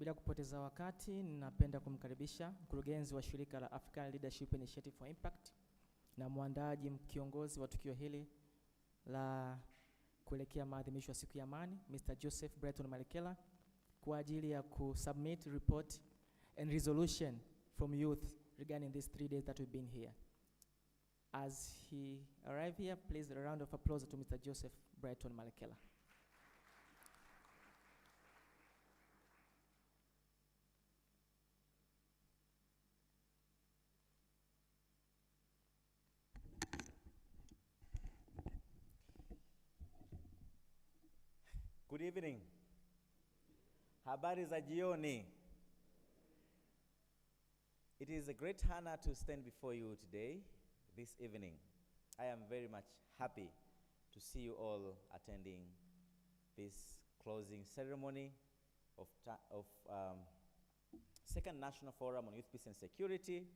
Bila kupoteza wakati, napenda kumkaribisha mkurugenzi wa shirika la African Leadership Initiative for Impact na muandaaji kiongozi wa tukio hili la kuelekea maadhimisho ya siku ya amani, Mr. Joseph Breton Malekela, kwa ajili ya kusubmit report and resolution from youth regarding these 3 days that we've been here. As he arrived here, please a round of applause to Mr. Joseph Breton Malekela. Good evening. Habari za jioni. It is a great honor to stand before you today, this evening. I am very much happy to see you all attending this closing ceremony of Second National Forum on Youth, Peace and Security,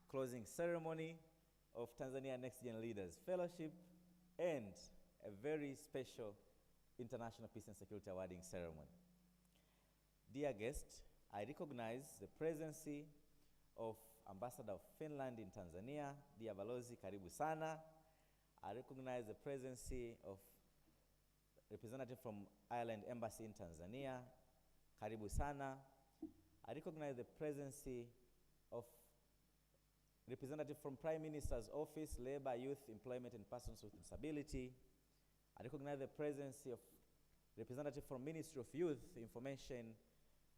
closing ceremony of Tanzania Next Gen Leaders Fellowship, and a very special International Peace and Security Awarding Ceremony. Dear guests, I recognize the presence of Ambassador of Finland in Tanzania, dear Balozi, karibu sana. I recognize the presence of representative from Ireland Embassy in Tanzania, karibu sana. I recognize the presence of representative from Prime Minister's Office, Labor, Youth, Employment and Persons with Disability. I recognize the presence of representative from Ministry of Youth, Information,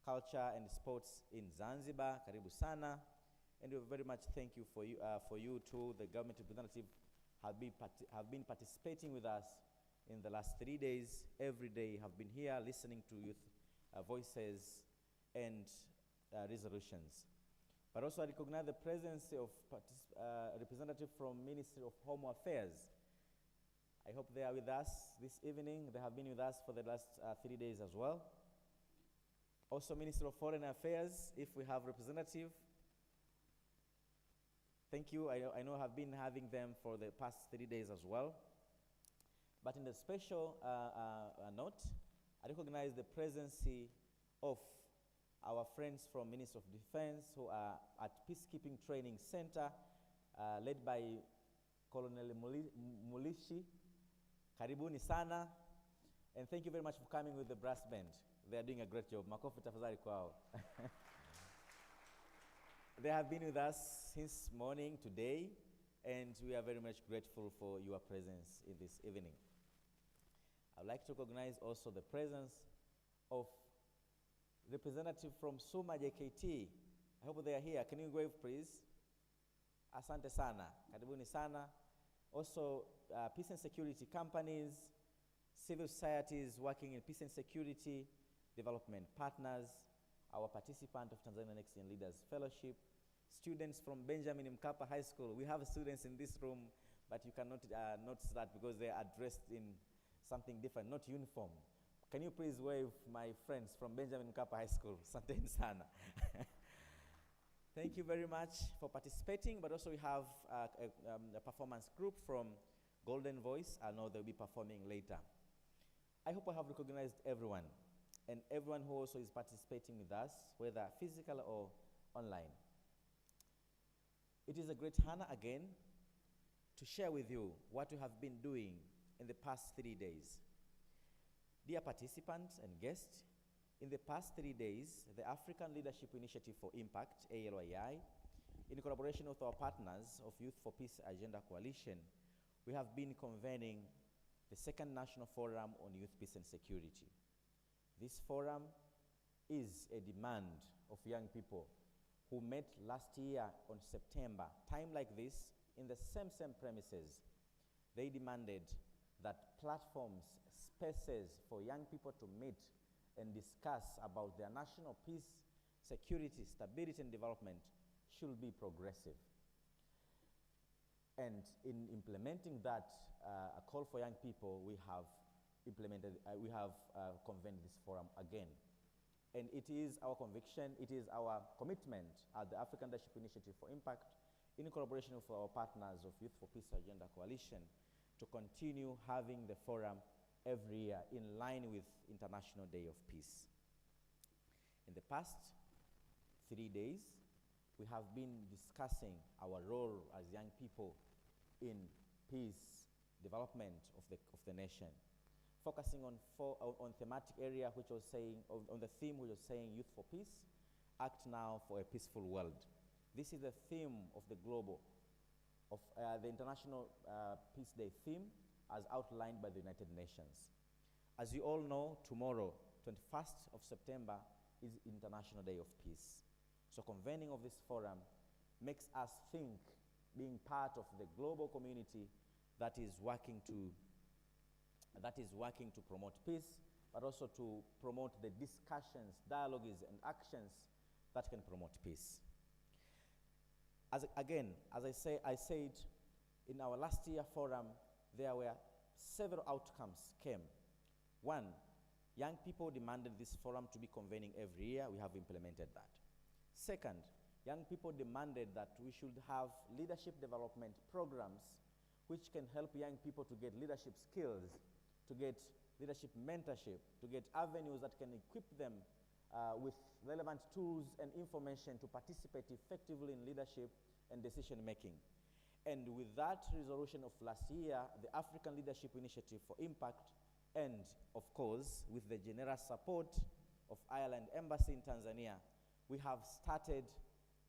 Culture and Sports in Zanzibar, karibu sana. And we very much thank you for you too, the government representative have been participating with us in the last 3 days. Every day have been here listening to youth voices and resolutions. But also I recognize the presence of representative from Ministry of Home Affairs. I hope they are with us this evening. They have been with us for the last 3 days as well. Also, Minister of Foreign Affairs, if we have representative. Thank you. I know I have been having them for the past 3 days as well. But in the special note, I recognize the presence of our friends from Ministry of Defense who are at Peacekeeping Training Center, led by Colonel Mulishi. Karibuni sana, and thank you very much for coming with the brass band. They are doing a great job. Makofi tafadhali kwao. They have been with us since morning today, and we are very much grateful for your presence in this evening. I would like to recognize also the presence of representative from Suma JKT. I hope they are here. Can you wave, please? Asante sana. Karibuni sana. Also, peace and security companies, civil societies working in peace and security, development partners, our participant of Tanzania Next Gen Leaders Fellowship, students from Benjamin Mkapa High School. We have students in this room, but you cannot notice that because they are dressed in something different, not uniform. Can you please wave my friends from Benjamin Mkapa High School? Asante sana. Thank you very much for participating, but also we have a performance group from Golden Voice. I know they'll be performing later. I hope I have recognized everyone, and everyone who also is participating with us, whether physical or online. It is a great honor again to share with you what we have been doing in the past 3 days. Dear participants and guests, in the past 3 days, the African Leadership Initiative for Impact, ALYI, in collaboration with our partners of Youth for Peace Agenda Coalition, we have been convening the Second National Forum on Youth, Peace and Security. This forum is a demand of young people who met last year on September, time like this, in the same premises. They demanded that platforms, spaces for young people to meet and discuss about their national peace, security, stability, and development should be progressive. And in implementing that a call for young people, we have convened this forum again. And it is our conviction, it is our commitment at the African Leadership Initiative for Impact, in collaboration with our partners of Youth for Peace Agenda Coalition, to continue having the forum every year in line with International Day of Peace. In the past 3 days, we have been discussing our role as young people in peace development of the nation, focusing on thematic area which was saying, on the theme which was saying Youth for Peace, Act Now for a Peaceful World. This is the theme of the the International Peace Day theme as outlined by the United Nations. As you all know, tomorrow, 21st of September, is International Day of Peace. So convening of this forum makes us think, being part of the global community that is working to promote peace, but also to promote the discussions, dialogues, and actions that can promote peace. As I said, in our last year forum, there were several outcomes came. One, young people demanded this forum to be convening every year. We have implemented that. Second, young people demanded that we should have leadership development programs which can help young people to get leadership skills, to get leadership mentorship, to get avenues that can equip them with relevant tools and information to participate effectively in leadership and decision making. And with that resolution of last year, the African Leadership Initiative for Impact, and of course, with the generous support of Ireland Embassy in Tanzania, we have started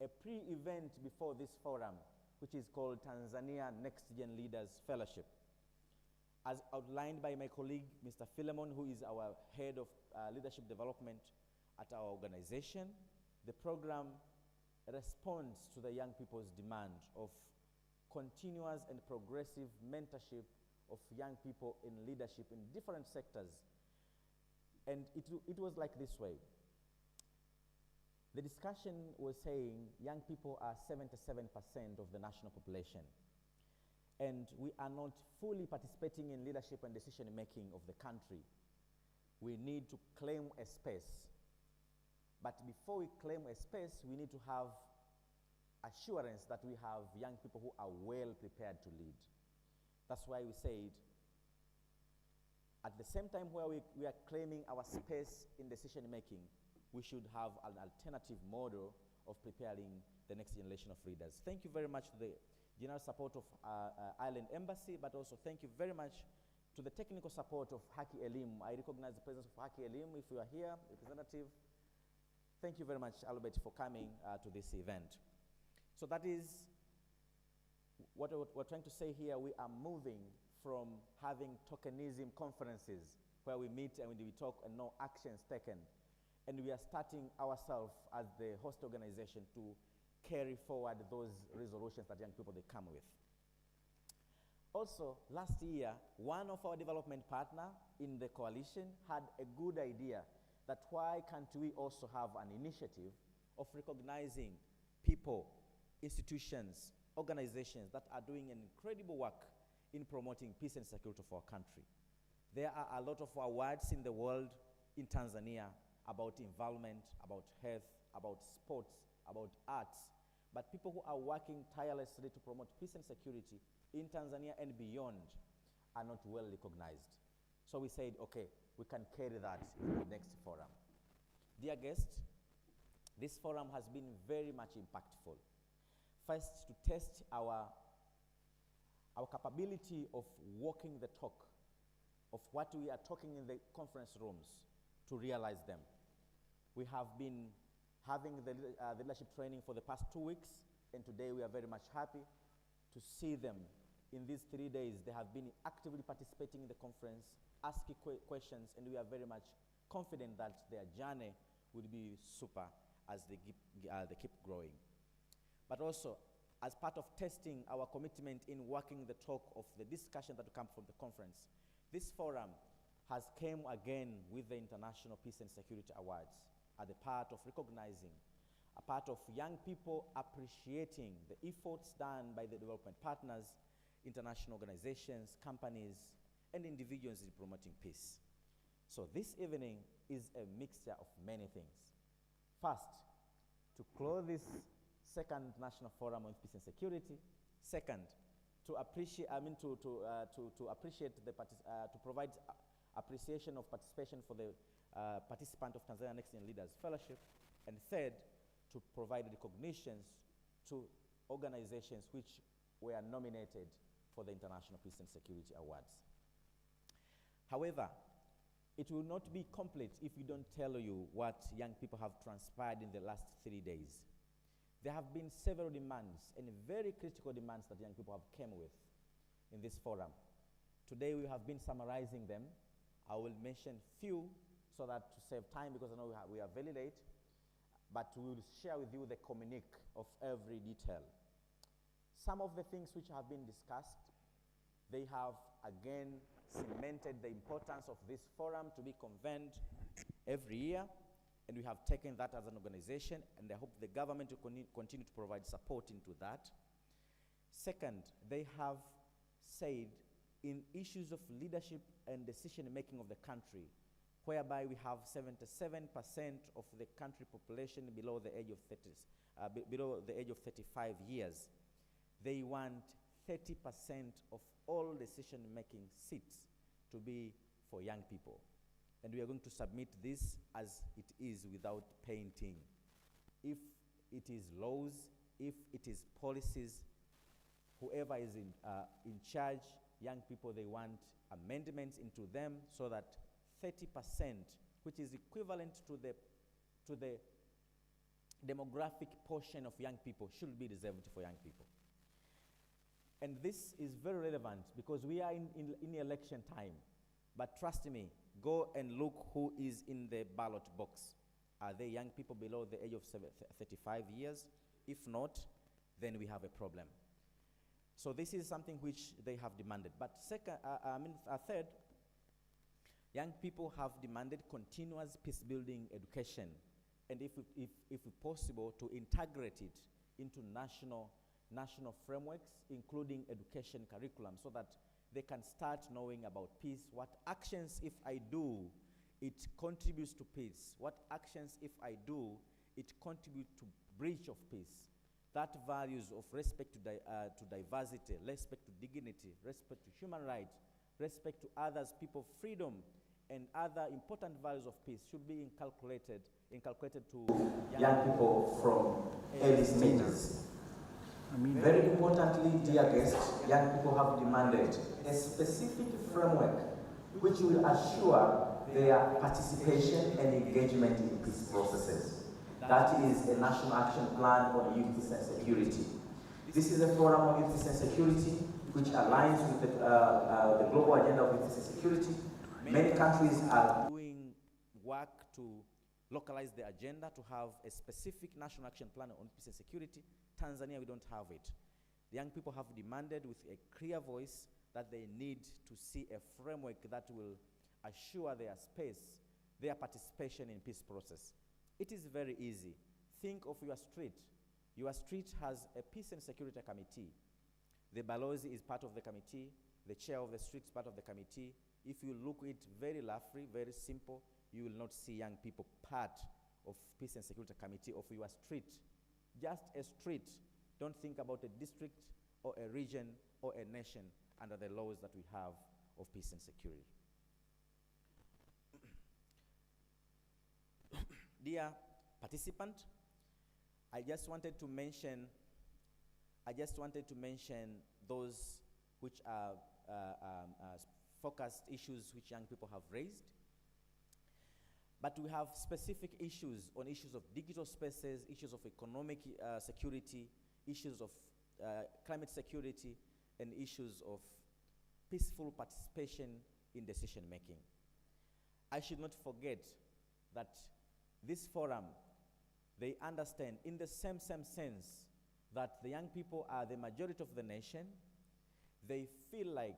a pre-event before this forum, which is called Tanzania Next Gen Leaders Fellowship. As outlined by my colleague, Mr. Celemony, who is our head of leadership development at our organization, the program responds to the young people's demand of continuous and progressive mentorship of young people in leadership in different sectors. And it was like this way. The discussion was saying young people are 77% of the national population, and we are not fully participating in leadership and decision making of the country. We need to claim a space. But before we claim a space, we need to have assurance that we have young people who are well prepared to lead. That's why we said, at the same time where we are claiming our space in decision making, we should have an alternative model of preparing the next generation of leaders. Thank you very much to the general support of Ireland Embassy, but also thank you very much to the technical support of Haki Elim. I recognize the presence of Haki Elim. If you are here, representative, thank you very much, Albert, for coming to this event. So that is what we're trying to say here. We are moving from having tokenism conferences where we meet and we talk and no actions taken. And we are starting ourselves as the host organization to carry forward those resolutions that young people they come with. Also, last year, one of our development partners in the coalition had a good idea that why can't we also have an initiative of recognizing people, institutions, organizations that are doing an incredible work in promoting peace and security for our country. There are a lot of awards in the world, in Tanzania, about environment, about health, about sports, about arts, but people who are working tirelessly to promote peace and security in Tanzania and beyond are not well recognized. So we said, okay, we can carry that in the next forum. Dear guests, this forum has been very much impactful. First, to test our capability of walking the talk, of what we are talking in the conference rooms, to realize them. We have been having the leadership training for the past 2 weeks, and today we are very much happy to see them. In these 3 days, they have been actively participating in the conference, asking questions, and we are very much confident that their journey will be super as they keep growing. But also, as part of testing our commitment in working the talk of the discussion that will come from the conference, this forum has came again with the International Peace and Security Awards as a part of recognizing, a part of young people appreciating the efforts done by the development partners, international organizations, companies, and individuals in promoting peace. So this evening is a mixture of many things. First, to close this second National Forum on Peace and Security. Second, to appreciate, to provide appreciation of participation for the participant of Tanzania Next Gen Leaders Fellowship. And third, to provide recognitions to organizations which were nominated for the International Peace and Security Awards. However, it will not be complete if we don't tell you what young people have transpired in the last 3 days. There have been several demands, and very critical demands that young people have come with in this forum. Today we have been summarizing them. I will mention few so that to save time, because I know we are very late, but we will share with you the communique of every detail. Some of the things which have been discussed, they have again cemented the importance of this forum to be convened every year, and we have taken that as an organization, and I hope the government will continue to provide support into that. Second, they have said in issues of leadership and decision-making of the country, whereby we have 77% of the country population below the age of 35 years. They want 30% of all decision-making seats to be for young people. And we are going to submit this as it is without painting. If it is laws, if it is policies, whoever is in charge, young people, they want amendments into them so that 30%, which is equivalent to the demographic portion of young people, should be reserved for young people. And this is very relevant because we are in election time. But trust me, go and look who is in the ballot box. Are they young people below the age of 35 years? If not, then we have a problem. So this is something which they have demanded. But third, young people have demanded continuous peace-building education, and if possible, to integrate it into national frameworks, including education curriculum, so that they can start knowing about peace. What actions, if I do, it contributes to peace. What actions, if I do, it contributes to breach of peace. That values of respect to diversity, respect to dignity, respect to human rights, respect to others, people, freedom, and other important values of peace should be inculcated to young people from early stages. Very importantly, dear guests, young people have demanded a specific framework which will assure their participation and engagement in peace processes. That is a national action plan on youth peace and security. This is a forum on youth peace and security which aligns with the global agenda of youth peace and security. Many countries are doing work to localize the agenda to have a specific national action plan on peace and security. Tanzania, we don't have it. The young people have demanded with a clear voice that they need to see a framework that will assure their space, their participation in peace process. It is very easy. Think of your street. Your street has a peace and security committee. The balozi is part of the committee. The chair of the street is part of the committee. If you look at it very roughly, very simple, you will not see young people part of peace and security committee of your street. Just a street. Don't think about a district or a region or a nation under the laws that we have of peace and security. Dear participant, I just wanted to mention those which are focused issues which young people have raised. But we have specific issues on issues of digital spaces, issues of economic security, issues of climate security, and issues of peaceful participation in decision making. I should not forget that this forum, they understand in the same sense that the young people are the majority of the nation. They feel like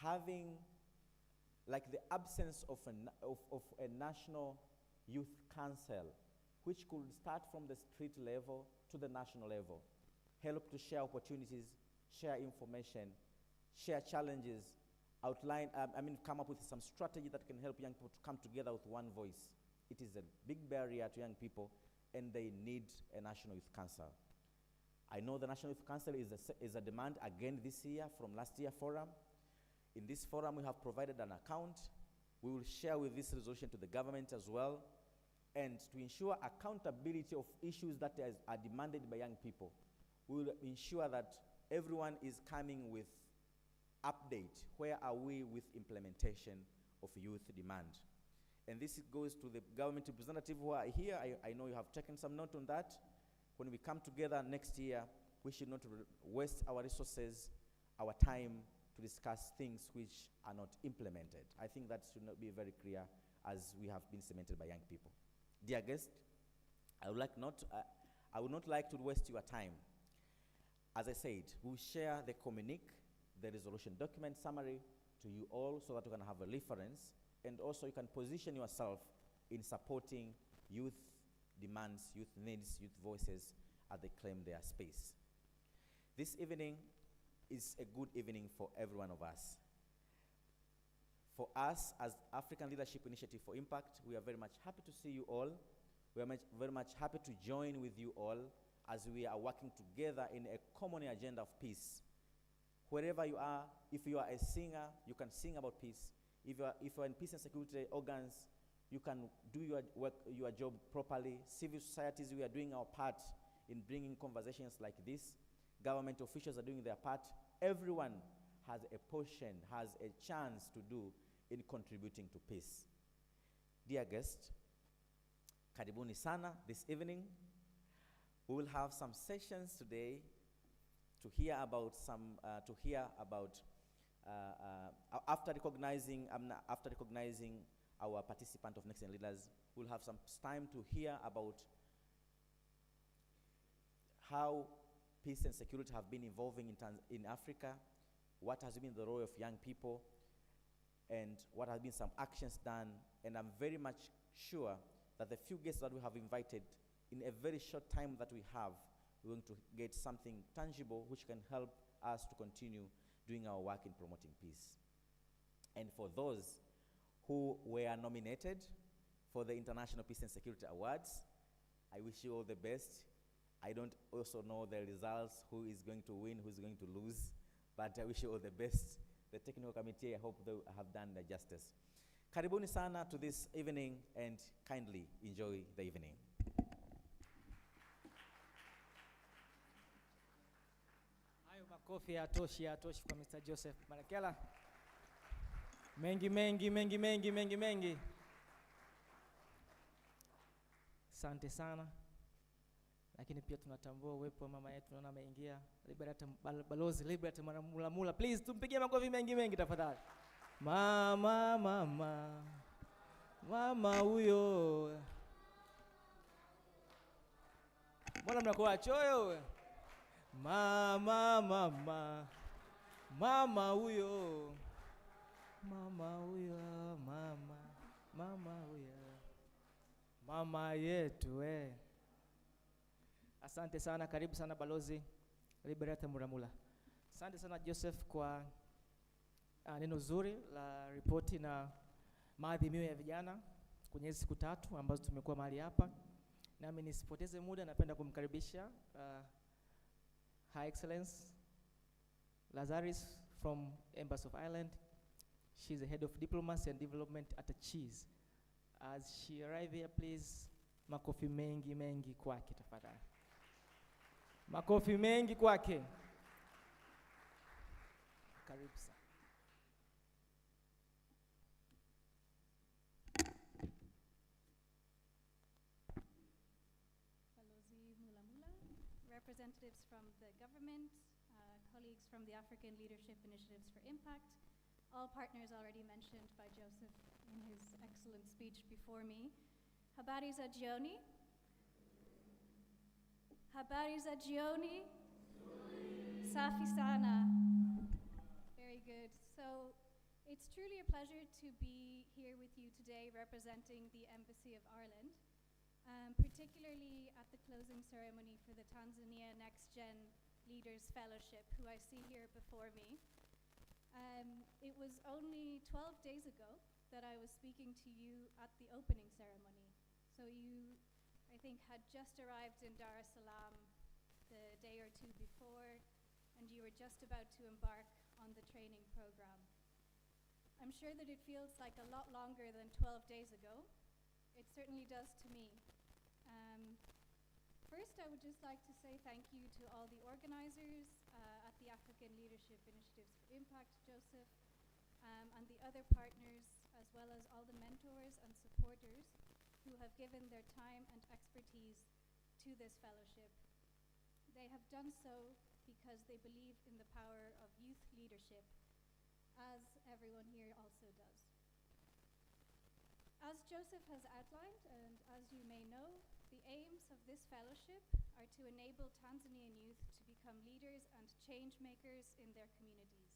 having the absence of a national youth council, which could start from the street level to the national level, help to share opportunities, share information, share challenges, come up with some strategy that can help young people to come together with one voice. It is a big barrier to young people, and they need a National Youth Council. I know the National Youth Council is a demand again this year from last year forum. In this forum, we have provided an account. We will share with this resolution to the government as well. and to ensure accountability of issues that are demanded by young people. We will ensure that everyone is coming with update. Where are we with implementation of youth demand? And this goes to the government representative who are here. I know you have taken some note on that. When we come together next year, we should not waste our resources, our time to discuss things which are not implemented. I think that should not be very clear as we have been cemented by young people. Dear guest, I would not like to waste your time. As I said, we'll share the communique, the resolution document summary to you all so that you can have a reference, and also you can position yourself in supporting youth demands, youth needs, youth voices as they claim their space. This evening is a good evening for every one of us. For us as African Leadership Initiative for Impact, we are very much happy to see you all. We are very much happy to join with you all as we are working together in a common agenda of peace. Wherever you are, if you are a singer, you can sing about peace. If you are in peace and security organs, you can do your work, your job properly. Civil societies, we are doing our part in bringing conversations like this. Government officials are doing their part. Everyone has a portion, has a chance to do in contributing to peace. Dear guest, karibuni sana this evening. We will have some sessions today to hear about after recognizing our participant of Next Gen Leaders, we'll have some time to hear about how peace and security have been evolving in Africa, what has been the role of young people, and what has been some actions done. And I'm very much sure that the few guests that we have invited, in a very short time that we have, we're going to get something tangible which can help us to continue doing our work in promoting peace. And for those who were nominated for the International Peace and Security Awards, I wish you all the best. I don't also know the results, who is going to win, who's going to lose, but I wish you all the best. The technical committee, I hope they have done the justice. Karibuni sana to this evening, and kindly enjoy the evening. Hayo makofi hatoshi kwa Mr. Joseph Malekela. Mengi. Asante sana. Lakini pia tunatambua uwepo wa mama yetu, tunaona ameingia, Balozi Liberata Mulamula. Please tumpigie makofi mengi tafadhali. Mama huyo. Mbona mnakuwa choyo? Mama huyo. Mama yetu Asante sana, karibu sana Balozi Liberata Mulamula. Asante sana Joseph kwa neno zuri la ripoti na maadhimio ya vijana kwenye siku 3 ambazo tumekuwa mahali hapa. Nami nisipoteze muda, napenda kumkaribisha Her Excellence Lazarus from Embassy of Ireland. She's the head of diplomacy and development at Cheese. As she arrives here, please, makofi mengi kwake tafadhali. Makofi mengi kwake. Karibu sana. Balozi Mulamula, representatives from the government, colleagues from the African Leadership Initiatives for Impact, all partners already mentioned by Joseph in his excellent speech before me. Habari za jioni? Habari za jioni? Safi sana. Very good. So it's truly a pleasure to be here with you today representing the Embassy of Ireland, particularly at the closing ceremony for the Tanzania Next Gen Leaders Fellowship, who I see here before me. It was only 12 days ago that I was speaking to you at the opening ceremony. So you, I think, had just arrived in Dar es Salaam the day or two before, and you were just about to embark on the training program. I'm sure that it feels like a lot longer than 12 days ago. It certainly does to me. First, I would just like to say thank you to all the organizers at the African Leadership Initiatives for Impact, Joseph, and the other partners, as well as all the mentors and supporters who have given their time and expertise to this fellowship. They have done so because they believe in the power of youth leadership, as everyone here also does. As Joseph has outlined, and as you may know, the aims of this fellowship are to enable Tanzanian youth to become leaders and change makers in their communities.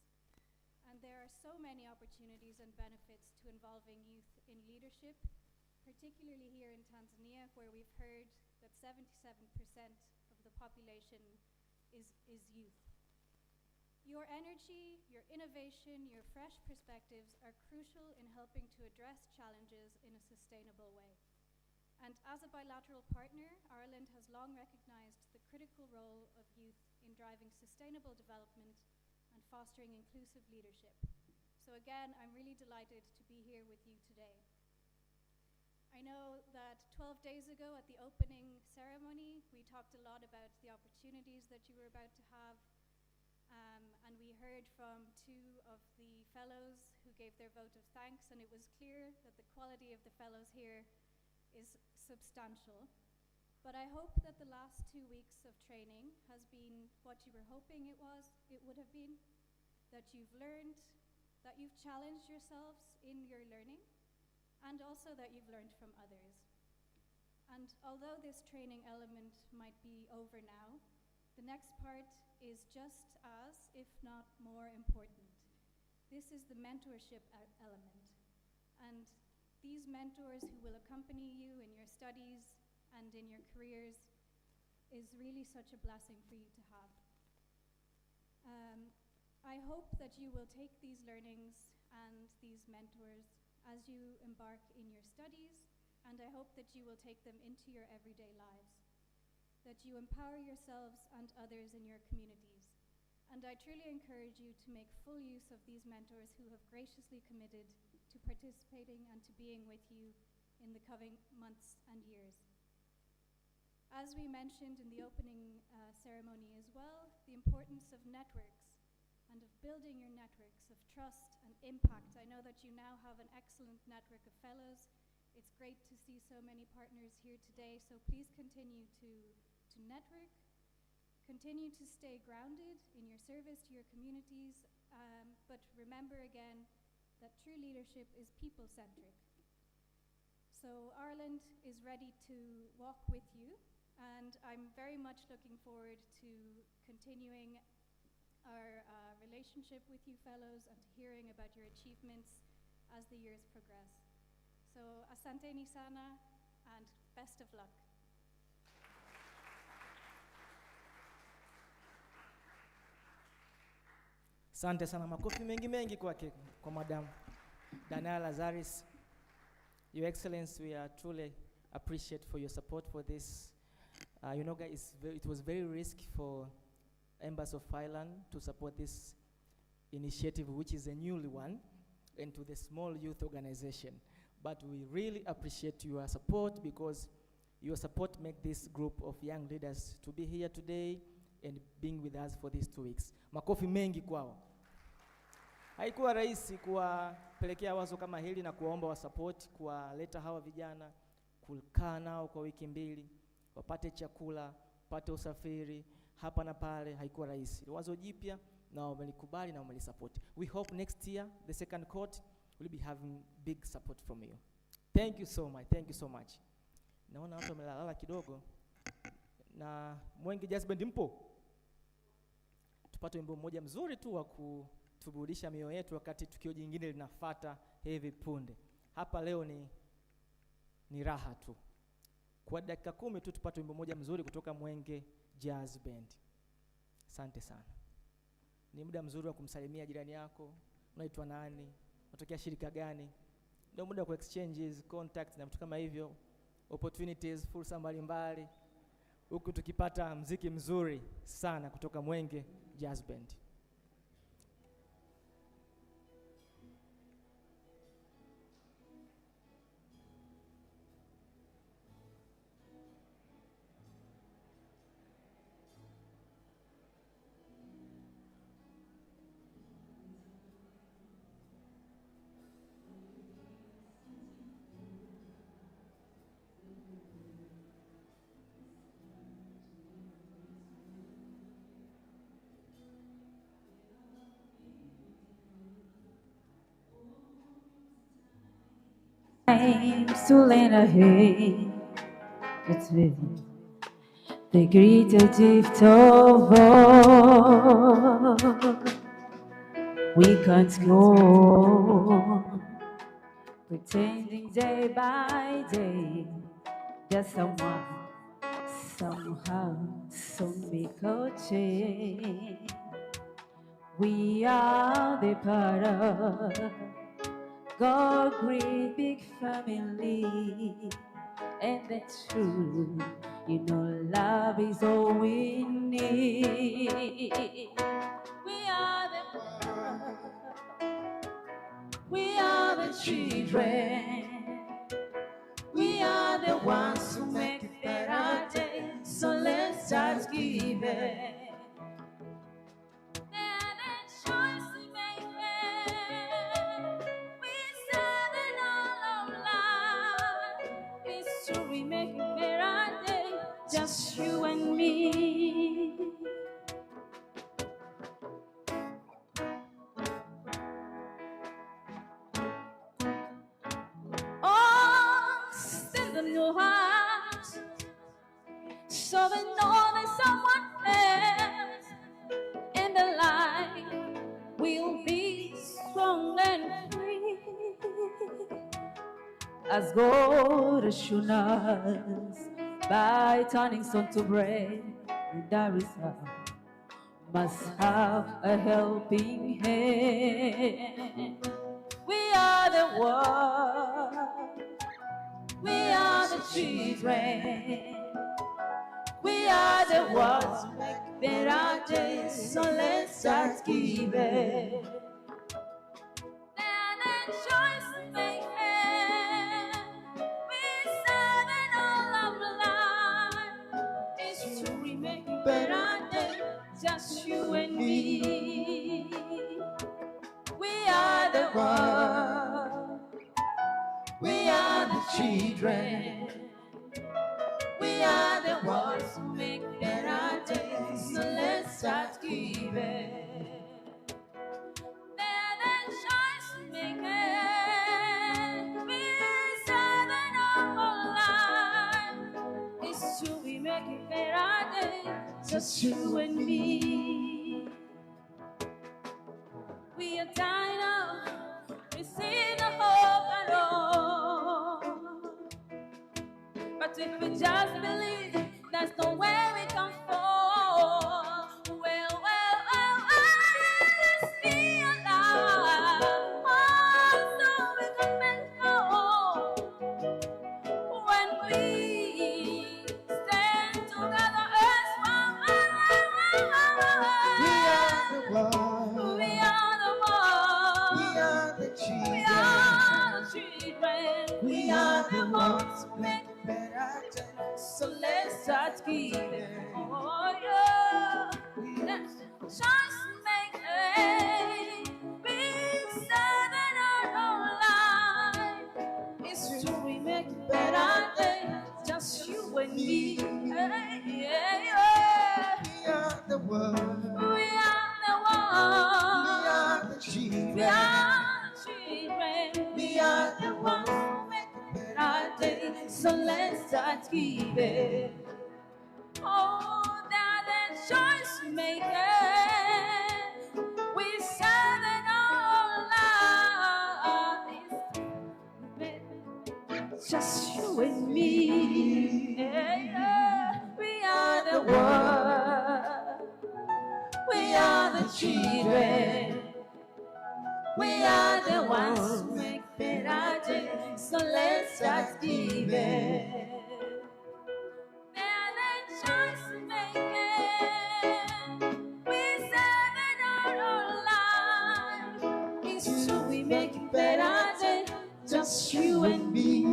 And there are so many opportunities and benefits to involving youth in leadership, particularly here in Tanzania, where we've heard that 77% of the population is youth. Your energy, your innovation, your fresh perspectives are crucial in helping to address challenges in a sustainable way. And as a bilateral partner, Ireland has long recognized the critical role of youth in driving sustainable development and fostering inclusive leadership. So again, I'm really delighted to be here with you today. I know that 12 days ago at the opening ceremony, we talked a lot about the opportunities that you were about to have, and we heard from two of the fellows who gave their vote of thanks, and it was clear that the quality of the fellows here is substantial. But I hope that the last 2 weeks of training has been what you were hoping it would have been, that you've learned, that you've challenged yourselves in your learning, and also that you've learned from others. And although this training element might be over now, the next part is just as, if not more important. This is the mentorship element. And these mentors who will accompany you in your studies and in your careers is really such a blessing for you to have. I hope that you will take these learnings and these mentors as you embark in your studies, and I hope that you will take them into your everyday lives, that you empower yourselves and others in your communities. And I truly encourage you to make full use of these mentors who have graciously committed to participating and to being with you in the coming months and years. As we mentioned in the opening ceremony as well, the importance of networks and of building your networks of trust and impact. I know that you now have an excellent network of fellows. It's great to see so many partners here today, so please continue to network, continue to stay grounded in your service to your communities, but remember again that true leadership is people-centric. So Ireland is ready to walk with you, and I'm very much looking forward to continuing our relationship with you fellows and to hearing about your achievements as the years progress. So asanteni sana and best of luck. Asante sana, makofi mengi kwake, kwa Madam Dana Lazaris. Your Excellency, we are truly appreciate for your support for this. You know, guys, it was very risky for Embassy of Ireland to support this initiative, which is a newly one, and to the small youth organization. But we really appreciate your support, because your support makes this group of young leaders to be here today and being with us for these 2 weeks. Makofi mengi kwao. Haikuwa rahisi kuwapelekea wazo kama hili na kuwaomba wa support, kuwaleta hawa vijana, kukaa nao kwa wiki 2, wapate chakula, wapate usafiri, hapa na pale. Haikuwa rahisi. Wazo jipya na wamelikubali na wamelisupport. We hope next year, the second court, will be having big support from you. Thank you so much. Thank you so much. Naona watu wamelala kidogo. Na Mwenge Jazz Band mpo? Tupate wimbo mmoja mzuri tu wa kutuburudisha mioyo yetu wakati tukio jingine linafuata hivi punde. Hapa leo ni raha tu. Kwa dakika 10 tu tupate wimbo mmoja mzuri kutoka Mwenge Jazz Band. Asante sana. Ni muda mzuri wa kumsalimia jirani yako. Unaitwa nani? Unatokea shirika gani? Ndio muda wa exchanges, contacts na vitu kama hivyo, opportunities, fursa mbalimbali. Huku tukipata mziki mzuri sana kutoka Mwenge Jazz Band. times to lend a hand. It's with the greatest gift of all. We can't go on pretending day by day that someone, somehow, some make a change. We are the part of God's great big family, and that's true. You know, love is all we need. We are the part. We are the children. We are the ones who make better days. So let's start giving. They're the choice we make. We serve an all of life. It's true, we make better days. Just you and me. Send them your heart, so they know there's someone else, and the life will be strong and free. As God has shown us by turning stone to bread, and that is how must have a helping hand. We are the world. We are the children. We are the ones who make better days. So let's start giving. They're the choice we make. We serve an all of life. It's true, we make better days. Just you and me. We are the world. We are the children. We are the ones who make better days. So let's start giving. They're the choice we make. We serve an awful life. It's true, we make it better days. Just you and me. We are dying out. We see the hope at all. But if we just believe, there's no way we can fall. Well, let's be alive. So we can make hope. When we stand together as one. We are the world. We are the world. We are the children. We are the children. We are the ones who make make better days. so let's start giving. Oh yeah, let's just make it. We serve an our life. It's true, we make better days. Just you and me. Hey, yeah, yeah. We are the world. We are the We one. are the children. We are the children. We are the ones who make better days. So let's start giving. Oh, that the choice we make. We serve an all life. Just you and me. Yeah, yeah. We are the world. We are the children. We are the ones who make better days. So let's start giving. They're the choice we make. We serve an all life. It's true, we make better days. Just you and me.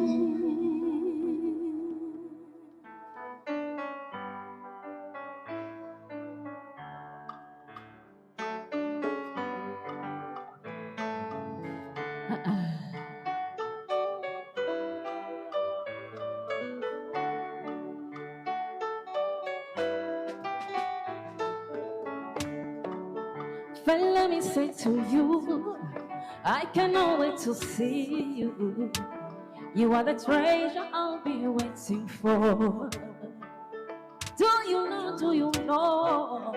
But let me say to you, I cannot wait to see you. You are the treasure I'll be waiting for. Do you know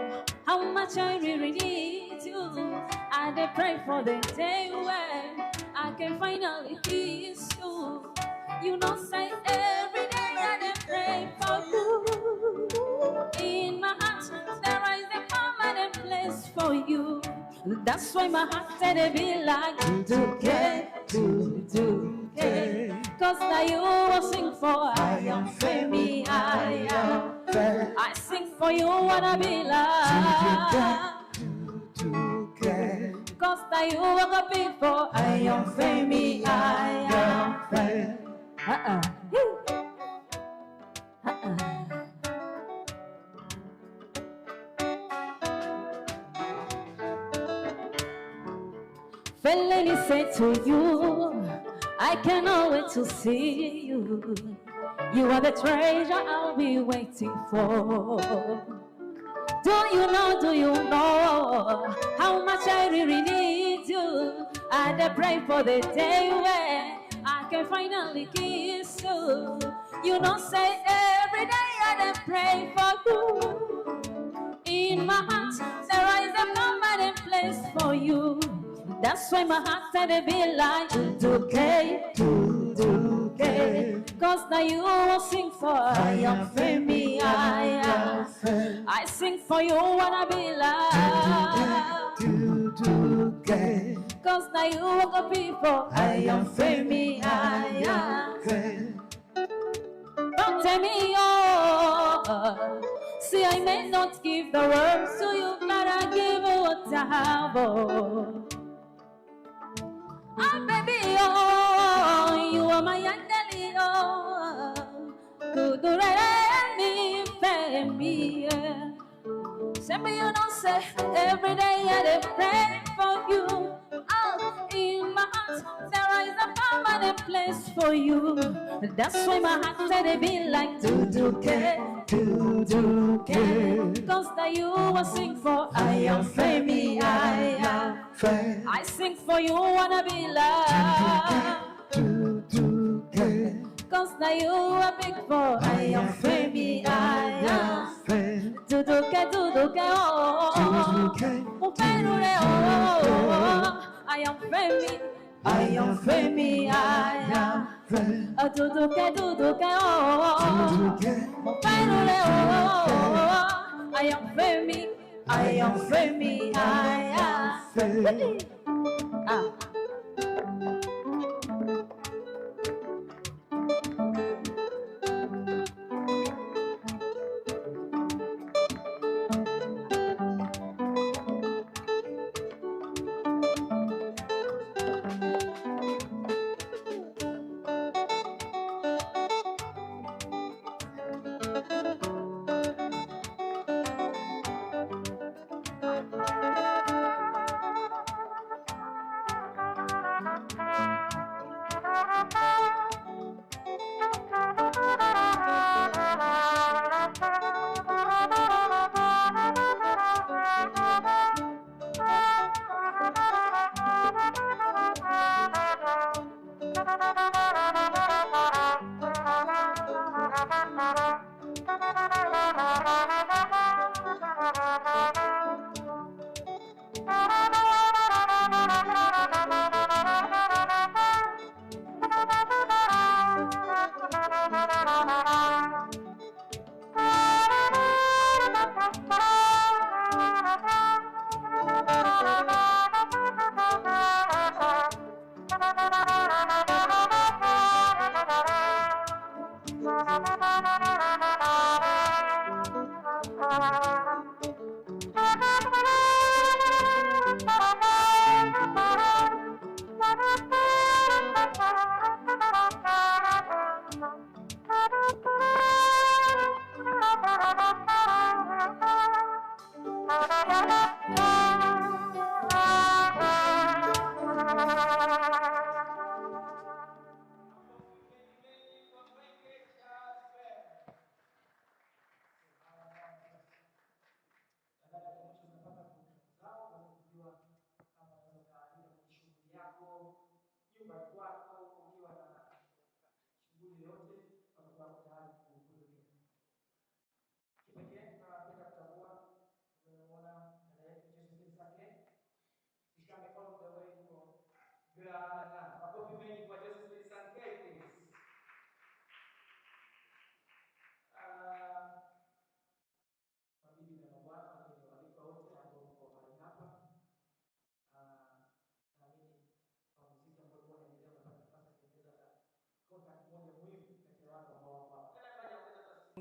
how much I really need you? I dey pray for the day when I can finally kiss you. You know, say every day I dey pray for you. In my heart, there is a permanent place for you. That's why my heart said it be like do. Cause now you will sing for I am Femi, I am. I sing for you, wanna be like. Cause now you will be for I am Femi, I am. Celemony said to you, I cannot wait to see you. You are the treasure I'll be waiting for. Do you know how much I really need you? I dey pray for the day when I can finally kiss you. You know, say every day I dey pray for you. In my heart, there is a permanent place for you. That's why my heart said it be like do. Cause now you will sing for I am Femi, I am. I sing for you, wanna be like. Cause now you will be for I am Femi, I am. Don't tell me oh. See, I may not give the words to you, but I give what I have. Oh. Ah, baby, oh, you are my angel, oh, good me, baby. Say me, you know, say every day I dey pray for you. Oh, in my heart there is a permanent place for you. That's why my heart said it be like do. Cause that you will sing for I am Femi, I am. I sing for you, wanna be like. Cause now you are big for I am Femi, I am. Duduke, oh. Upenure, oh. I am Femi, I am Femi, I am. Duduke, oh. Upenure, oh. I am Femi, I am Femi, I am. Ah.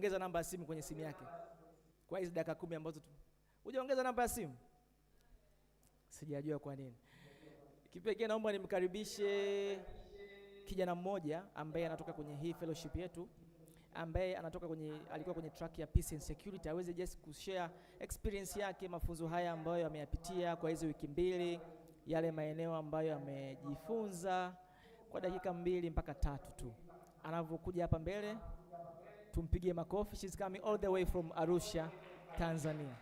ongeza namba ya simu kwenye simu yake kwa hizi dakika 10 ambazo hujaongeza namba ya simu. Sijajua kwa nini. Kipekee naomba nimkaribishe kijana mmoja ambaye anatoka kwenye hii fellowship yetu, ambaye alikuwa kwenye track ya peace and security, aweze just kushare experience yake, mafunzo haya ambayo ameyapitia kwa hizo wiki 2, yale maeneo ambayo amejifunza, kwa dakika 2 mpaka 3 tu. Anavyokuja hapa mbele tumpigie makofi. She's coming all the way from Arusha, Tanzania.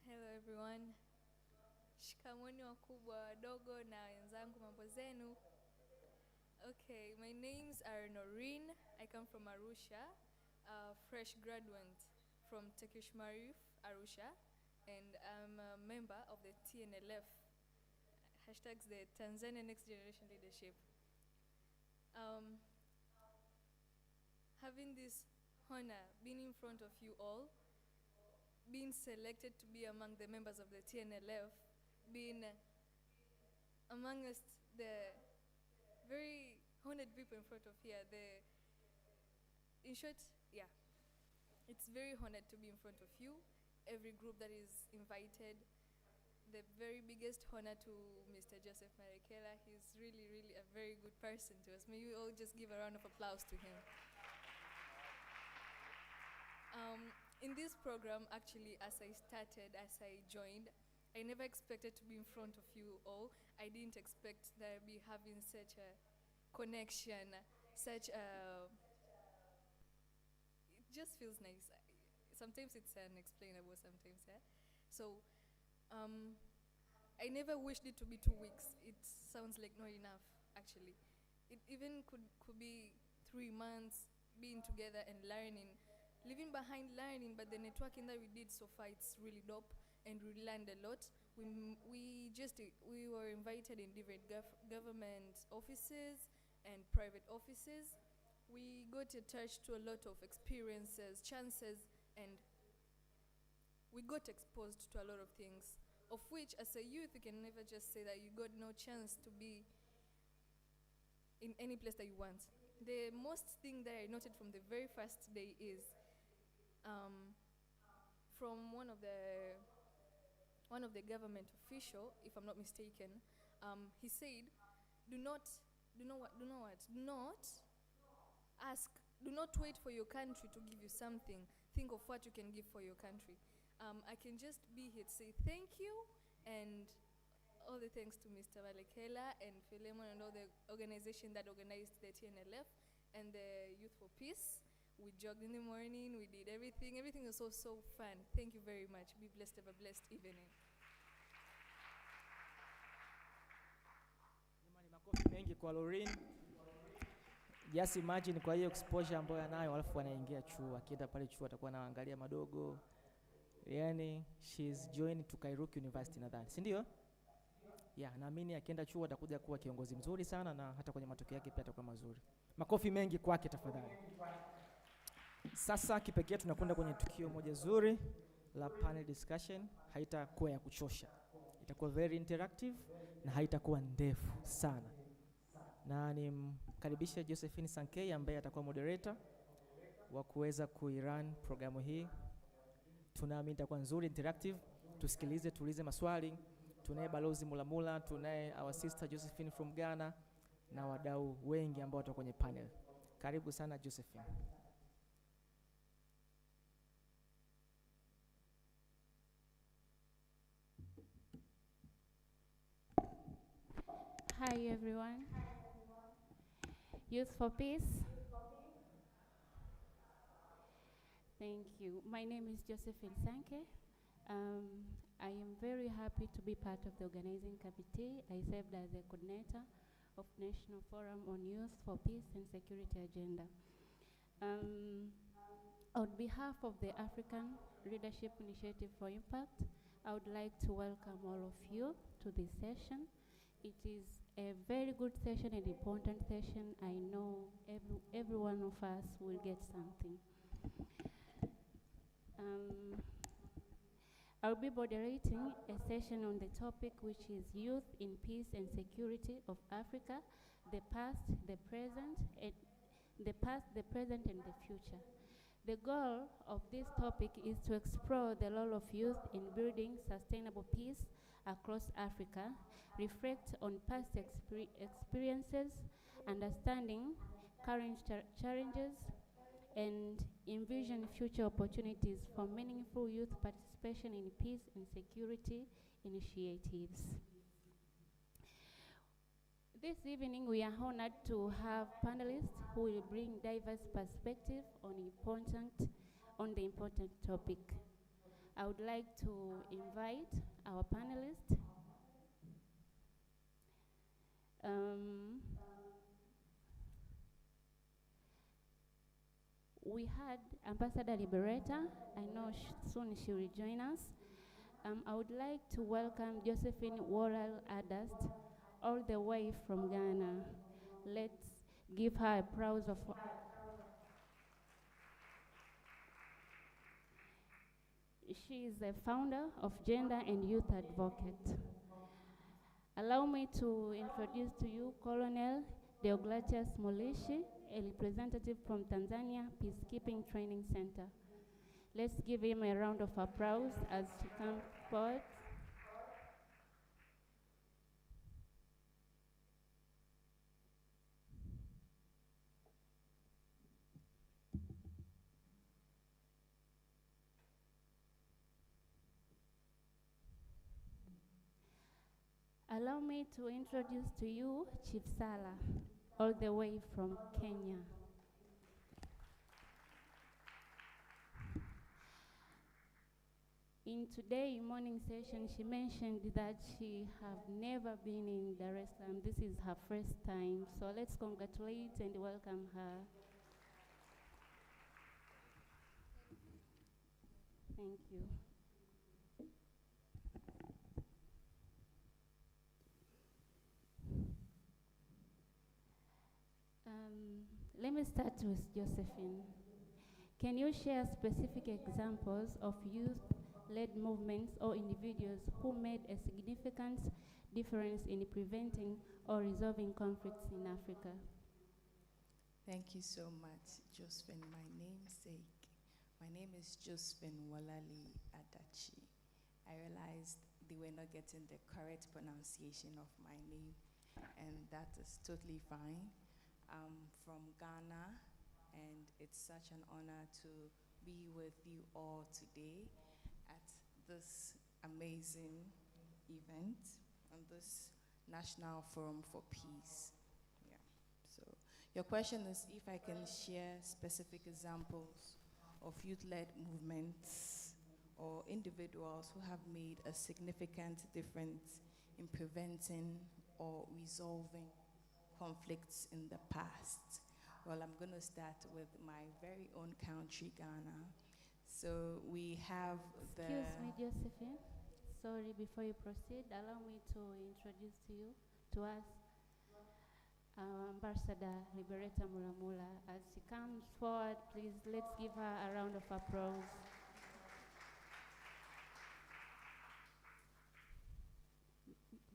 Hello everyone. Shikamoni wakubwa, wadogo na wenzangu, mambo zenu? Okay, my names are Noreen. I come from Arusha, a fresh graduate from Turkish Marif, Arusha, and I'm a member of the TNLF, hashtags the Tanzania Next Generation Leadership. Having this honor, being in front of you all, being selected to be among the members of the TNLF, being amongst the very honored people in front of here, in short, yeah, it's very honored to be in front of you, every group that is invited. The very biggest honor to Mr. Joseph Marekela. He's really, really a very good person to us. May you all just give a round of applause to him. In this program, actually, as I joined, I never expected to be in front of you all. I didn't expect that I'd be having such a connection, it just feels nice. Sometimes it's unexplainable sometimes, yeah? So, I never wished it to be 2 weeks. It sounds like not enough, actually. It even could be 3 months being together and learning, leaving behind learning, but the networking that we did so far, it's really dope, and we learned a lot. We were invited in different government offices and private offices. We got attached to a lot of experiences, chances, and we got exposed to a lot of things, of which as a youth you can never just say that you got no chance to be in any place that you want. The most thing that I noted from the very first day is from one of the government official, if I'm not mistaken, he said, do not wait for your country to give you something. Think of what you can give for your country. I can just be here to say thank you, and all the thanks to Mr. Marekela and Celemony and all the organization that organized the TNLF and the Youth for Peace. We jogged in the morning, we did everything. Everything was so fun. Thank you very much. Be blessed, have a blessed evening. Jamani, makofi mengi kwa Noreen. Just imagine kwa hiyo exposure ambayo anayo, alafu anaingia chuo. Akienda pale chuo atakuwa anaangalia madogo. Yani she's joined to Kairuki University nadhani, si ndio? Yeah, naamini akienda chuo atakuja kuwa kiongozi mzuri sana, na hata kwenye matokeo yake pia atakuwa mazuri. Makofi mengi kwake tafadhali. Sasa kipekee tunakwenda kwenye tukio moja zuri la panel discussion. Haitakuwa ya kuchosha, itakuwa very interactive na haitakuwa ndefu sana, na nimkaribishe Josephine Sankei ambaye atakuwa moderator wa kuweza kuirun programu hii. Tunaamini itakuwa nzuri, interactive. Tusikilize, tuulize maswali. Tunaye Balozi Mulamula, tunaye our sister Josephine from Ghana, na wadau wengi ambao watakuwa kwenye panel. Karibu sana Josephine. Hi everyone. Youth for Peace. Thank you. My name is Josephine Sanke. I am very happy to be part of the organizing committee. I served as the coordinator of National Forum on Youth for Peace and Security Agenda. On behalf of the African Leadership Initiative for Impact, I would like to welcome all of you to this session. It is a very good session, an important session. I know every one of us will get something. I'll be moderating a session on the topic, which is Youth in Peace and Security of Africa, the past, the present, and the future. The goal of this topic is to explore the role of youth in building sustainable peace across Africa, reflect on past experiences, understanding current challenges, and envision future opportunities for meaningful youth participation in peace and security initiatives. This evening, we are honored to have panelists who will bring diverse perspectives on the important topic. I would like to invite our panelists. We had Ambassador Liberator. I know soon she will join us. I would like to welcome Josephine Worrell Adast, all the way from Ghana. Let's give her applause of. She is the founder of Gender and Youth Advocate. Allow me to introduce to you Colonel Deogratias Molishi, a representative from Tanzania Peacekeeping Training Center. Let's give him a round of applause as he comes forward. Allow me to introduce to you Chief Sala, all the way from Kenya. In today's morning session, she mentioned that she have never been in Dar es Salaam. This is her first time, so let's congratulate and welcome her. Thank you. Let me start with Josephine. Can you share specific examples of youth-led movements or individuals who made a significant difference in preventing or resolving conflicts in Africa? Thank you so much, Josephine. My namesake. My name is Josephine Walali Adachi. I realized they were not getting the correct pronunciation of my name, and that is totally fine. I'm from Ghana, and it's such an honor to be with you all today at this amazing event on this National Forum for Peace. Yeah. So your question is if I can share specific examples of youth-led movements or individuals who have made a significant difference in preventing or resolving conflicts in the past. Well, I'm going to start with my very own country, Ghana. So we have Excuse me, Josephine. Sorry, before you proceed, allow me to introduce to us, Ambassador Liberator Mulamula. As she comes forward, please, let's give her a round of applause.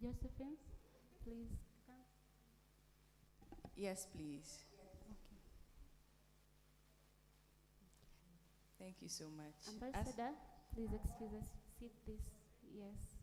Josephine, please come. Yes, please. Okay. Thank you so much. Ambassador, please excuse us. Sit this. Yes.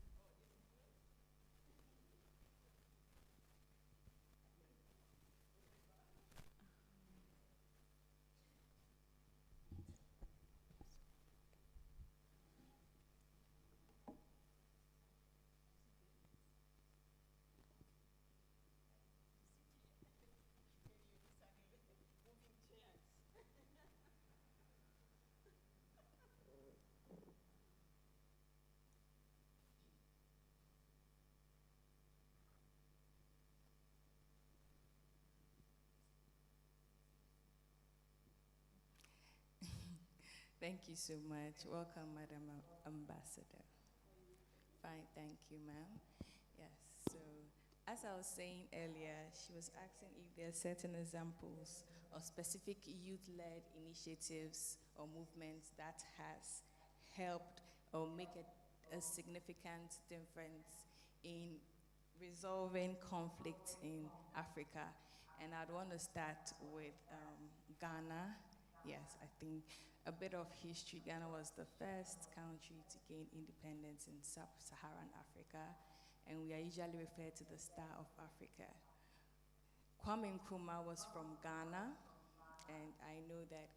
Thank you so much. Welcome, Madam Ambassador. Fine, thank you, ma'am. Yes, so as I was saying earlier, she was asking if there are certain examples of specific youth-led initiatives or movements that has helped or make a significant difference in resolving conflicts in Africa. And I'd want to start with Ghana. Yes, I think a bit of history. Ghana was the first country to gain independence in sub-Saharan Africa, and we are usually referred to the Star of Africa. Kwame Nkrumah was from Ghana, and I know that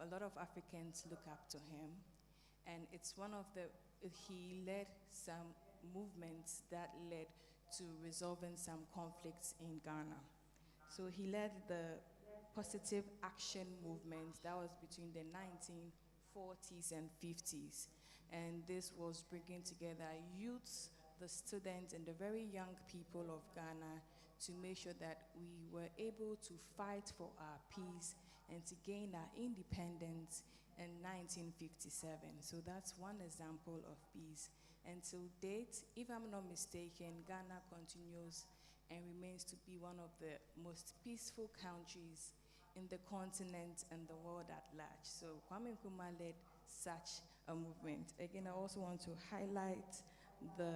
a lot of Africans look up to him, and it's one of the, he led some movements that led to resolving some conflicts in Ghana. So he led the positive action movement that was between the 1940s and 50s. And this was bringing together youths, the students, and the very young people of Ghana to make sure that we were able to fight for our peace and to gain our independence in 1957. So that's one example of peace. And to date, if I'm not mistaken, Ghana continues and remains to be one of the most peaceful countries in the continent and the world at large. So Kwame Nkrumah led such a movement. Again, I also want to highlight the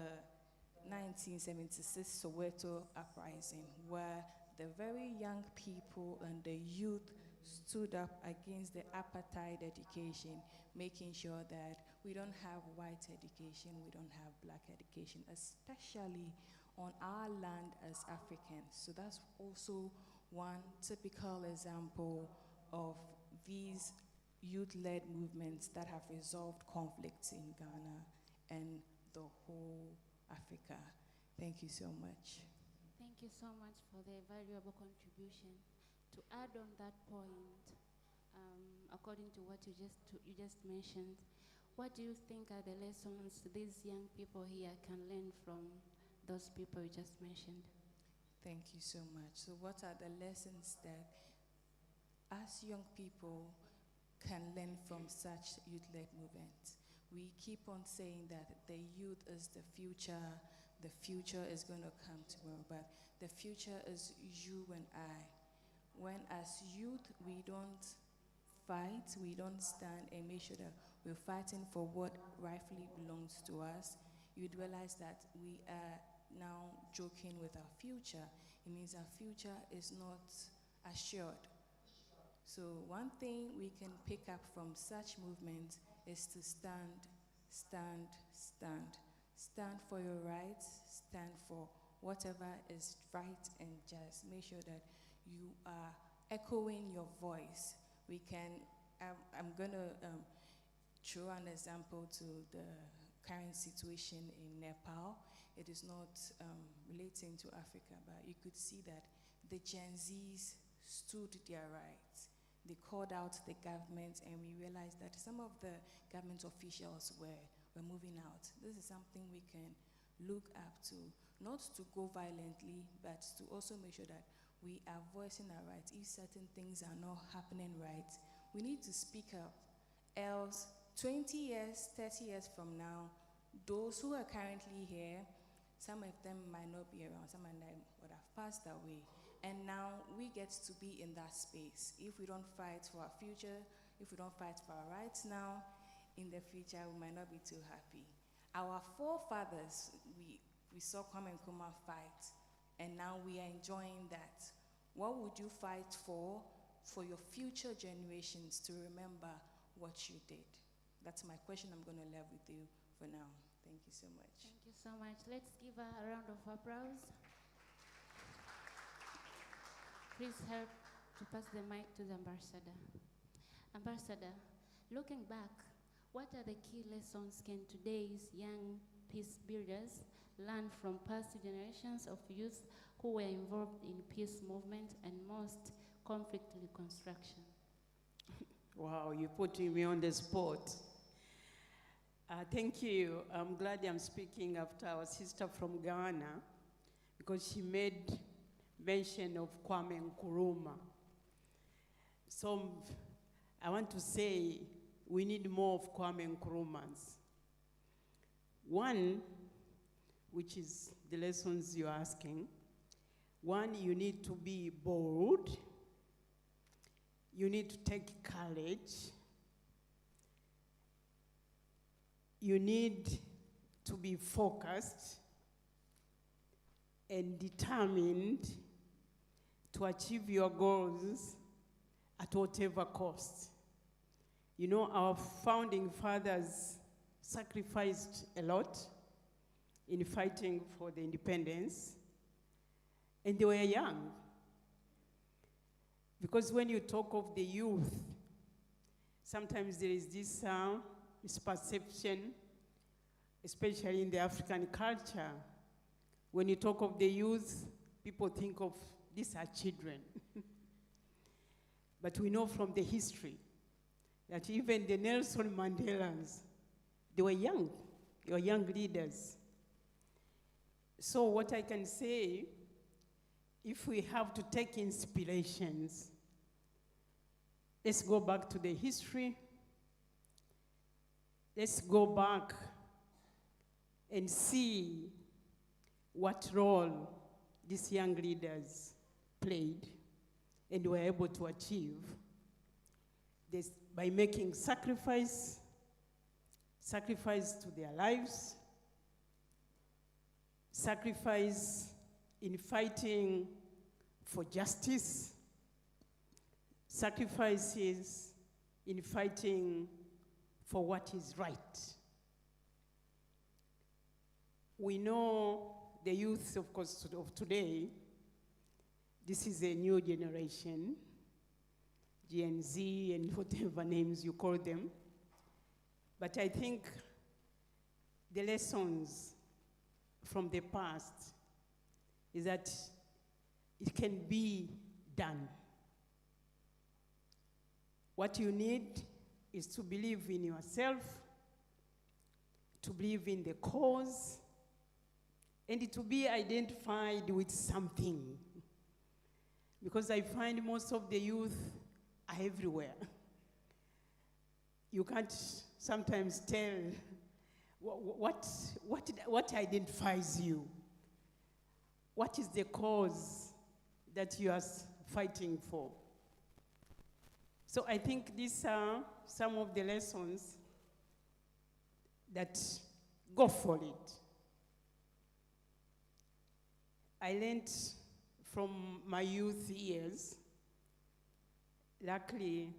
1976 Soweto uprising, where the very young people and the youth stood up against the apartheid education, making sure that we don't have white education, we don't have black education, especially on our land as Africans. So that's also one typical example of these youth-led movements that have resolved conflicts in Ghana and the whole Africa. Thank you so much. Thank you so much for the valuable contribution. To add on that point, according to what you just mentioned, what do you think are the lessons these young people here can learn from those people you just mentioned? Thank you so much. So what are the lessons that us young people can learn from such youth-led movements? We keep on saying that the youth is the future is going to come tomorrow, but the future is you and I. When as youth, we don't fight, we don't stand and make sure that we're fighting for what rightfully belongs to us, you'd realize that we are now joking with our future. It means our future is not assured. So one thing we can pick up from such movements is to stand, stand, stand. Stand for your rights, stand for whatever is right and just. Make sure that you are echoing your voice. We can, I'm gonna throw an example to the current situation in Nepal. It is not relating to Africa, but you could see that the Gen Zs stood their rights. They called out the government, and we realized that some of the government officials were moving out. This is something we can look up to, not to go violently, but to also make sure that we are voicing our rights. If certain things are not happening right, we need to speak up. Else, 20 years, 30 years from now, those who are currently here, some of them might not be around, some of them would have passed away. And now we get to be in that space. If we don't fight for our future, if we don't fight for our rights now, in the future we might not be too happy. Our forefathers, we saw Kwame Nkrumah fight, and now we are enjoying that. What would you fight for your future generations to remember what you did? That's my question I'm going to leave with you for now. Thank you so much. Thank you so much. Let's give her a round of applause. Please help to pass the mic to the ambassador. Ambassador, looking back, what are the key lessons can today's young peace builders learn from past generations of youth who were involved in peace movement and most conflict reconstruction? Wow, you're putting me on the spot. Thank you. I'm glad I'm speaking after our sister from Ghana, because she made mention of Kwame Nkrumah. So I want to say we need more of Kwame Nkrumahs. One, which is the lessons you're asking. One, you need to be bold. You need to take courage. You need to be focused and determined to achieve your goals at whatever cost. You know, our founding fathers sacrificed a lot in fighting for the independence, and they were young. Because when you talk of the youth, sometimes there is this misperception, especially in the African culture. When you talk of the youth, people think of these are children. But we know from the history that even the Nelson Mandelas, they were young leaders. So what I can say, if we have to take inspirations, let's go back to the history. Let's go back and see what role these young leaders played and were able to achieve this by making sacrifice to their lives, sacrifice in fighting for justice, sacrifices in fighting for what is right. We know the youth, of course, of today, this is a new generation, Gen Z and whatever names you call them. But I think the lessons from the past is that it can be done. What you need is to believe in yourself, to believe in the cause, and to be identified with something. Because I find most of the youth are everywhere. You can't sometimes tell what identifies you. What is the cause that you are fighting for? So I think these are some of the lessons that go for it. I learned from my youth years. Luckily,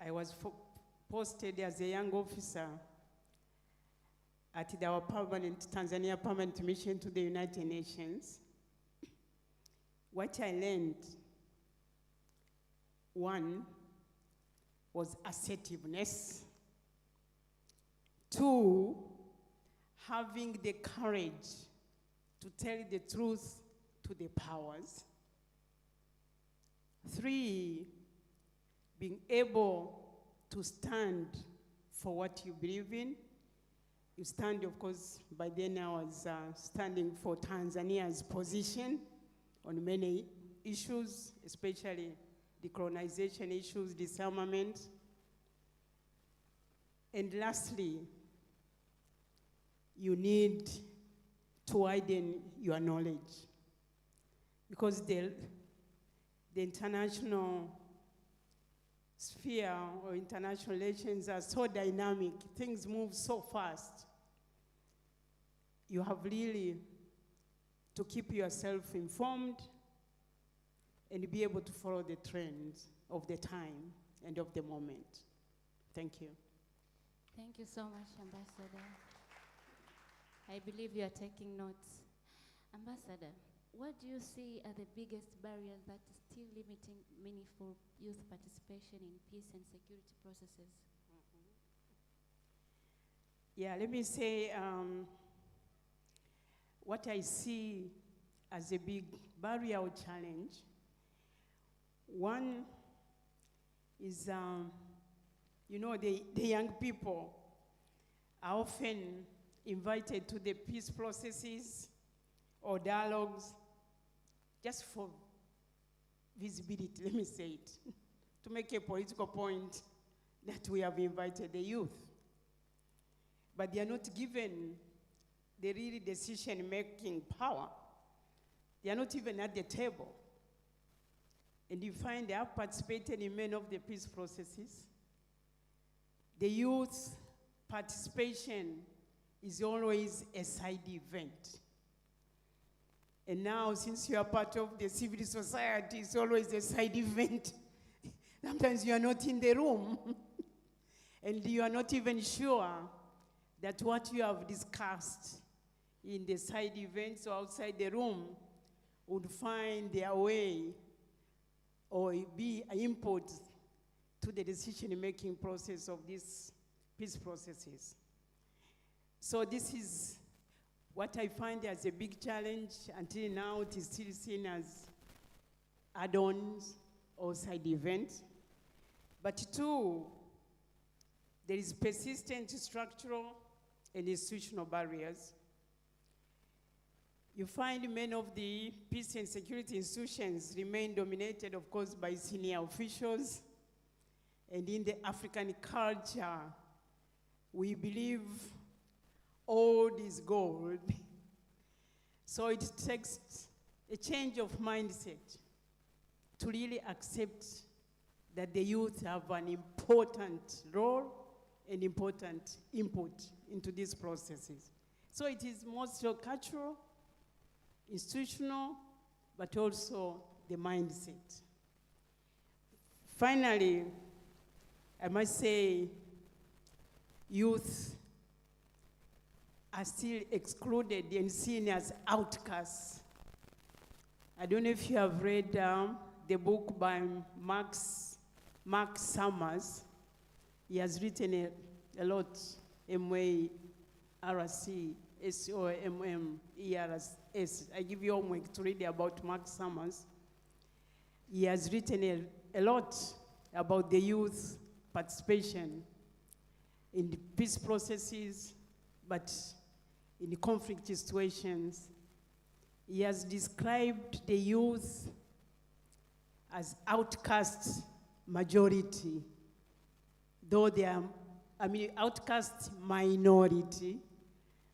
I was posted as a young officer at our Tanzania permanent mission to the United Nations. What I learned, one, was assertiveness. Two, having the courage to tell the truth to the powers. Three, being able to stand for what you believe in. You stand, of course, by then I was standing for Tanzania's position on many issues, especially decolonization issues, disarmament. And lastly, you need to widen your knowledge, because the international sphere or international relations are so dynamic, things move so fast. You have really to keep yourself informed and be able to follow the trends of the time and of the moment. Thank you. Thank you so much, Ambassador. I believe you are taking notes. Ambassador, what do you see are the biggest barriers that are still limiting meaningful youth participation in peace and security processes? Yeah, let me say what I see as a big barrier or challenge. One is, you know, the young people are often invited to the peace processes or dialogues just for visibility, let me say it, to make a political point that we have invited the youth. But they are not given the really decision-making power. They are not even at the table. And you find they have participated in many of the peace processes. The youth participation is always a side event. And now, since you are part of the civil society, it's always a side event. Sometimes you are not in the room, and you are not even sure that what you have discussed in the side events or outside the room would find their way or be an input to the decision-making process of these peace processes. So this is what I find as a big challenge. Until now, it is still seen as add-ons or side events. But two, there is persistent structural and institutional barriers. You find many of the peace and security institutions remain dominated, of course, by senior officials. And in the African culture, we believe old is gold. So it takes a change of mindset to really accept that the youth have an important role and important input into these processes. So it is mostly cultural, institutional, but also the mindset. Finally, I must say youth are still excluded and seen as outcasts. I don't know if you have read the book by Mark Summers. He has written a lot, M-A-R-C-S-O-M-M-E-R-S. I give you homework to read about Mark Summers. He has written a lot about the youth participation in the peace processes, but in the conflict situations. He has described the youth as outcast majority, though they are, outcast minority,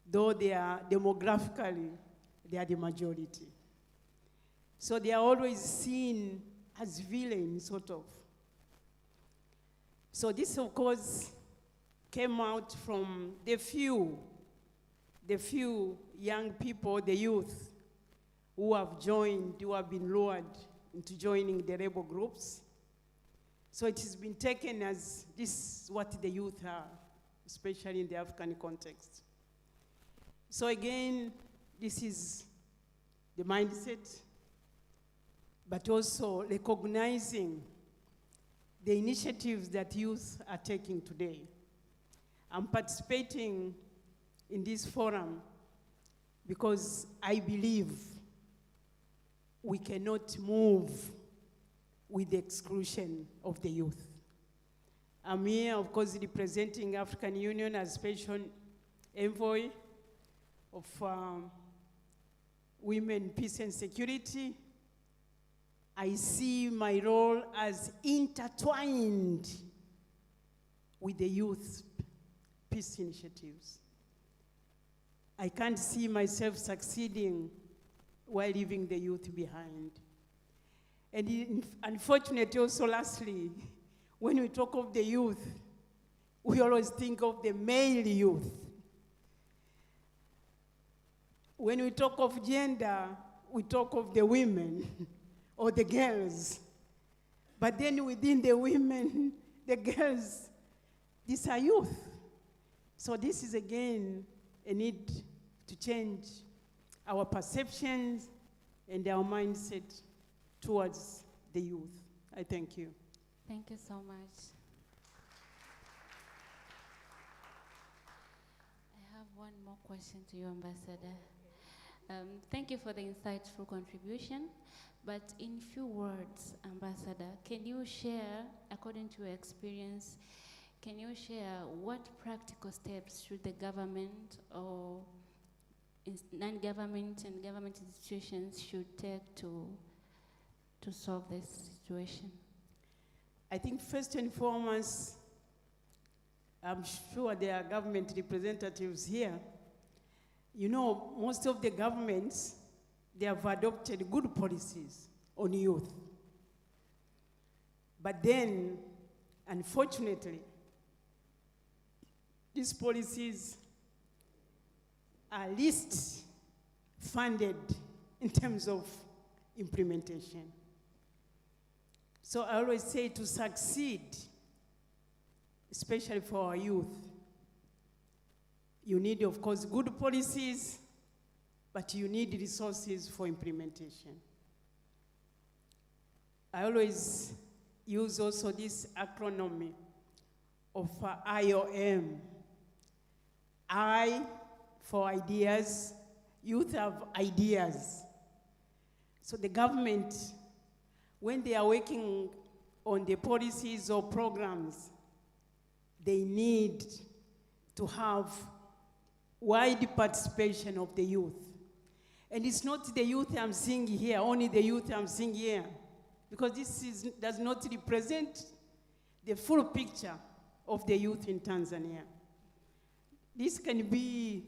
though they are demographically, they are the majority. So they are always seen as villains, sort of. So this, of course, came out from the few young people, the youth, who have been lured into joining the rebel groups. So it has been taken as this is what the youth are, especially in the African context. So again, this is the mindset, but also recognizing the initiatives that youth are taking today. I'm participating in this forum because I believe we cannot move with the exclusion of the youth. I'm here, of course, representing African Union as special envoy of women, peace and security. I see my role as intertwined with the youth peace initiatives. I can't see myself succeeding while leaving the youth behind. And unfortunately, also lastly, when we talk of the youth, we always think of the male youth. When we talk of gender, we talk of the women or the girls. But then within the women, the girls, these are youth. So this is again a need to change our perceptions and our mindset towards the youth. I thank you. Thank you so much. I have one more question to you, Ambassador. Thank you for the insightful contribution, but in few words, Ambassador, can you share, according to your experience, can you share what practical steps should the government or non-government and government institutions should take to solve this situation? I think first and foremost, I'm sure there are government representatives here. You know, most of the governments, they have adopted good policies on youth. But then, unfortunately, these policies are least funded in terms of implementation. So I always say to succeed, especially for our youth, you need, of course, good policies, but you need resources for implementation. I always use also this acronym of IOM. I for ideas, youth have ideas. So the government, when they are working on the policies or programs, they need to have wide participation of the youth. And it's not the youth I'm seeing here, only the youth I'm seeing here, because this does not represent the full picture of the youth in Tanzania. This can be,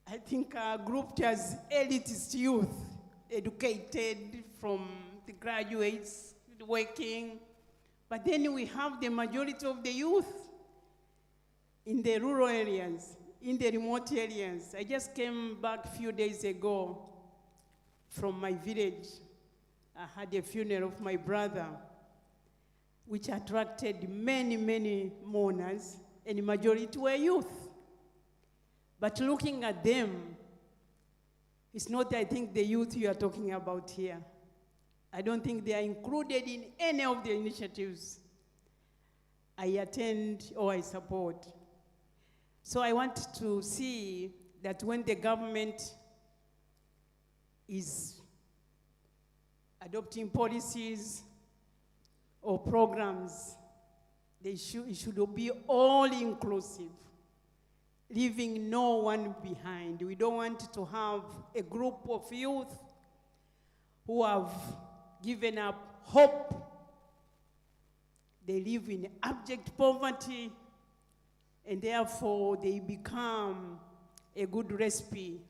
I think, grouped as elitist youth, educated from the graduates, working. But then we have the majority of the youth in the rural areas, in the remote areas. I just came back a few days ago from my village. I had a funeral of my brother, which attracted many, many mourners, and the majority were youth. But looking at them, it's not, I think, the youth you are talking about here. I don't think they are included in any of the initiatives I attend or I support. So I want to see that when the government is adopting policies or programs, it should be all inclusive, leaving no one behind. We don't want to have a group of youth who have given up hope. They live in abject poverty, and therefore they become a good recipe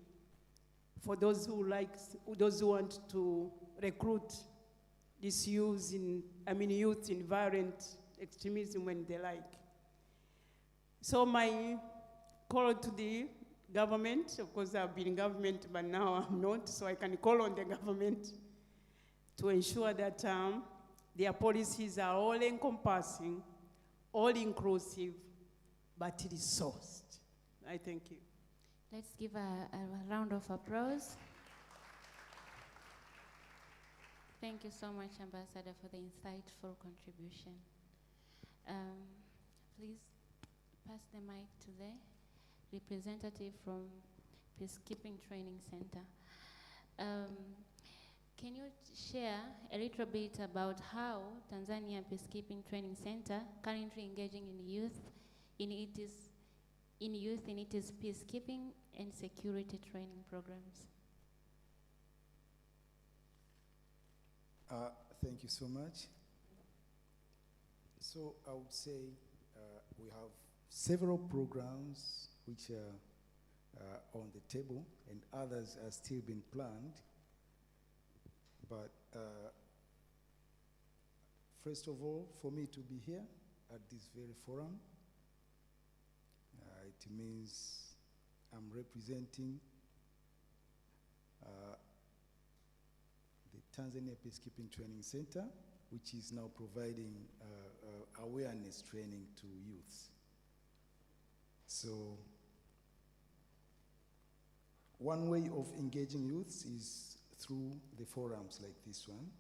for those who want to recruit these youth in violent extremism and the like. So my call to the government, of course I've been in government, but now I'm not, so I can call on the government to ensure that their policies are all encompassing, all inclusive, but resourced. I thank you. Let's give a round of applause. Thank you so much, Ambassador, for the insightful contribution. Please pass the mic to the representative from Peacekeeping Training Center. Can you share a little bit about how Tanzania Peacekeeping Training Center currently engaging in youth in its peacekeeping and security training programs? Thank you so much. So I would say we have several programs which are on the table, and others are still being planned. But first of all, for me to be here at this very forum, it means I'm representing the Tanzania Peacekeeping Training Center, which is now providing awareness training to youths. So one way of engaging youths is through the forums like this one.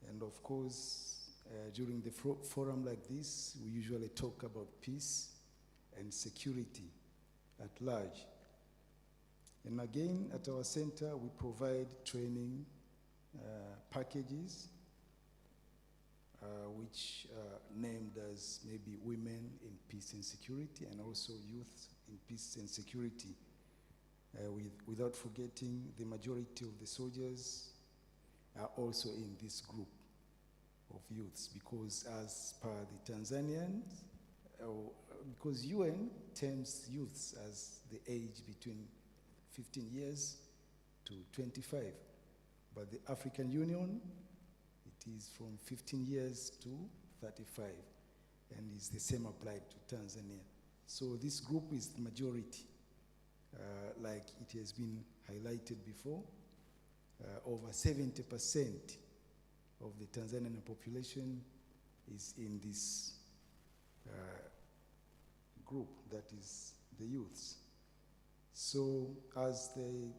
And of course, during the forum like this, we usually talk about peace and security at large. And again, at our center, we provide training packages, which are named as maybe women in peace and security, and also youth in peace and security, without forgetting the majority of the soldiers are also in this group of youths, because as per the Tanzanians, because UN terms youths as the age between 15 years to 25, but the African Union, it is from 15 years to 35, and is the same applied to Tanzania. So this group is the majority, like it has been highlighted before. Over 70% of the Tanzanian population is in this group, that is the youths. So as the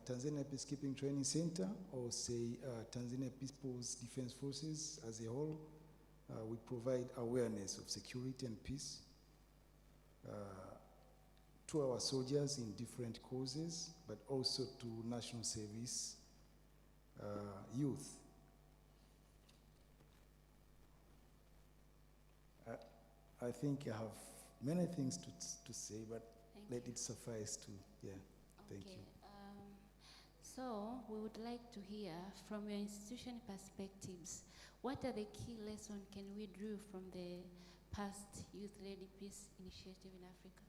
Tanzania Peacekeeping Training Center, or say Tanzania People's Defense Forces as a whole, we provide awareness of security and peace to our soldiers in different causes, but also to national service youth. I think I have many things to say, but let it suffice to, yeah, thank you. So we would like to hear from your institution perspectives, what are the key lessons can we draw from the past youth-led peace initiative in Africa?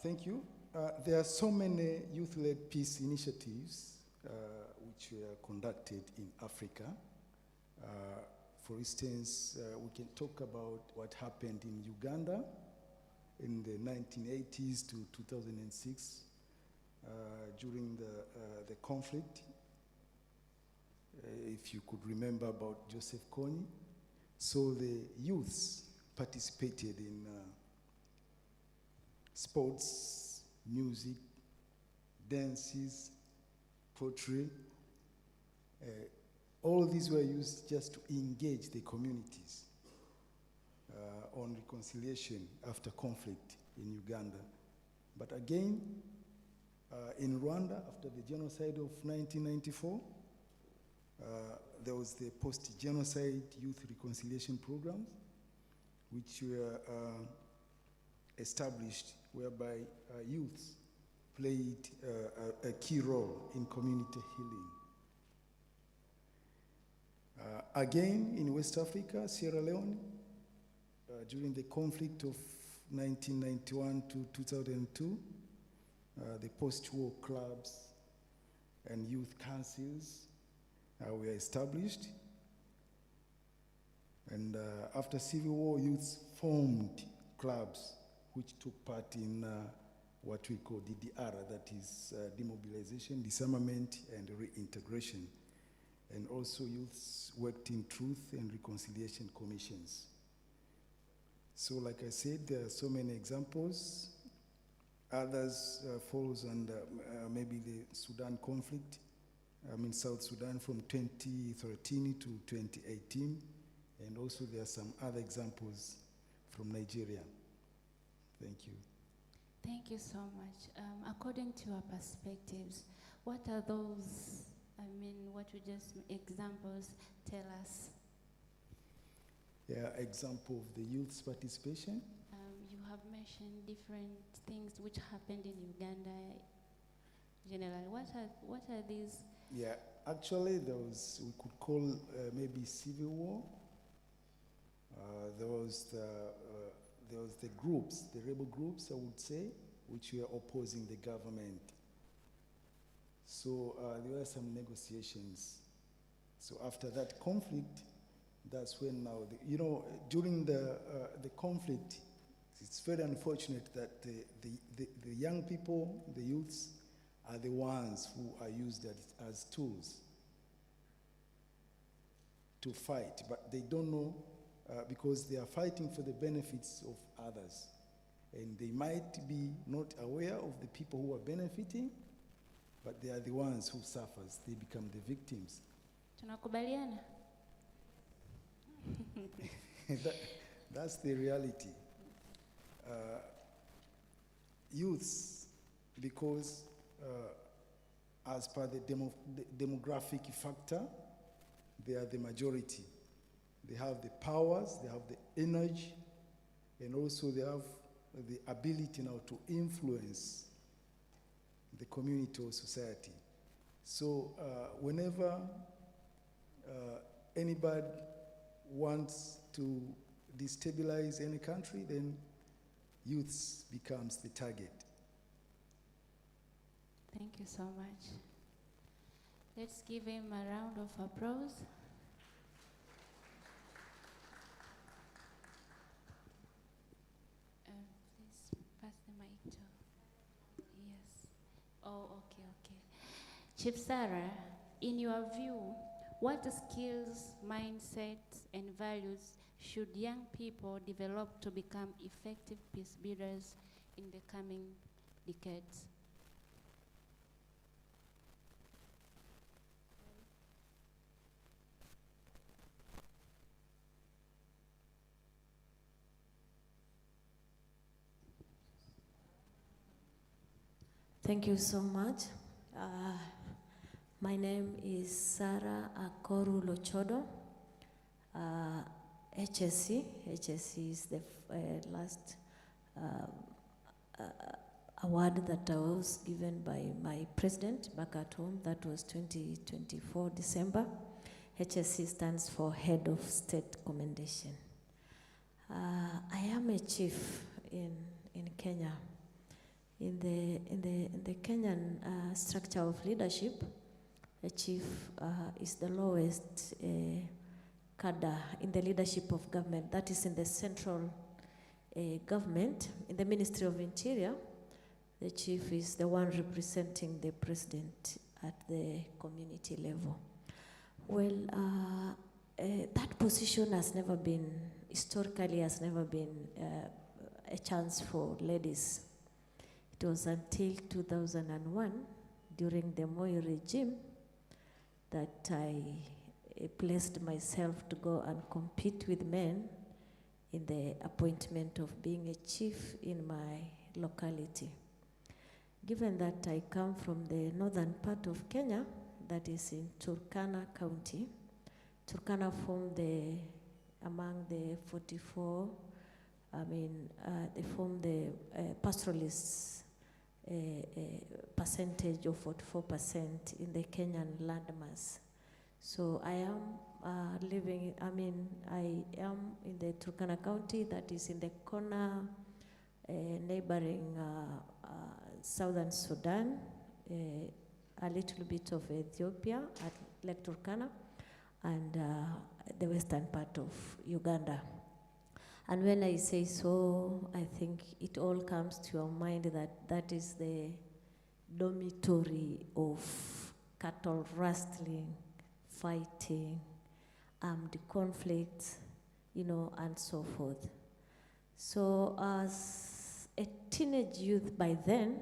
Thank you. There are so many youth-led peace initiatives which were conducted in Africa. For instance, we can talk about what happened in Uganda in the 1980s to 2006 during the conflict. If you could remember about Joseph Kony. So the youths participated in sports, music, dances, poetry. All these were used just to engage the communities on reconciliation after conflict in Uganda. But again, in Rwanda, after the genocide of 1994, there was the post-genocide youth reconciliation programs, which were established, whereby youths played a key role in community healing. Again, in West Africa, Sierra Leone, during the conflict of 1991 to 2002, the post-war clubs and youth councils were established. And after civil war, youths formed clubs which took part in what we call DDR, that is demobilization, disarmament, and reintegration. And also youths worked in truth and reconciliation commissions. So like I said, there are so many examples. Others falls under maybe the Sudan conflict, South Sudan from 2013 to 2018. And also there are some other examples from Nigeria. Thank you. Thank you so much. According to your perspectives, what are those, what you just, examples, tell us? Yeah, example of the youth's participation. You have mentioned different things which happened in Uganda. Generally, what are these? Yeah, actually there was, we could call maybe civil war. There was the groups, the rebel groups, I would say, which were opposing the government. So there were some negotiations. So after that conflict, that's when now, during the conflict, it's very unfortunate that the young people, the youths, are the ones who are used as tools to fight, but they don't know because they are fighting for the benefits of others. And they might be not aware of the people who are benefiting, but they are the ones who suffers. They become the victims. Tunakubaliana? That's the reality. Youths, because as per the demographic factor, they are the majority. They have the powers, they have the energy, and also they have the ability now to influence the community or society. So whenever anybody wants to destabilize any country, then youths becomes the target. Thank you so much. Let's give him a round of applause. Oh, okay. Chief Sarah, in your view, what skills, mindsets, and values should young people develop to become effective peace builders in the coming decades? Thank you so much. My name is Sarah Akoru Lochodo, HSC. HSC is the last award that I was given by my president back at home. That was 2024 December. HSC stands for Head of State Commendation. I am a chief in Kenya. In the Kenyan structure of leadership, a chief is the lowest cadre in the leadership of government. That is in the central government. In the Ministry of Interior, the chief is the one representing the president at the community level. Well, that position historically has never been a chance for ladies. It was until 2001, during the Moi regime, that I placed myself to go and compete with men in the appointment of being a chief in my locality. Given that I come from the northern part of Kenya, that is in Turkana County, Turkana formed among the 44, they formed the pastoralists percentage of 44% in the Kenyan landmass. So I am I am in the Turkana County, that is in the corner neighboring southern Sudan, a little bit of Ethiopia at Lake Turkana, and the western part of Uganda. And when I say so, I think it all comes to your mind that is the dormitory of cattle rustling, fighting, armed conflicts, and so forth. So as a teenage youth by then,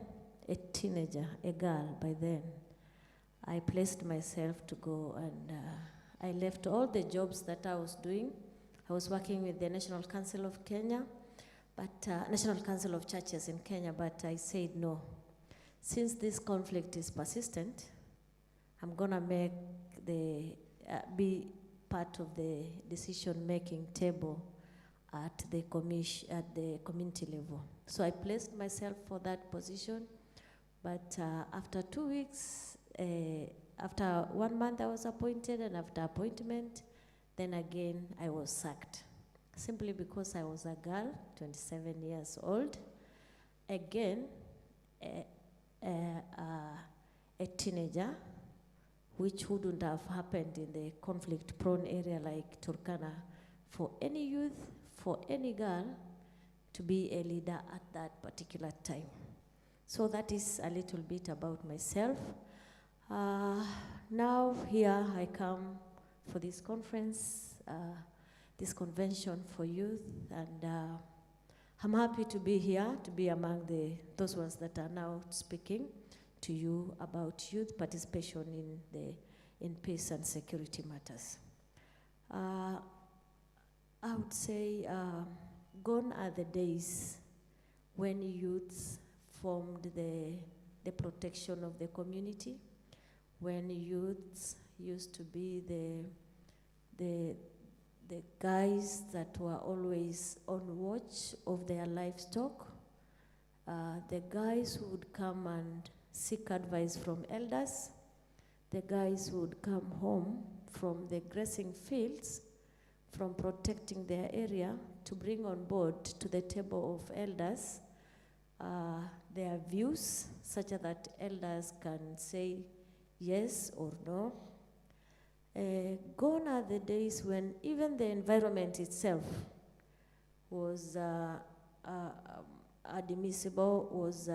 a teenager, a girl by then, I placed myself to go, and I left all the jobs that I was doing. I was working with the National Council of Kenya, National Council of Churches in Kenya, but I said no. Since this conflict is persistent, I'm gonna be part of the decision-making table at the community level. So I placed myself for that position, but after 2 weeks, after 1 month I was appointed, and after appointment, then again I was sacked, simply because I was a girl, 27 years old, again a teenager, which wouldn't have happened in the conflict-prone area like Turkana for any youth, for any girl to be a leader at that particular time. So that is a little bit about myself. Now here I come for this conference, this convention for youth, and I'm happy to be here, to be among those ones that are now speaking to you about youth participation in peace and security matters. I would say gone are the days when youths formed the protection of the community, when youths used to be the guys that were always on watch of their livestock, the guys who would come and seek advice from elders, the guys who would come home from the grazing fields, from protecting their area, to bring on board to the table of elders their views, such that elders can say yes or no. Gone are the days when even the environment itself was admissible, was,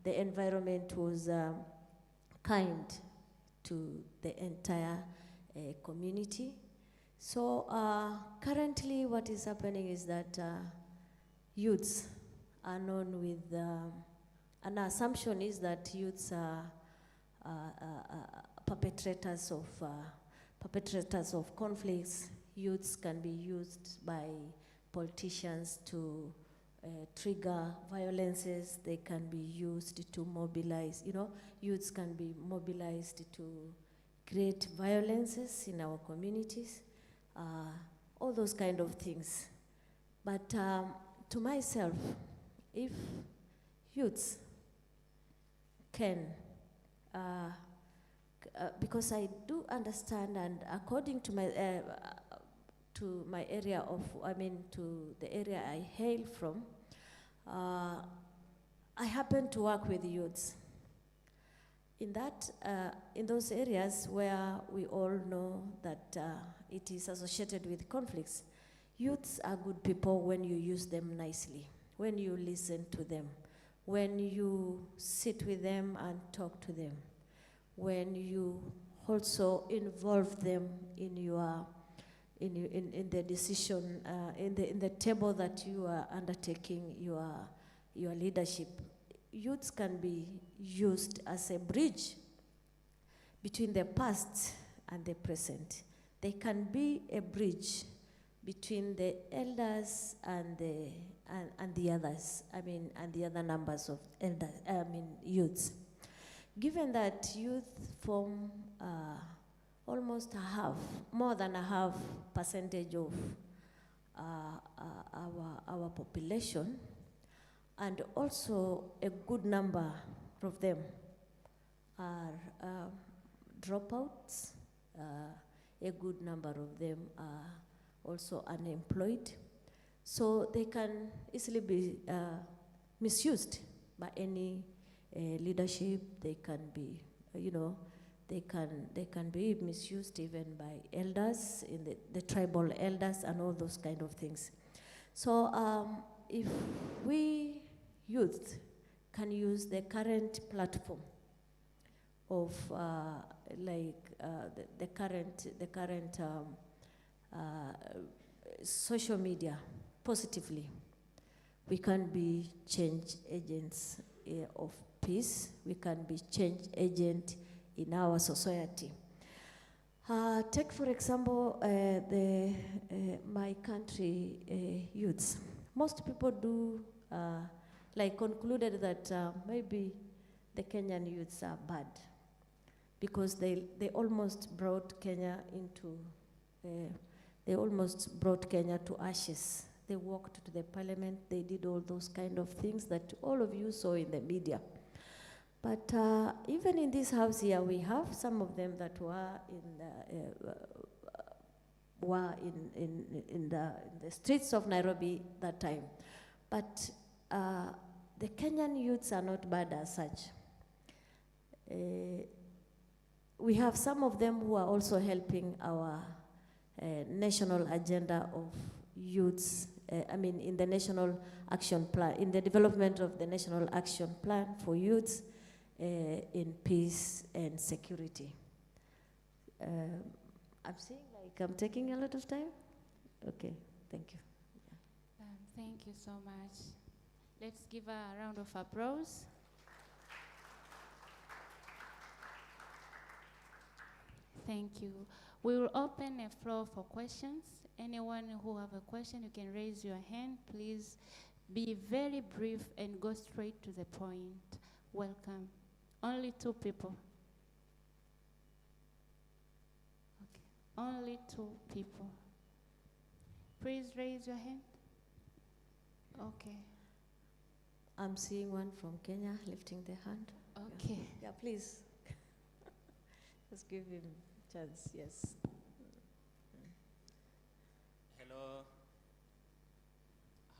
the environment was kind to the entire community. So currently what is happening is that youths are known with, an assumption is that youths are perpetrators of conflicts. Youths can be used by politicians to trigger violences. They can be used to mobilize, youths can be mobilized to create violences in our communities, all those kind of things. But to myself, if youths can, because I do understand, and according to my area of, to the area I hail from, I happen to work with youths. In those areas where we all know that it is associated with conflicts, youths are good people when you use them nicely, when you listen to them, when you sit with them and talk to them, when you also involve them in the decision, in the table that you are undertaking your leadership. Youths can be used as a bridge between the past and the present. They can be a bridge between the elders and the others, and the other numbers of youths. Given that youth form almost more than a half percentage of our population, and also a good number of them are dropouts, a good number of them are also unemployed. So they can easily be misused by any leadership. They can be, they can be misused even by elders, in the tribal elders and all those kind of things. So if we youth can use the current platform of the current social media positively, we can be change agents of peace. We can be change agent in our society. Take for example my country youths. Most people do concluded that maybe the Kenyan youths are bad because they almost brought Kenya into, they almost brought Kenya to ashes. They walked to the parliament, they did all those kind of things that all of you saw in the media. But even in this house here, we have some of them that were in the streets of Nairobi that time. But the Kenyan youths are not bad as such. We have some of them who are also helping our national agenda of youths, in the national action plan, in the development of the national action plan for youths in peace and security. I'm saying like I'm taking a lot of time? Okay, thank you. Thank you so much. Let's give a round of applause. Thank you. We will open a floor for questions. Anyone who have a question, you can raise your hand. Please be very brief and go straight to the point. Welcome. Only 2 people. Okay. Only 2 people. Please raise your hand. Okay. I'm seeing one from Kenya lifting their hand. Okay. Yeah, please. Just give him a chance, yes. Hello.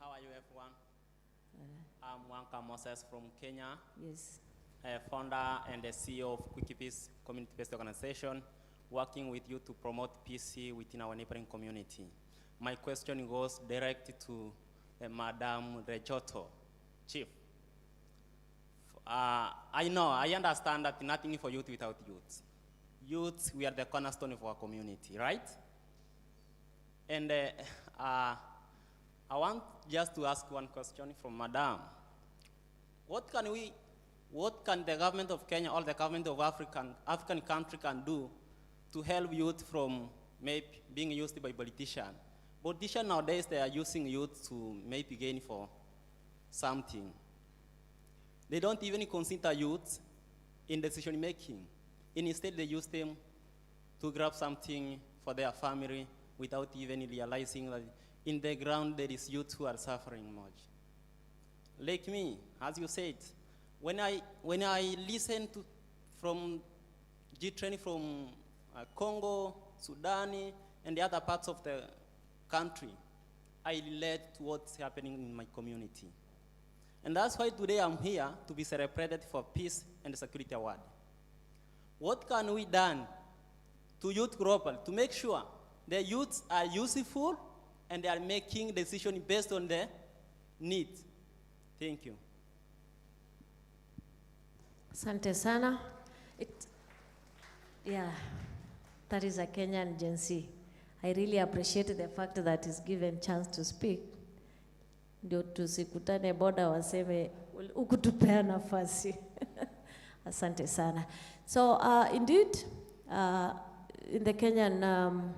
How are you, everyone? I'm Wanka Moses from Kenya. Yes. A founder and the CEO of Quick Peace community-based organization, working with you to promote peace within our neighboring community. My question goes direct to Madam Rejotto, Chief. I understand that nothing for youth without youth. Youth, we are the cornerstone of our community, right? And I want just to ask one question from Madam. What can the government of Kenya or the government of African country can do to help youth from maybe being used by politicians? Politicians nowadays, they are using youth to maybe gain for something. They don't even consider youth in decision making. Instead, they use them to grab something for their family without even realizing that in the ground there is youth who are suffering much. Like me, as you said, when I listen to from G-Train from Congo, Sudan, and the other parts of the country, I relate to what's happening in my community. And that's why today I'm here to be celebrated for Peace and Security Award. What can we do to youth global to make sure the youths are useful and they are making decisions based on their needs? Thank you. Asante sana. Yeah, that is a Kenyan Gen Z. I really appreciate the fact that he's given chance to speak. Ndio tusikutane boda waseme ukutupea nafasi. Asante sana. So indeed, in the Kenyan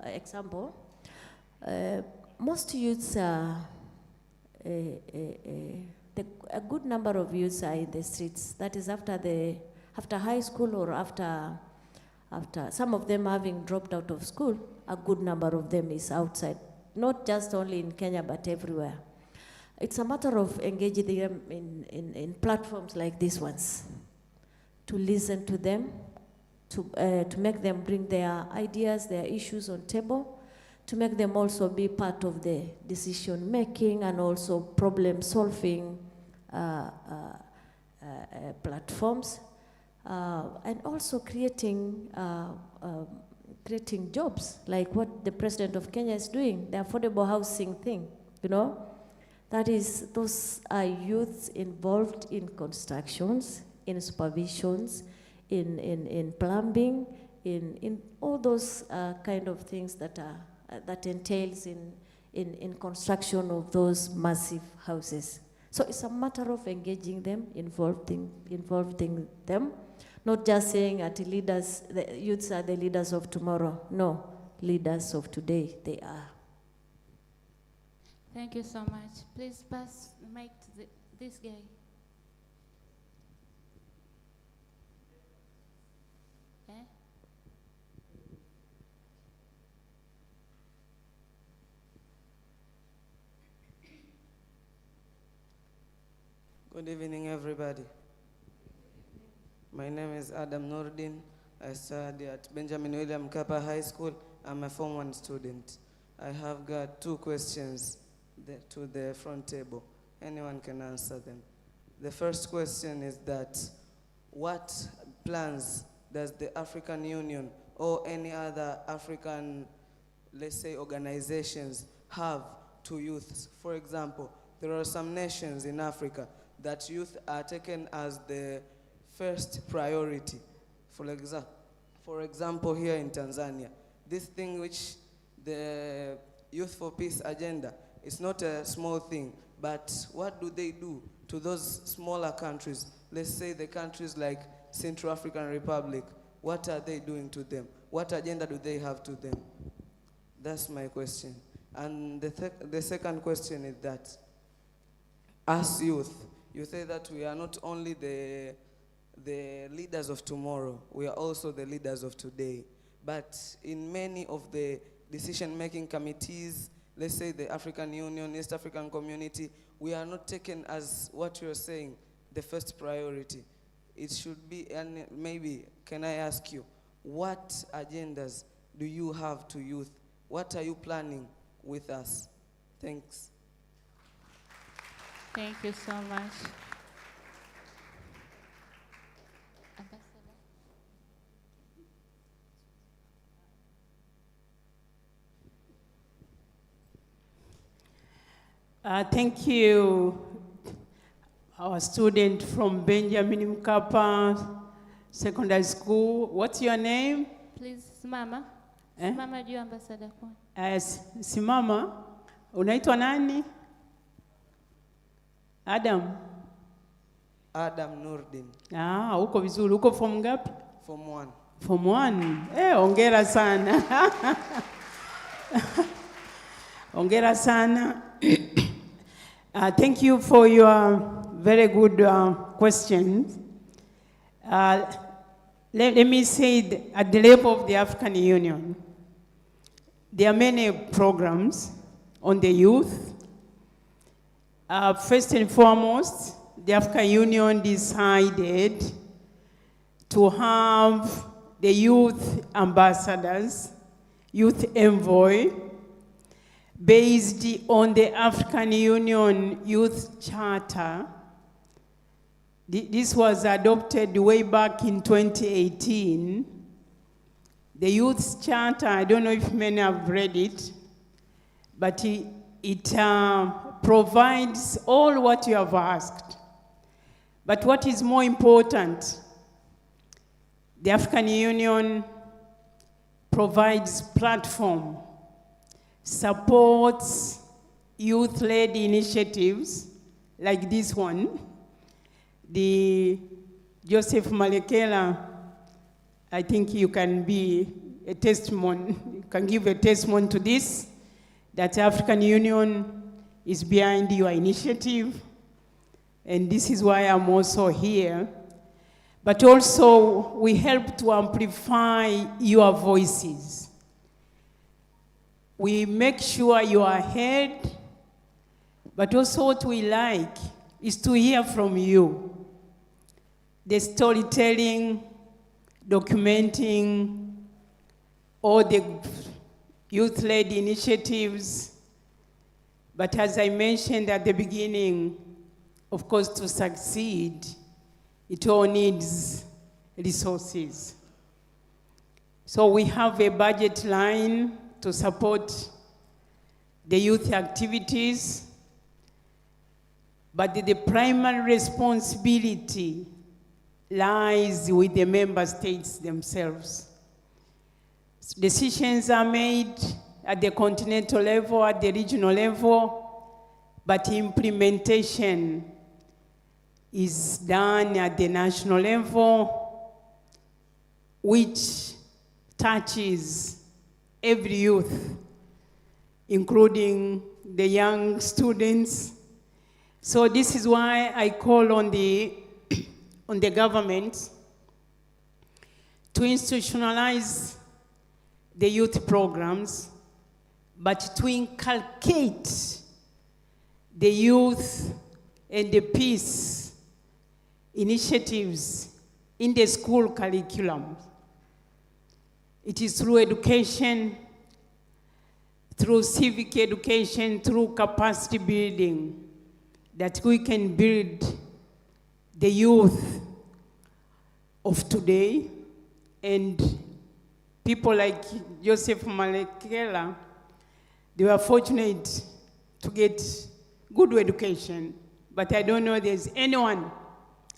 example, most youths a good number of youths are in the streets. That is after high school or after some of them having dropped out of school, a good number of them is outside. Not just only in Kenya, but everywhere. It's a matter of engaging them in platforms like these ones, to listen to them, to make them bring their ideas, their issues on table, to make them also be part of the decision making and also problem solving platforms, and also creating jobs, like what the President of Kenya is doing, the affordable housing thing, you know. Those are youths involved in constructions, in supervisions, in plumbing, in all those kind of things that entails in construction of those massive houses. So it's a matter of engaging them, involving them, not just saying that the youths are the leaders of tomorrow. No, leaders of today, they are. Thank you so much. Please pass the mic to this guy. Good evening, everybody. My name is Adam Nordin. I study at Benjamin William Mkapa High School. I'm a Form 1 student. I have got 2 questions to the front table. Anyone can answer them. The first question is that, what plans does the African Union or any other African, let's say, organizations have to youths? For example, there are some nations in Africa that youth are taken as the first priority. For example, here in Tanzania, this thing which the Youth for Peace agenda is not a small thing, but what do they do to those smaller countries? Let's say the countries like Central African Republic. What are they doing to them? What agenda do they have to them? That's my question. And the second question is that, as youth, you say that we are not only the leaders of tomorrow, we are also the leaders of today. But in many of the decision-making committees, let's say the African Union, East African Community, we are not taken as what you're saying, the first priority. It should be, and maybe, can I ask you, what agendas do you have to youth? What are you planning with us? Thanks. Thank you so much. Thank you, our student from Benjamin Mkapa Secondary School. What's your name? Please, simama. Eh? Simama juu ambassador kwa. Simama. Unaitwa nani? Adam. Adam Nurdin, Uko vizuri. Uko form ngapi? Form 1. Form 1. Hongera sana. Hongera sana. Thank you for your very good questions. Let me say, at the level of the African Union, there are many programs on the youth. First and foremost, the African Union decided to have the youth ambassadors, youth envoy, based on the African Union Youth Charter. This was adopted way back in 2018. The Youth Charter, I don't know if many have read it, but it provides all what you have asked. But what is more important, the African Union provides platform, supports youth-led initiatives like this one. The Joseph Malekela, I think you can be a testimony, you can give a testimony to this, that African Union is behind your initiative, and this is why I'm also here. But also, we help to amplify your voices. We make sure you are heard, but also what we like is to hear from you. The storytelling, documenting, all the youth-led initiatives. But as I mentioned at the beginning, of course, to succeed, it all needs resources. So we have a budget line to support the youth activities, but the primary responsibility lies with the member states themselves. Decisions are made at the continental level, at the regional level, but implementation is done at the national level, which touches every youth, including the young students. So this is why I call on the government to institutionalize the youth programs, but to inculcate the youth and the peace initiatives in the school curriculum. It is through education, through civic education, through capacity building, that we can build the youth of today. And people like Joseph Malekela, they were fortunate to get good education, but I don't know there's anyone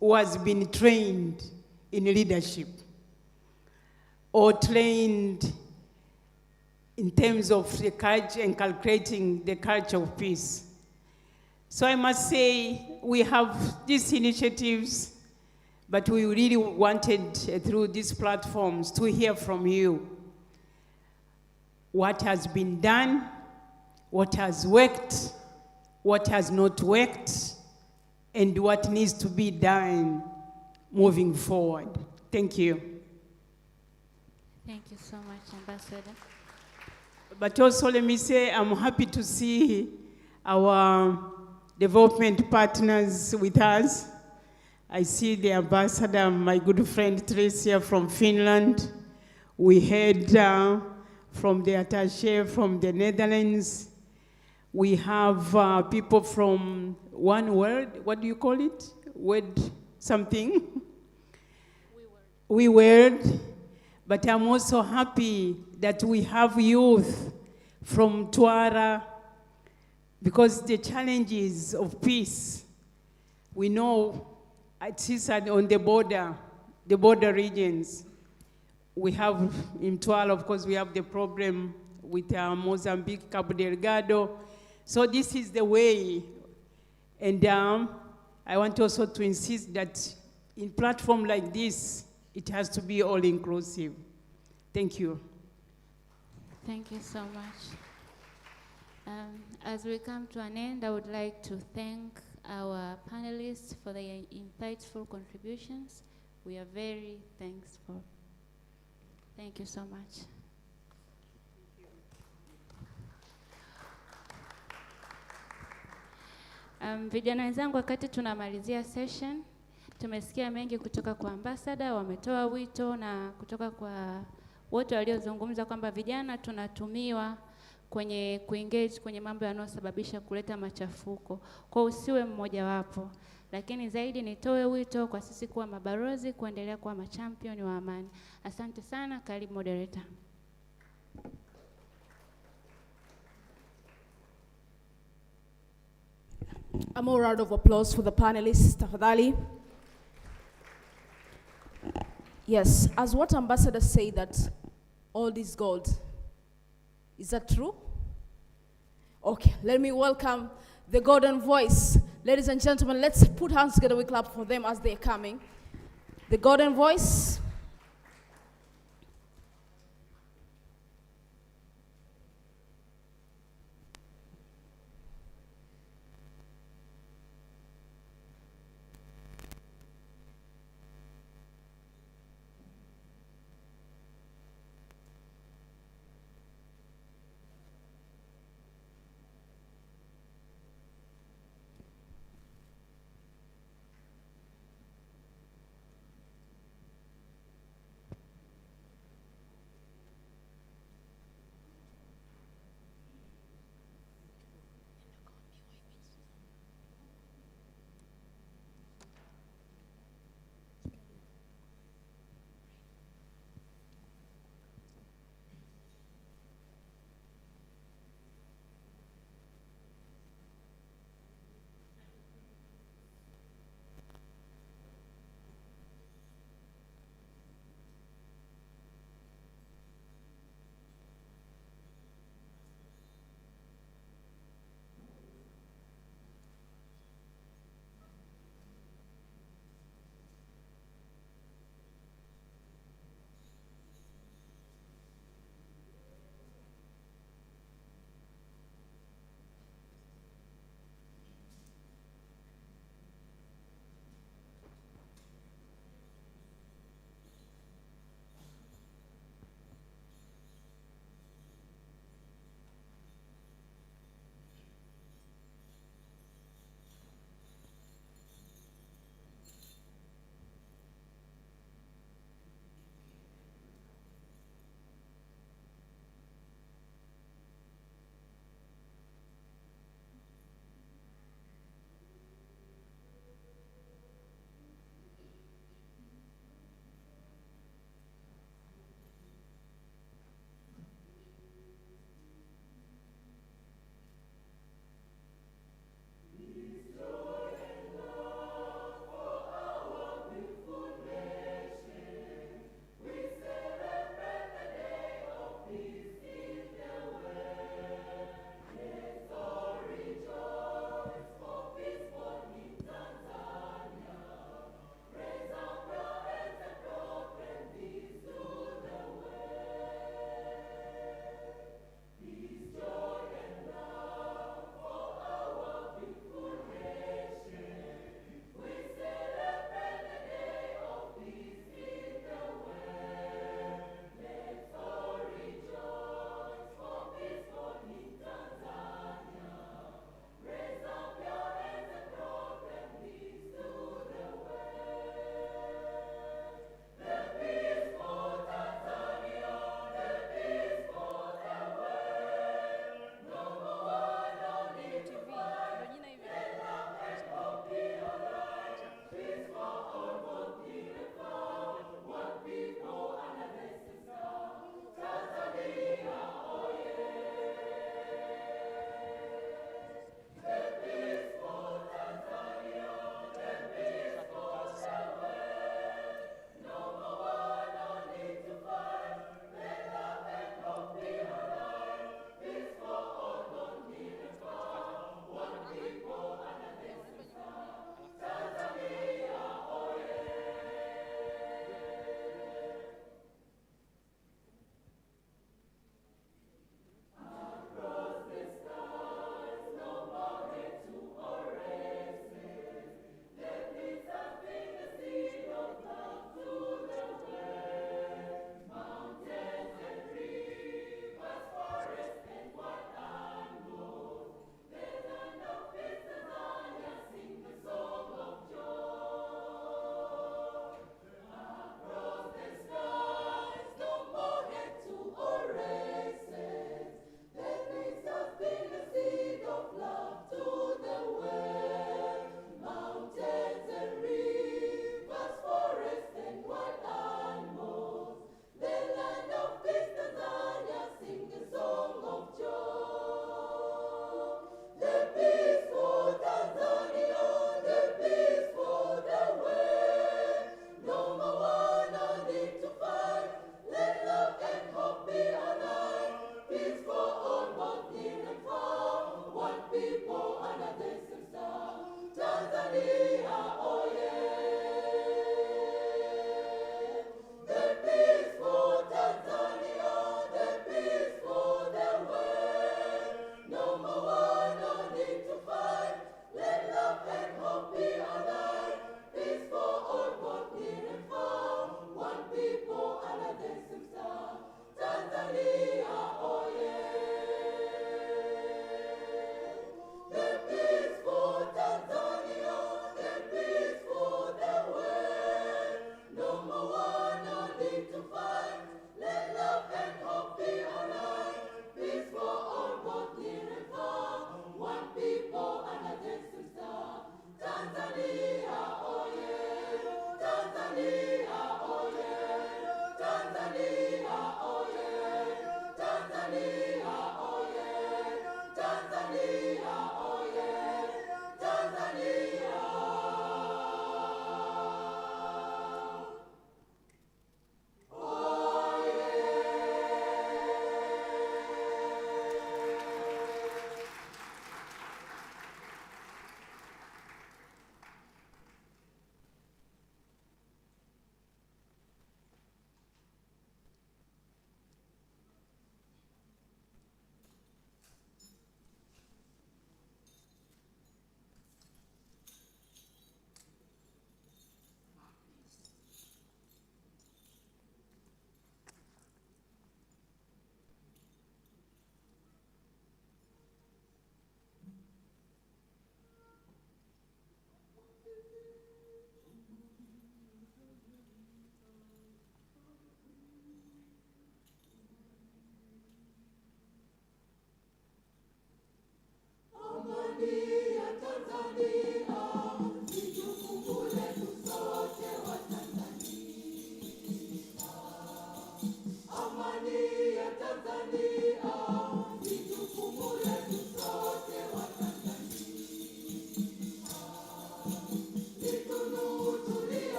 who has been trained in leadership or trained in terms of the culture, inculcating the culture of peace. So I must say, we have these initiatives, but we really wanted, through these platforms, to hear from you. What has been done, what has worked, what has not worked, and what needs to be done moving forward. Thank you. Thank you so much, Ambassador. But also let me say, I'm happy to see our development partners with us. I see the ambassador, my good friend Tricia from Finland. We heard from the attaché from the Netherlands. We have people from One World, what do you call it? Word something? We World. But I'm also happy that we have youth from Twara, because the challenges of peace we know at CISAD on the border regions, we have in Tuala, of course, we have the problem with Mozambique, Cabo Delgado. So this is the way. And I want also to insist that in platform like this, it has to be all inclusive. Thank you. Thank you so much. As we come to an end, I would like to thank our panelists for their insightful contributions. We are very thankful. Thank you so much. Vijana wenzangu, wakati tunamalizia session, tumesikia mengi kutoka kwa ambassador, wametoa wito na kutoka kwa wote waliozungumza kwamba vijana tunatumiwa kwenye kuengage kwenye mambo yanayosababisha kuleta machafuko. Kwa usiwe mmoja wapo. Lakini zaidi nitoe wito kwa sisi kuwa mabalozi, kuendelea kuwa machampion wa amani. Asante sana, karibu moderator. A more round of applause for the panelists, tafadhali. Yes, as what ambassador say that all is gold. Is that true? Okay, let me welcome the golden voice. Ladies and gentlemen, let's put hands together, we clap for them as they're coming. The golden voice.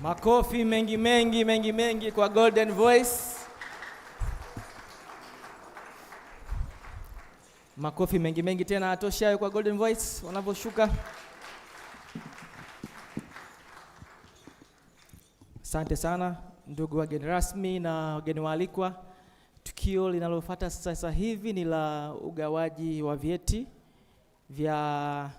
Makofi mengi kwa Golden Voice. Makofi mengi tena atoshayo kwa Golden Voice wanavyoshuka. Asante sana ndugu wageni rasmi na wageni waalikwa. Tukio linalofuata sasa hivi ni la ugawaji wa vyeti vya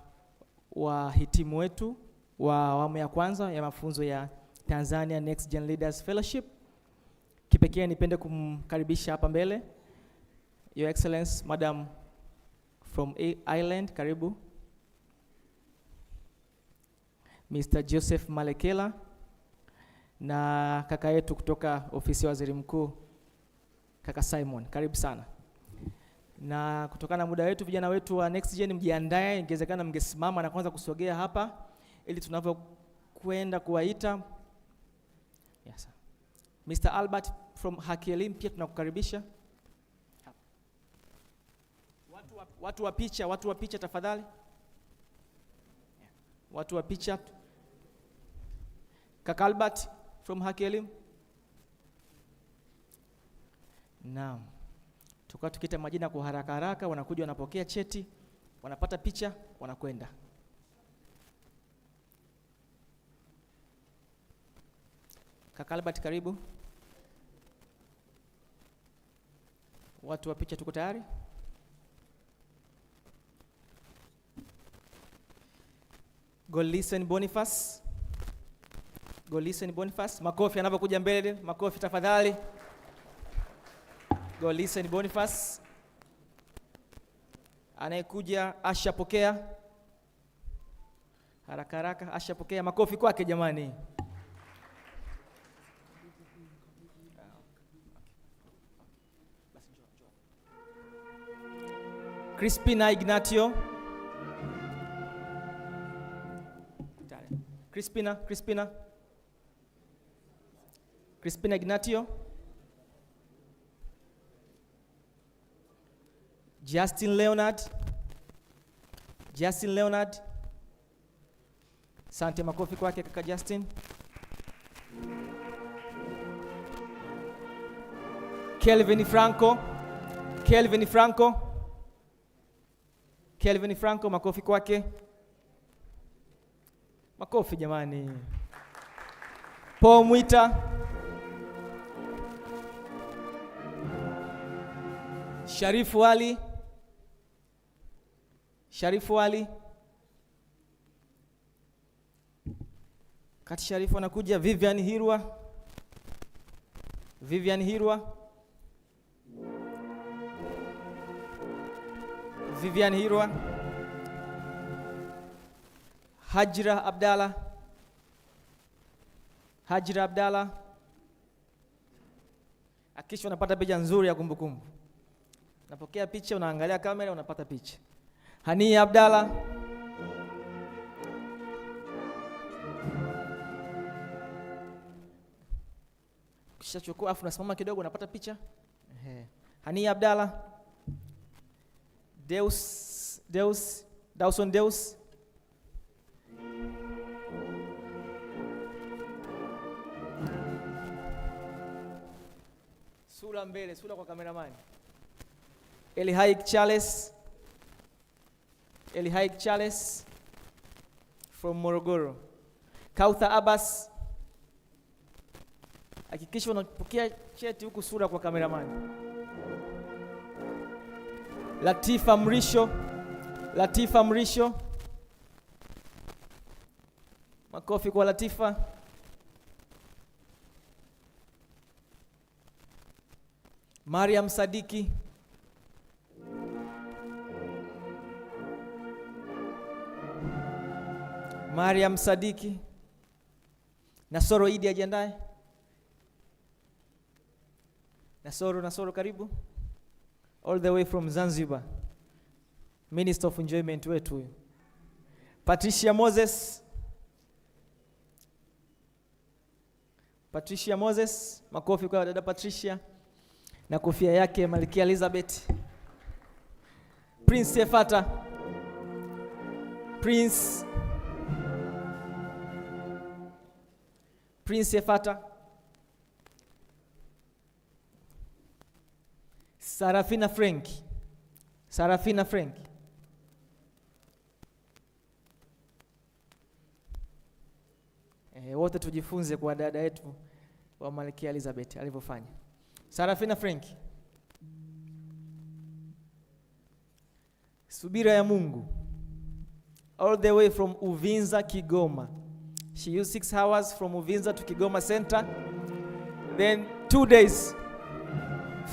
wahitimu wetu wa awamu ya kwanza ya mafunzo ya Tanzania Next Gen Leaders Fellowship. Kipekee nipende kumkaribisha hapa mbele Your Excellence Madam from Ireland, karibu. Mr. Joseph Malekela na kaka yetu kutoka ofisi ya waziri mkuu, kaka Simon, karibu sana. Na kutokana na muda wetu, vijana wetu wa Next Gen mjiandae, ingewezekana mngesimama na kwanza kusogea hapa ili tunavyokwenda kuwaita. Yes. Mr. Albert from Haki Elimu pia tunakukaribisha. Watu wa picha tafadhali. Watu wa picha. Kaka Albert from Haki Elimu. Naam. Tukao tukita majina kwa haraka, wanakuja wanapokea cheti, wanapata picha, wanakwenda. Kaka Albert karibu. Watu wa picha tuko tayari? Golisen Boniface. Makofi anapokuja mbele, makofi tafadhali. Golisen Boniface. Anayekuja Asha pokea. Haraka Asha pokea, makofi kwake jamani. Crispina Ignatio. Crispina Ignatio. Justin Leonard. Asante, makofi kwake kaka Justin. Kelvin Franco, makofi kwake. Makofi jamani. Paul Mwita. Sharifu Ali. Kati Sharifu anakuja Vivian Hirwa. Hajra Abdalla. Akisha unapata picha nzuri ya kumbukumbu. Napokea picha, unaangalia kamera, unapata picha. Hania Abdalla. Kisha chukua afu nasimama kidogo, unapata picha. Hania Abdalla. Dawson Deus. Sura mbele, sura kwa kameramani. Elihaik Charles from Morogoro. Kautha Abbas. Hakikisha unapokea cheti huku sura kwa kameramani. Latifa Mrisho. Makofi kwa Latifa. Mariam Sadiki. Nasoro Idi ajiandae. Nasoro karibu. All the way from Zanzibar. Minister of Enjoyment wetu huyu. Patricia Moses, makofi kwa dada Patricia na kofia yake Malkia Elizabeth. Prince Efata. Prince Efata, Sarafina Frank, Sarafina Frank, wote tujifunze kwa dada yetu wa Malkia Elizabeth alivyofanya. Sarafina Frank, subira ya Mungu, all the way from Uvinza, Kigoma. She used 6 hours from Uvinza to Kigoma Center, then 2 days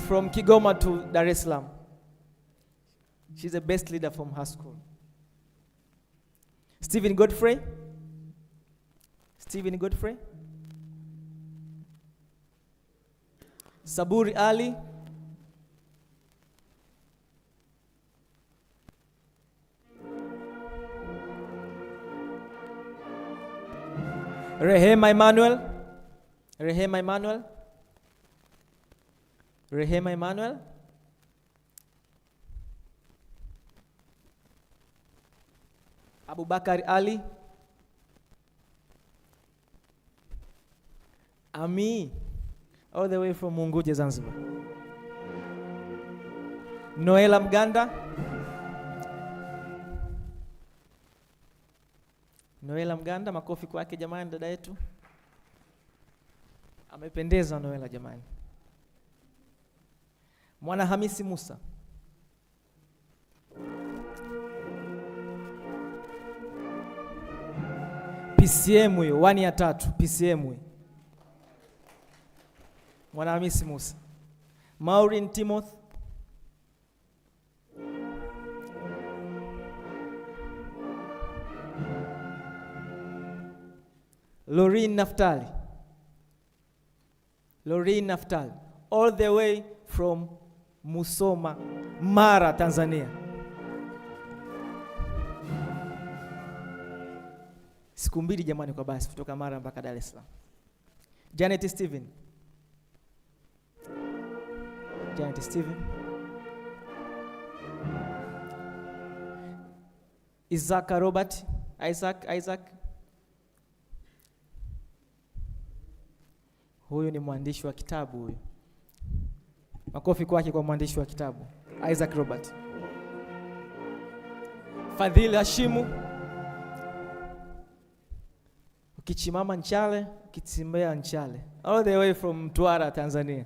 from Kigoma to Dar es Salaam. She's the best leader from her school. Stephen Godfrey, Stephen Godfrey, Saburi Ali, Rehema Emmanuel, Rehema Emmanuel, Rehema Emmanuel, Abubakar Ali, Ami, all the way from Unguja, Zanzibar. Noela Mganda, Noela Mganda, makofi kwake jamani, dada yetu. Amependeza Noela jamani. Mwana Hamisi Musa, PCM huyo, 1 ya 3, PCM huyo. Mwana Hamisi Musa. Maureen Timothy, Loreen Naftali, Loreen Naftali, all the way from Musoma, Mara, Tanzania. Siku mbili jamani kwa basi kutoka Mara mpaka Dar es Salaam. Janet Steven, Janet Steven, Isaac Robert, Isaac. Huyu ni mwandishi wa kitabu huyu. Makofi kwake kwa mwandishi wa kitabu Isaac Robert. Fadhili Hashimu, ukichimama Nchale, ukitembea Nchale, all the way from Mtwara, Tanzania.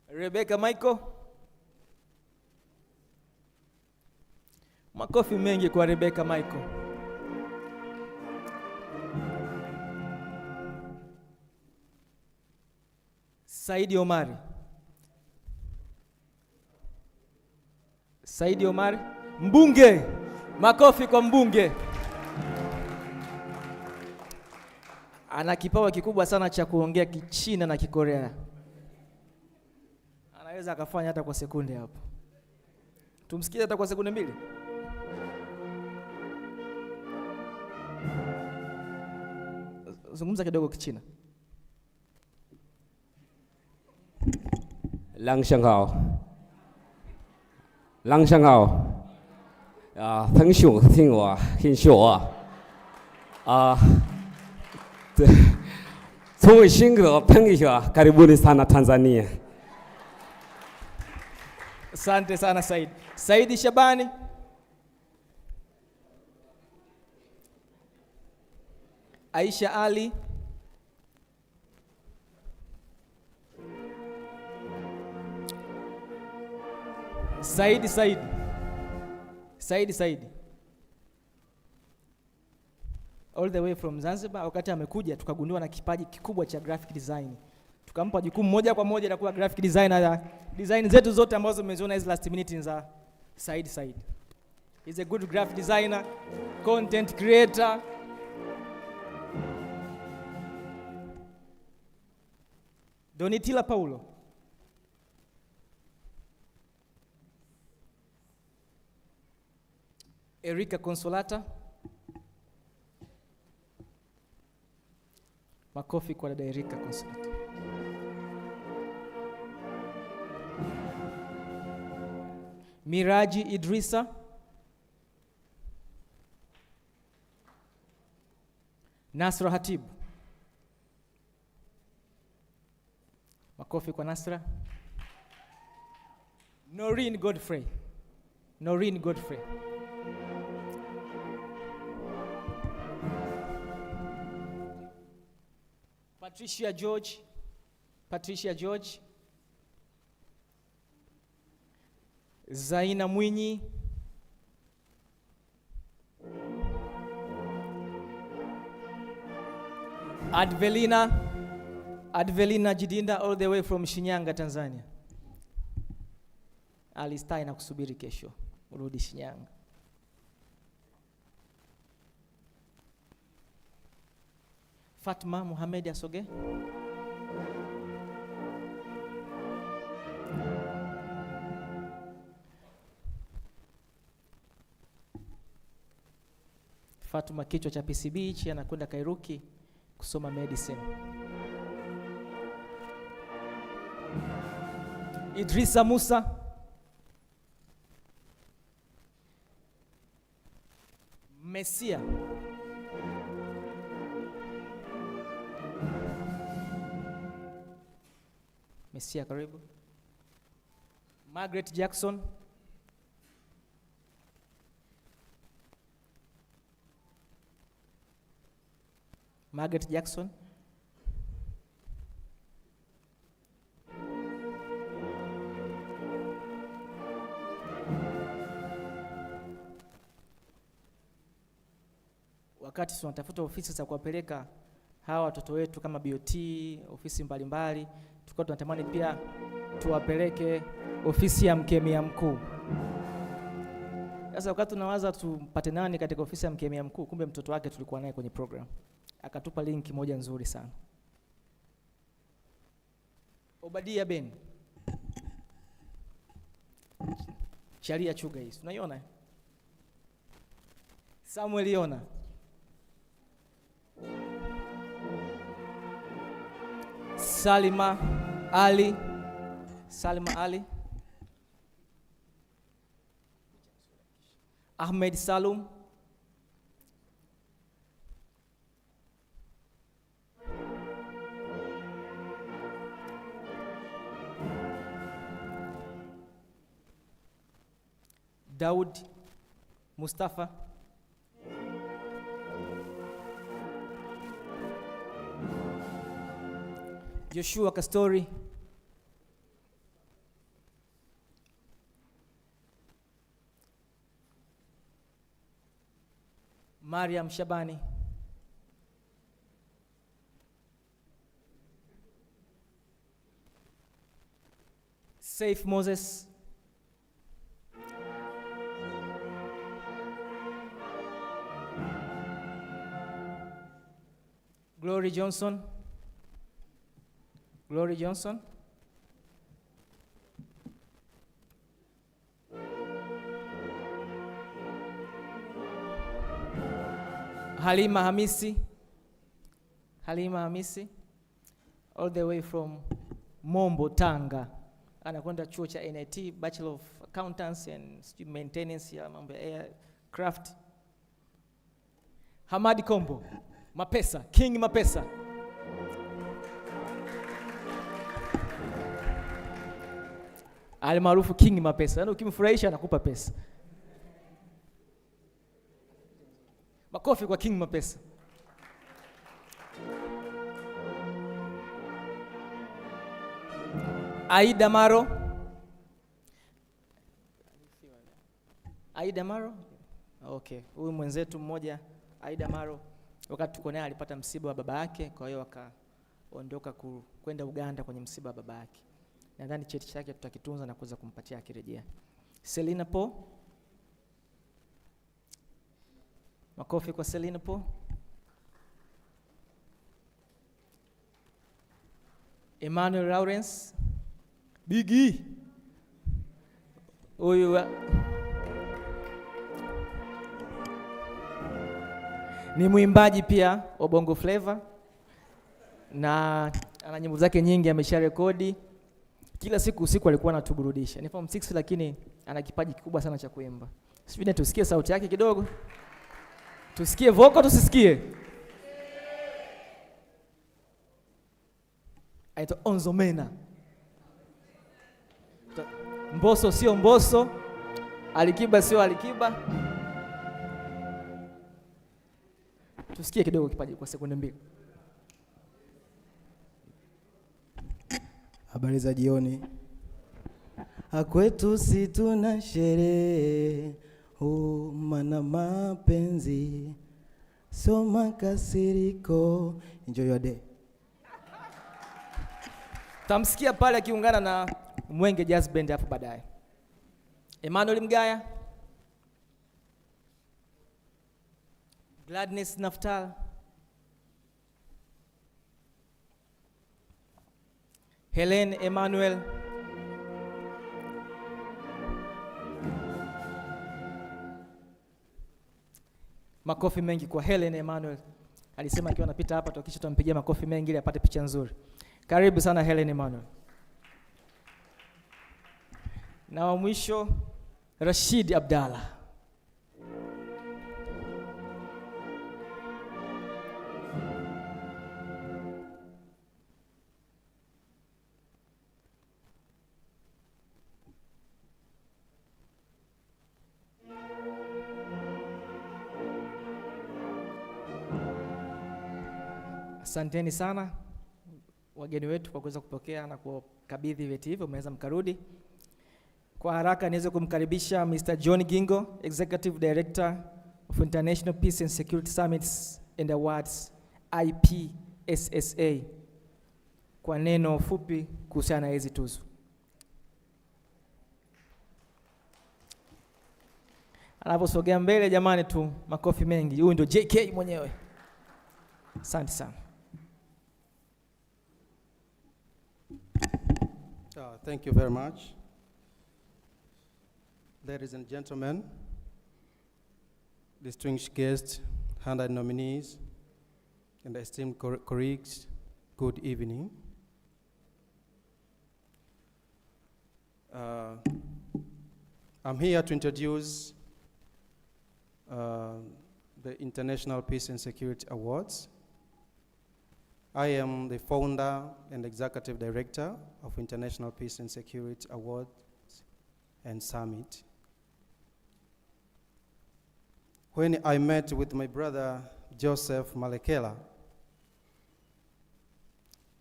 Rebecca Michael, makofi mengi kwa Rebecca Michael. Saidi Omari, Saidi Omari, mbunge, makofi kwa mbunge. Ana kipawa kikubwa sana cha kuongea Kichina na Kikorea. Anaweza akafanya hata kwa sekunde hapo. Tumsikie hata kwa sekunde 2. Zungumza kidogo Kichina. 朗上好，朗上好，朋友听我很少对，从我新的朋友karibuni sana Tanzania. Asante sana Said. Saidi Shabani, Aisha Ali, Saidi all the way from Zanzibar. Wakati amekuja tukagundua na kipaji kikubwa cha graphic design, tukampa jukumu moja kwa moja la kuwa graphic designer ya design zetu zote ambazo umeziona hizo last minute za Said. He's a good graphic designer, content creator. Donitila Paulo, Erika Consolata, makofi kwa dada Erika Consolata. Miraji Idrisa, Nasra Hatibu. Makofi kwa Nasra. Noreen Godfrey. Noreen Godfrey. Patricia George. Patricia George. Zaina Mwinyi. Advelina Jidinda all the way from Shinyanga, Tanzania. Alistai na kusubiri kesho urudi Shinyanga. Fatma Muhammad asoge. Fatma kichwa cha PCB hichi anakwenda Kairuki kusoma medicine. Idrisa Musa. Mesia. Mesia karibu. Margaret Jackson. Margaret Jackson. Wakati tunatafuta ofisi za kuwapeleka hawa watoto wetu kama BOT, ofisi mbalimbali, tulikuwa tunatamani pia tuwapeleke ofisi ya mkemia mkuu. Sasa wakati tunawaza tumpate nani katika ofisi ya mkemia mkuu, kumbe mtoto wake tulikuwa naye kwenye program. Akatupa link moja nzuri sana. Obadia Ben. Sharia Chuga hizi. Unaiona? Samuel Yona. Salima Ali. Ahmed Salum. Daud Mustafa. Joshua Kastori. Mariam Shabani. Saif Moses. Glory Johnson. Halima Hamisi all the way from Mombo, Tanga. Anakwenda chuo cha NIT, Bachelor of Accountancy and Maintenance ya mambo ya aircraft. Hamadi Kombo, King Mapesa. Almaarufu King Mapesa. Yaani ukimfurahisha anakupa pesa. Makofi kwa King Mapesa. Aida Maro. Okay, huyu mwenzetu mmoja Aida Maro, wakati tuko naye alipata msiba wa baba yake, kwa hiyo akaondoka kwenda Uganda kwenye msiba wa baba yake. Nadhani cheti chake tutakitunza na kuweza kumpatia akirejea. Selina Po. Makofi kwa Selina Po. Emmanuel Lawrence. Biggie. Huyu ni mwimbaji pia wa Bongo Flava na ana nyimbo zake nyingi amesharekodi. Kila siku usiku alikuwa anatuburudisha. Ni form 6 lakini ana kipaji kikubwa sana cha kuimba. Sisi tusikie sauti yake kidogo. Tusikie vocal tusisikie. anaitwa Onzomena. Mbosso sio Mbosso, Alikiba sio Alikiba. Tusikie kidogo kipaji kwa sekunde mbili. Habari za jioni. Kwetu si tuna sherehe, mana mapenzi so makasiriko. Enjoy your day. Tamsikia pale akiungana na Mwenge Jazz Band hapo baadaye. Emmanuel Mgaya, Gladness Naftal, Helen Emmanuel, makofi mengi kwa Helen Emmanuel. Alisema akiwa anapita hapa tukisha tumpigia makofi mengi ili apate picha nzuri. Karibu sana Helen Emmanuel. Na wa mwisho Rashid Abdalla. Asanteni sana wageni wetu kwa kuweza kupokea na kukabidhi vyeti hivyo. Mnaweza mkarudi. Kwa haraka niweze kumkaribisha Mr. John Gingo, Executive Director of International Peace and Security Summits and Awards, IPSSA, kwa neno fupi kuhusiana na hizi tuzo. Anaposogea mbele jamani tu makofi mengi. Huyu ndio JK mwenyewe. Asante sana. Thank you very much. Ladies and gentlemen, distinguished guests, honored nominees, and esteemed colleagues, good evening. I'm here to introduce the International Peace and Security Awards. I am the founder and executive director of International Peace and Security Awards and Summit. When I met with my brother Joseph Malekela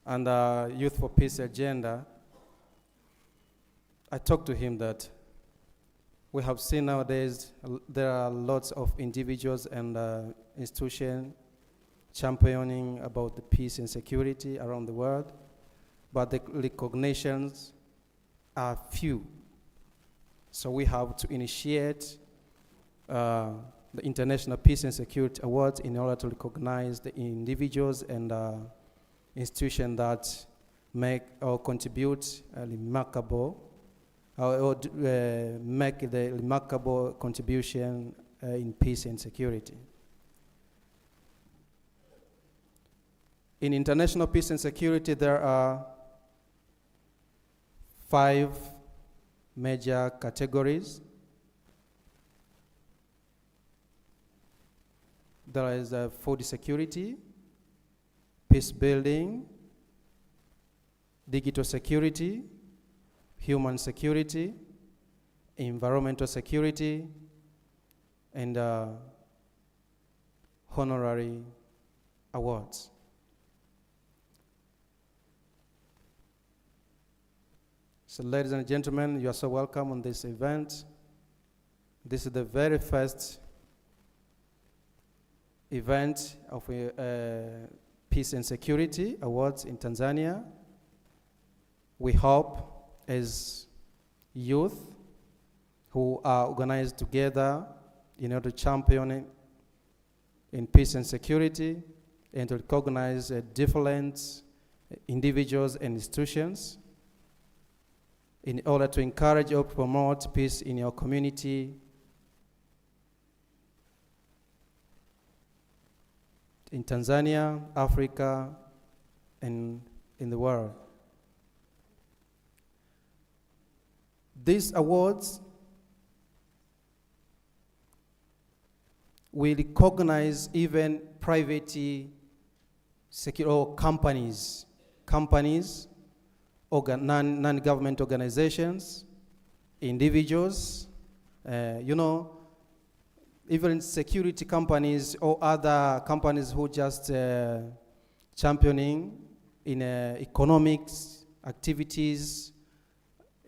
and the Youth for Peace agenda, I talked to him that we have seen nowadays there are lots of individuals and institutions championing about the peace and security around the world, but the recognitions are few. So we have to initiate the International Peace and Security Awards in order to recognize the individuals and institutions that make or contribute remarkable or make the remarkable contribution in peace and security. In international peace and security, there are 5 major categories. There is food security, peace building, digital security, human security, environmental security, and honorary awards. So ladies and gentlemen, you are so welcome on this event. This is the very first event of Peace and Security Awards in Tanzania. We hope as youth who are organized together in order to champion in peace and security and to recognize different individuals and institutions in order to encourage or promote peace in your community, in Tanzania, Africa, and in the world. These awards will recognize even private secure companies non-government organizations, individuals, even security companies or other companies who just championing in economics activities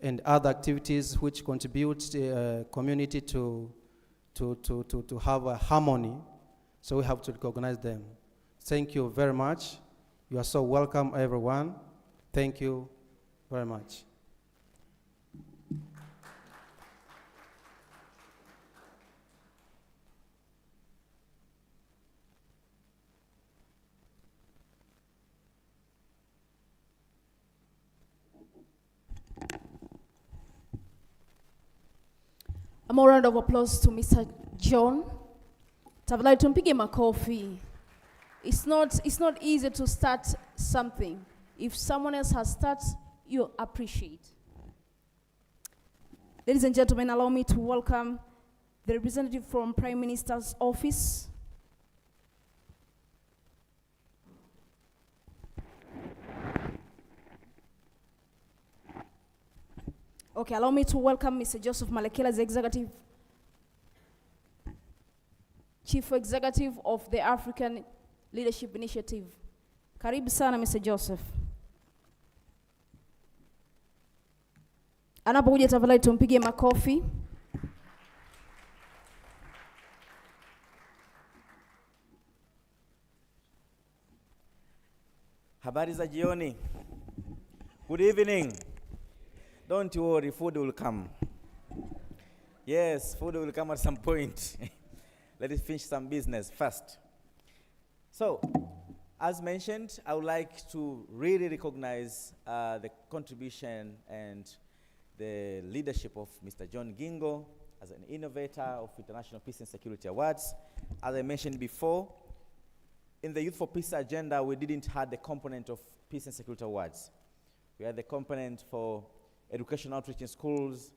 and other activities which contribute the community to have a harmony. So we have to recognize them. Thank you very much. You are so welcome, everyone. Thank you very much. A more round of applause to Mr. John. Tafadhali tumpige makofi. It's not easy to start something. If someone else has started, you appreciate. Ladies and gentlemen, allow me to welcome the representative from Prime Minister's office. Okay, allow me to welcome Mr. Joseph Malekela, the Chief Executive of the African Leadership Initiative. Karibu sana, Mr. Joseph. Anapokuja tafadhali tumpige makofi. Habari za jioni. Good evening. Don't worry, food will come. Yes, food will come at some point. Let us finish some business first. So, as mentioned, I would like to really recognize the contribution and the leadership of Mr. John Gingo as an innovator of International Peace and Security Awards. As I mentioned before, in the Youth for Peace agenda, we didn't have the component of Peace and Security Awards. We had the component for education outreach in schools,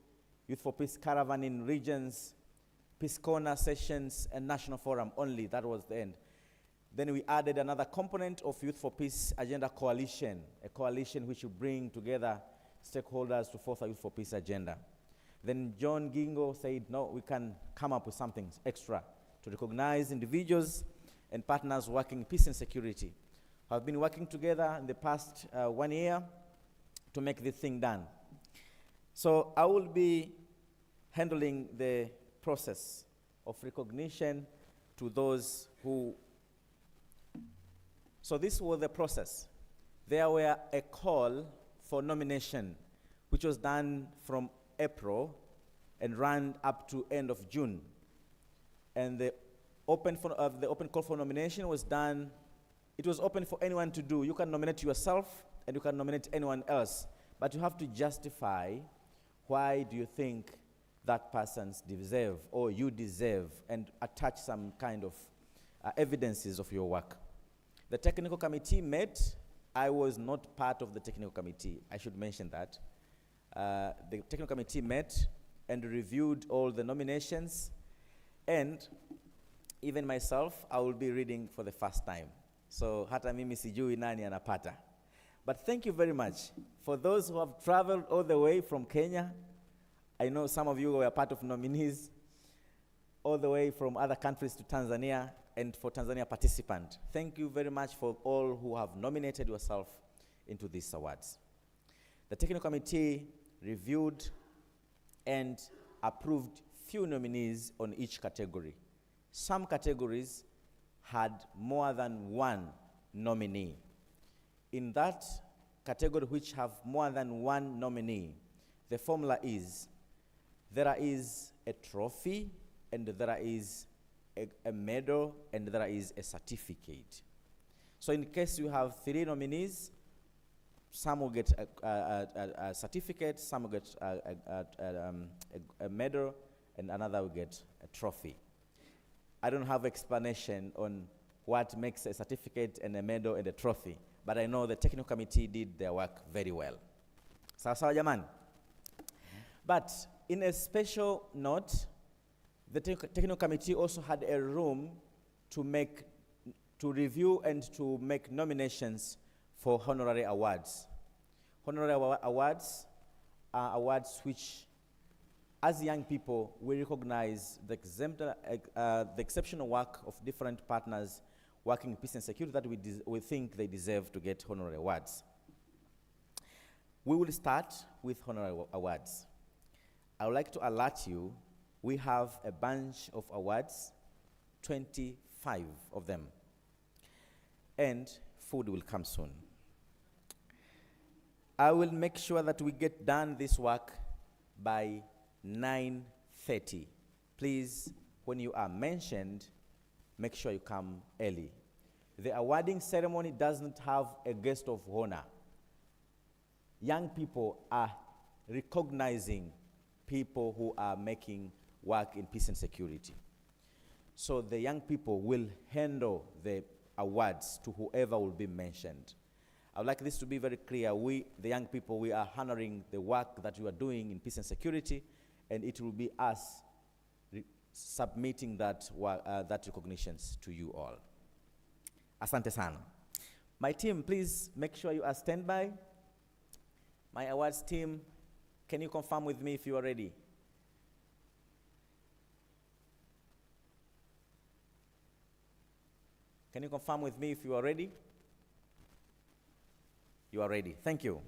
Youth for Peace caravan in regions, Peace Corner sessions, and National Forum only. That was the end. Then we added another component of Youth for Peace agenda coalition, a coalition which will bring together stakeholders to force a Youth for Peace agenda. Then John Gingo said, no, we can come up with something extra to recognize individuals and partners working in peace and security. Have been working together in the past 1 year to make this thing done. So I will be handling the process of recognition to those who. So this was the process. There were a call for nomination, which was done from April and ran up to end of June. And the open call for nomination was done. It was open for anyone to do. You can nominate yourself and you can nominate anyone else, but you have to justify why do you think that person's deserve or you deserve, and attach some kind of evidences of your work. The technical committee met. I was not part of the technical committee. I should mention that. The technical committee met and reviewed all the nominations, and even myself, I will be reading for the first time. So hata mimi sijui nani anapata. But thank you very much. For those who have traveled all the way from Kenya, I know some of you were part of nominees, all the way from other countries to Tanzania, and for Tanzania participant. Thank you very much for all who have nominated yourself into these awards. The technical committee reviewed and approved few nominees on each category. Some categories had more than one nominee. In that category which have more than one nominee, the formula is, there is a trophy, and there is a medal, and there is a certificate. So in case you have 3 nominees, some will get a certificate, some will get a medal, and another will get a trophy. I don't have explanation on what makes a certificate and a medal and a trophy, but I know the technical committee did their work very well. Sawa sawa jamani? But in a special note, the technical committee also had a room to review and to make nominations for honorary awards. honorary awards are awards which, as young people, we recognize the exceptional work of different partners working in peace and security that we think they deserve to get honorary awards. We will start with honorary awards. I would like to alert you, we have a bunch of awards, 25 of them, and food will come soon. I will make sure that we get done this work by 9:30. Please, when you are mentioned, make sure you come early. The awarding ceremony doesn't have a guest of honor. Young people are recognizing people who are making work in peace and security. So the young people will handle the awards to whoever will be mentioned. I would like this to be very clear. We, the young people, we are honoring the work that you are doing in peace and security, and it will be us submitting that recognitions to you all. Asante sana. My team, please make sure you are standby. My awards team, can you confirm with me if you are ready? Can you confirm with me if you are ready? You are ready. Thank you.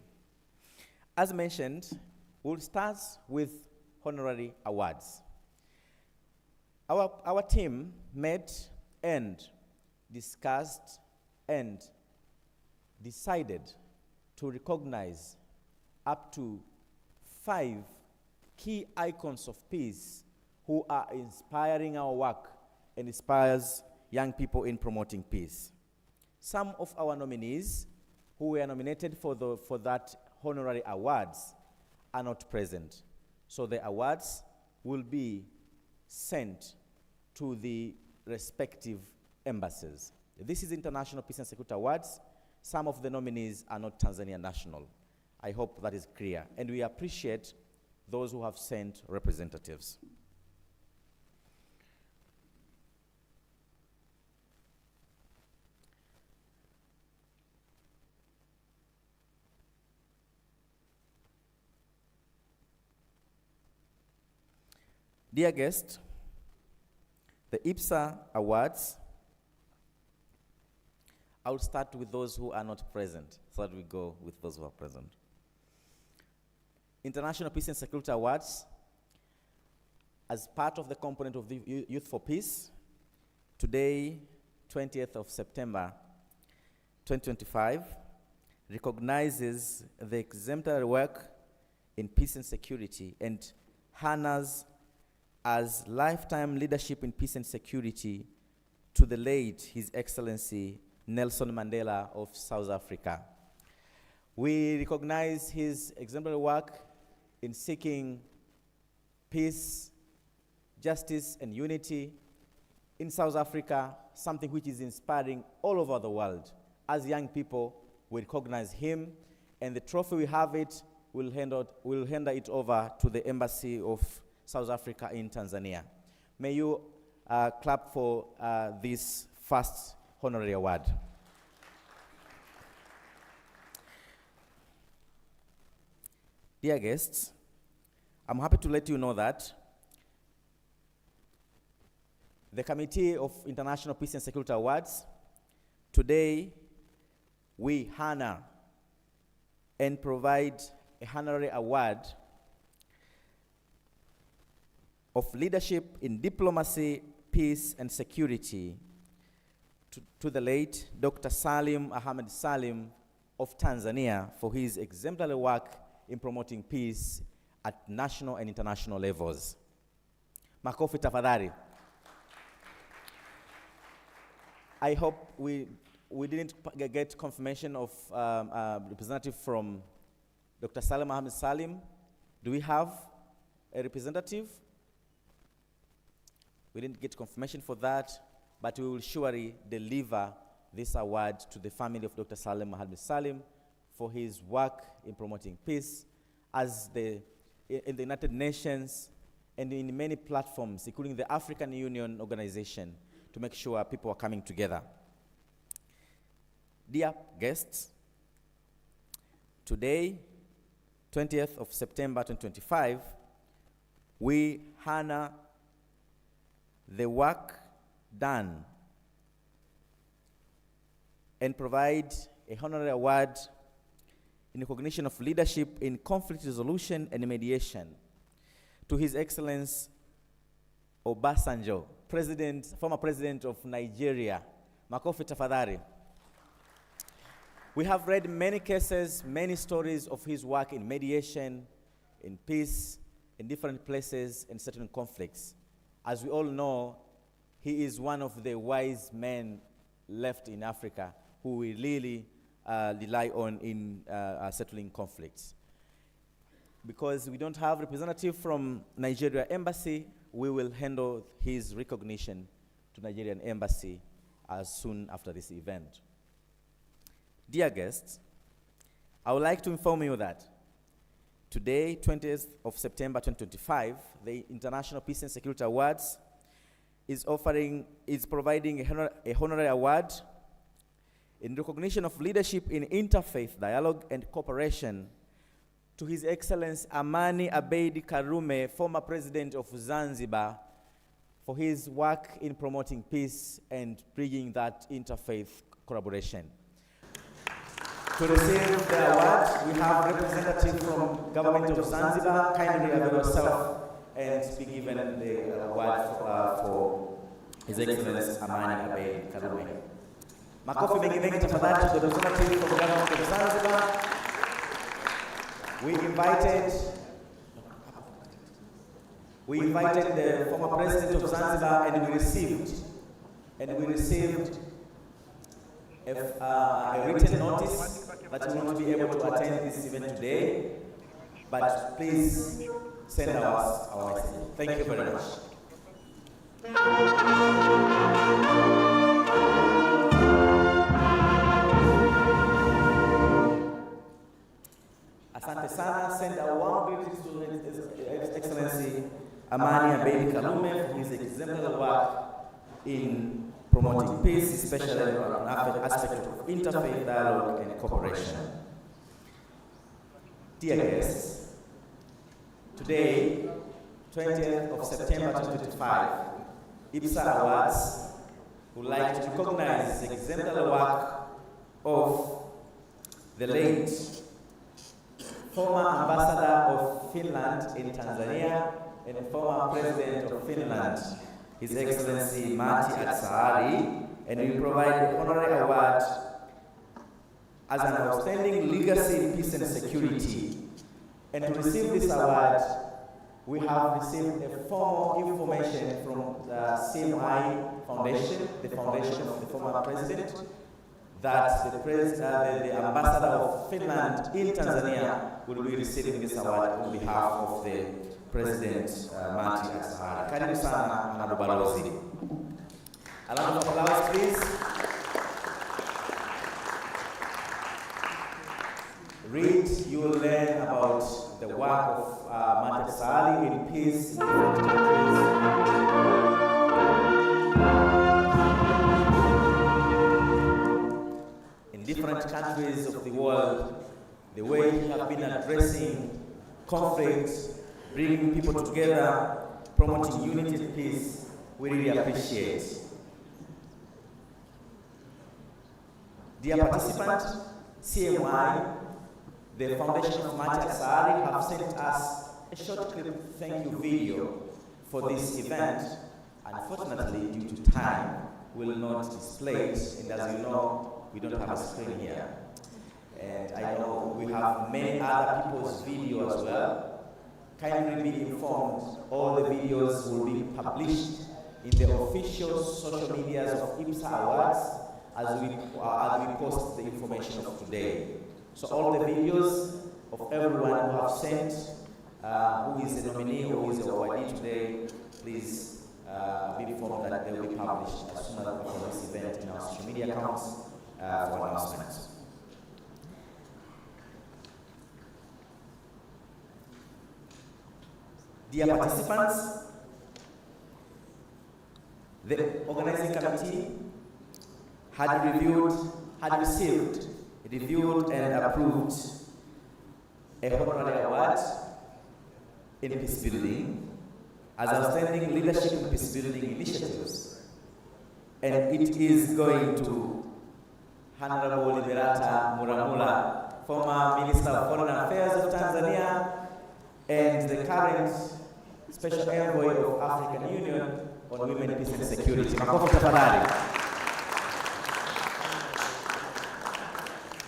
As mentioned, we'll start with honorary awards. Our team met and discussed and decided to recognize up to 5 key icons of peace who are inspiring our work and inspires young people in promoting peace. Some of our nominees who were nominated for that honorary awards are not present. So the awards will be sent to the respective embassies. This is International Peace and Security Awards. Some of the nominees are not Tanzania national. I hope that is clear. And we appreciate those who have sent representatives. Dear guests, the IPSA Awards, I will start with those who are not present, so that we go with those who are present. International Peace and Security Awards, as part of the component of the Youth for Peace, today, 20th of September, 2025, recognizes the exemplary work in peace and security and honors as lifetime leadership in peace and security to the late His Excellency Nelson Mandela of South Africa. We recognize his exemplary work in seeking peace, justice, and unity in South Africa, something which is inspiring all over the world. As young people, we recognize him, and the trophy we have it, we'll hand it over to the Embassy of South Africa in Tanzania. May you clap for this first honorary award. Dear guests, I'm happy to let you know that the Committee of International Peace and Security Awards, today we honor and provide a honorary award of leadership in diplomacy, peace, and security to the late Dr. Salim Ahmed Salim of Tanzania for his exemplary work in promoting peace at national and international levels. Makofi tafadhali. I hope we didn't get confirmation of representative from Dr. Salim Ahmed Salim. Do we have a representative? We didn't get confirmation for that, but we will surely deliver this award to the family of Dr. Salim Ahmed Salim for his work in promoting peace in the United Nations and in many platforms, including the African Union Organization, to make sure people are coming together. Dear guests, today 20th of September 2025, we honor the work done and provide a honorary award in recognition of leadership in conflict resolution and mediation to His Excellency Obasanjo, former president of Nigeria. Makofi tafadhali. We have read many cases, many stories of his work in mediation, in peace, in different places, and certain conflicts. As we all know, he is one of the wise men left in Africa who we really rely on in settling conflicts. Because we don't have representative from Nigeria Embassy, we will handle his recognition to Nigerian Embassy as soon after this event. Dear guests, I would like to inform you that today, 20th of September 2025, the International Peace and Security Awards is providing a honorary award in recognition of leadership in interfaith dialogue and cooperation to His Excellency Amani Abeid Karume, former president of Zanzibar, for his work in promoting peace and bridging that interfaith collaboration. To receive the award, we have representative from government of Zanzibar. Kindly avail yourself and be given the award for His Excellency Amani Abeid Karume. Makofi mengi mengi tafadhali to the representative from government of Zanzibar. We invited the former president of Zanzibar, and we received a written notice that we will not be able to attend this event today, but please send us our message. Thank you very much. Asante sana, send our warm greetings to His Excellency Amani Abeid Karume for his exemplary work in promoting peace, especially on an aspect of interfaith dialogue and cooperation. Dear guests, today, 20th of September 2025, IPSA Awards would like to recognize the exemplary work of the late former ambassador of Finland in Tanzania and former president of Finland, His Excellency Marty Atsahari, and we provide an honorary award as an outstanding legacy in peace and security. And to receive this award, we have received a formal information from the CMI Foundation, the foundation of the former president, that the ambassador of Finland in Tanzania will be receiving this award on behalf of the President Marty Atsahari. Karibu sana Honorable Balozi. A round of applause, please. Read, you will learn about the work of Marty Atsahari in peace in different countries. In different countries of the world, the way he has been addressing conflicts, bringing people together, promoting unity and peace, we really appreciate. Dear participants, CMI, the Foundation of Marty Atsahari, have sent us a short clip thank you video for this event. Unfortunately, due to time, we will not display it, and as you know, we don't have a screen here. And I know we have many other people's videos as well. Kindly be informed, all the videos will be published in the official social medias of IPSA Awards as we post the information of today. So all the videos of everyone who have sent, who is a nominee, who is a awardee today, please be informed that they will be published as soon as we finish this event in our social media accounts for announcements. Dear participants, the organizing committee had received, reviewed and approved a honorary award in peace building as outstanding leadership in peace building initiatives. And it is going to Honorable Liberata Muramula, former Minister of Foreign Affairs of Tanzania and the current Special Envoy of African Union on Women, Peace and Security. Makofi tafadhali.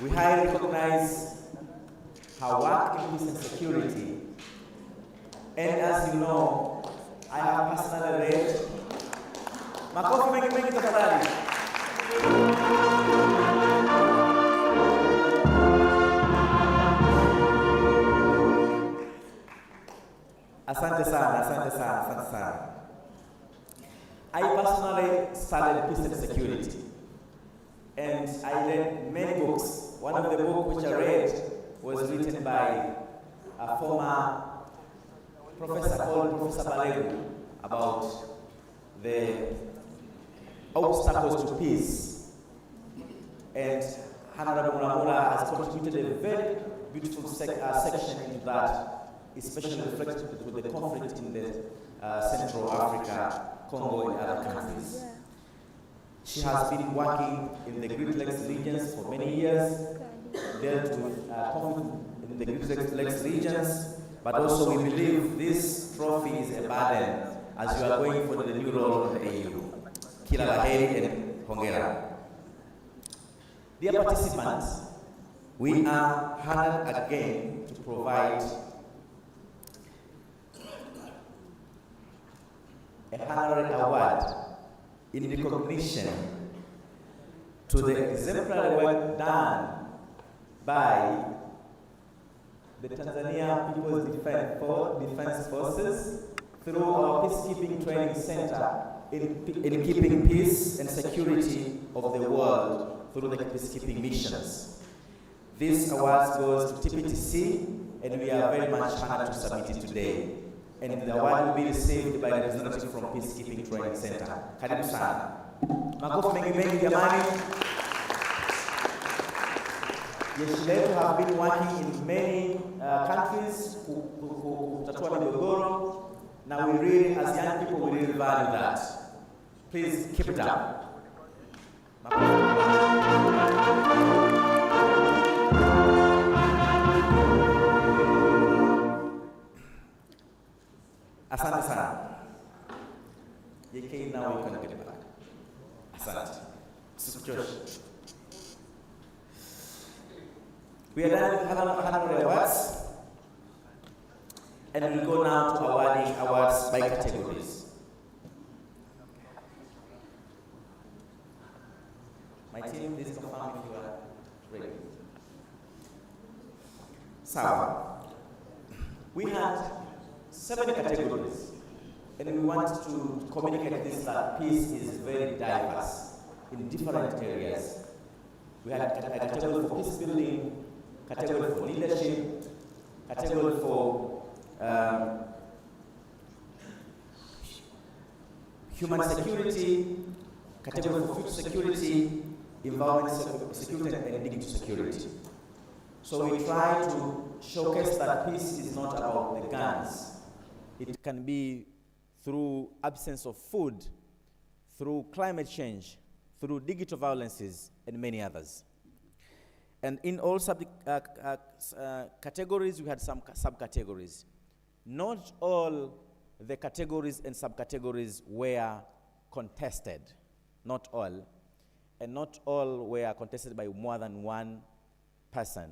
We highly recognize her work in peace and security. And as you know, I have personally read. Makofi mengi mengi tafadhali. Asante sana, asante sana, asante sana. I personally studied peace and security. And I read many books. One of the books which I read was written by a former professor called Professor Balegu about the obstacles to peace. And Honorable Muramula has contributed a very beautiful section into that, especially reflecting to the conflict in the Central Africa, Congo, and other countries. She has been working in the Great Lakes regions for many years, dealt with conflict in the Great Lakes regions, but also we believe this trophy is a burden as you are going for the new role of the AU. Kila la heri and hongera. Dear participants, we are honored again to provide a honorary award in recognition to the exemplary work done by the Tanzania People's Defense Forces through our Peacekeeping Training Center in keeping peace and security of the world through the peacekeeping missions. This award goes to TPTC, and we are very much honored to submit it today. And the award will be received by the representative from Peacekeeping Training Center. Karibu sana. Makofi mengi mengi jamani. Jeshi letu have been working in many countries kutatua migogoro. Now we really, as young people, we really value that. Please keep it up. Asante sana. JK, now you can get back. Asante. Sikuchoshi. We are done with honorary awards, and we'll go now to awarding awards by categories. My team, please confirm if you are ready. Sawa. We had 7 categories, and we want to communicate this that peace is very diverse in different areas. We had a category for peace building, category for leadership, category for human security, category for food security, environment security, and digital security. So we try to showcase that peace is not about the guns. It can be through absence of food, through climate change, through digital violences, and many others. And in all categories, we had some subcategories. Not all the categories and subcategories were contested, not all. And not all were contested by more than one person.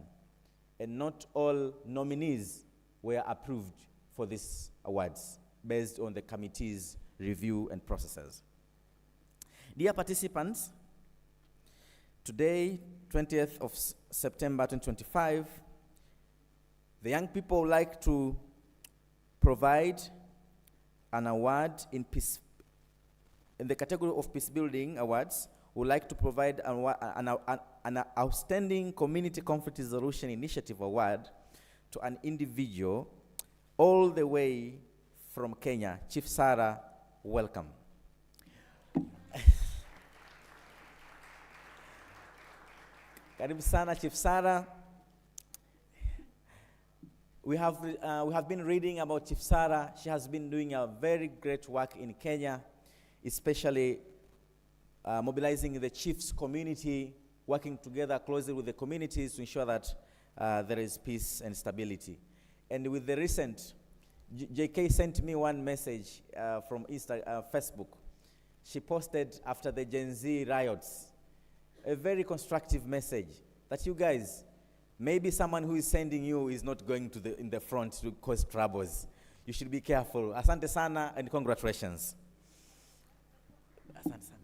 And not all nominees were approved for these awards based on the committee's review and processes. Dear participants, today, 20th of September 2025, the young people would like to provide an award in the category of peace building awards. Would like to provide an outstanding community conflict resolution initiative award to an individual all the way from Kenya. Chief Sarah, welcome. Karibu sana Chief Sarah. we have been reading about Chief Sarah. She has been doing a very great work in Kenya, especially mobilizing the chiefs community, working together closely with the communities to ensure that there is peace and stability. And with the recent, JK sent me one message from Facebook. She posted after the Gen Z riots, a very constructive message that you guys, maybe someone who is sending you is not going in the front to cause troubles. You should be careful. Asante sana and congratulations. Asante sana.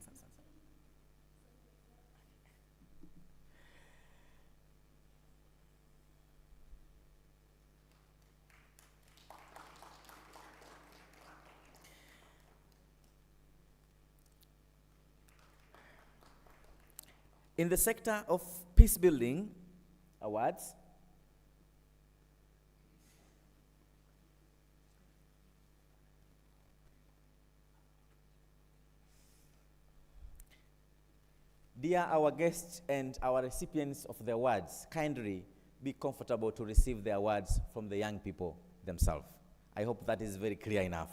In the sector of peace building awards, dear our guests and our recipients of the awards, kindly be comfortable to receive the awards from the young people themselves. I hope that is very clear enough.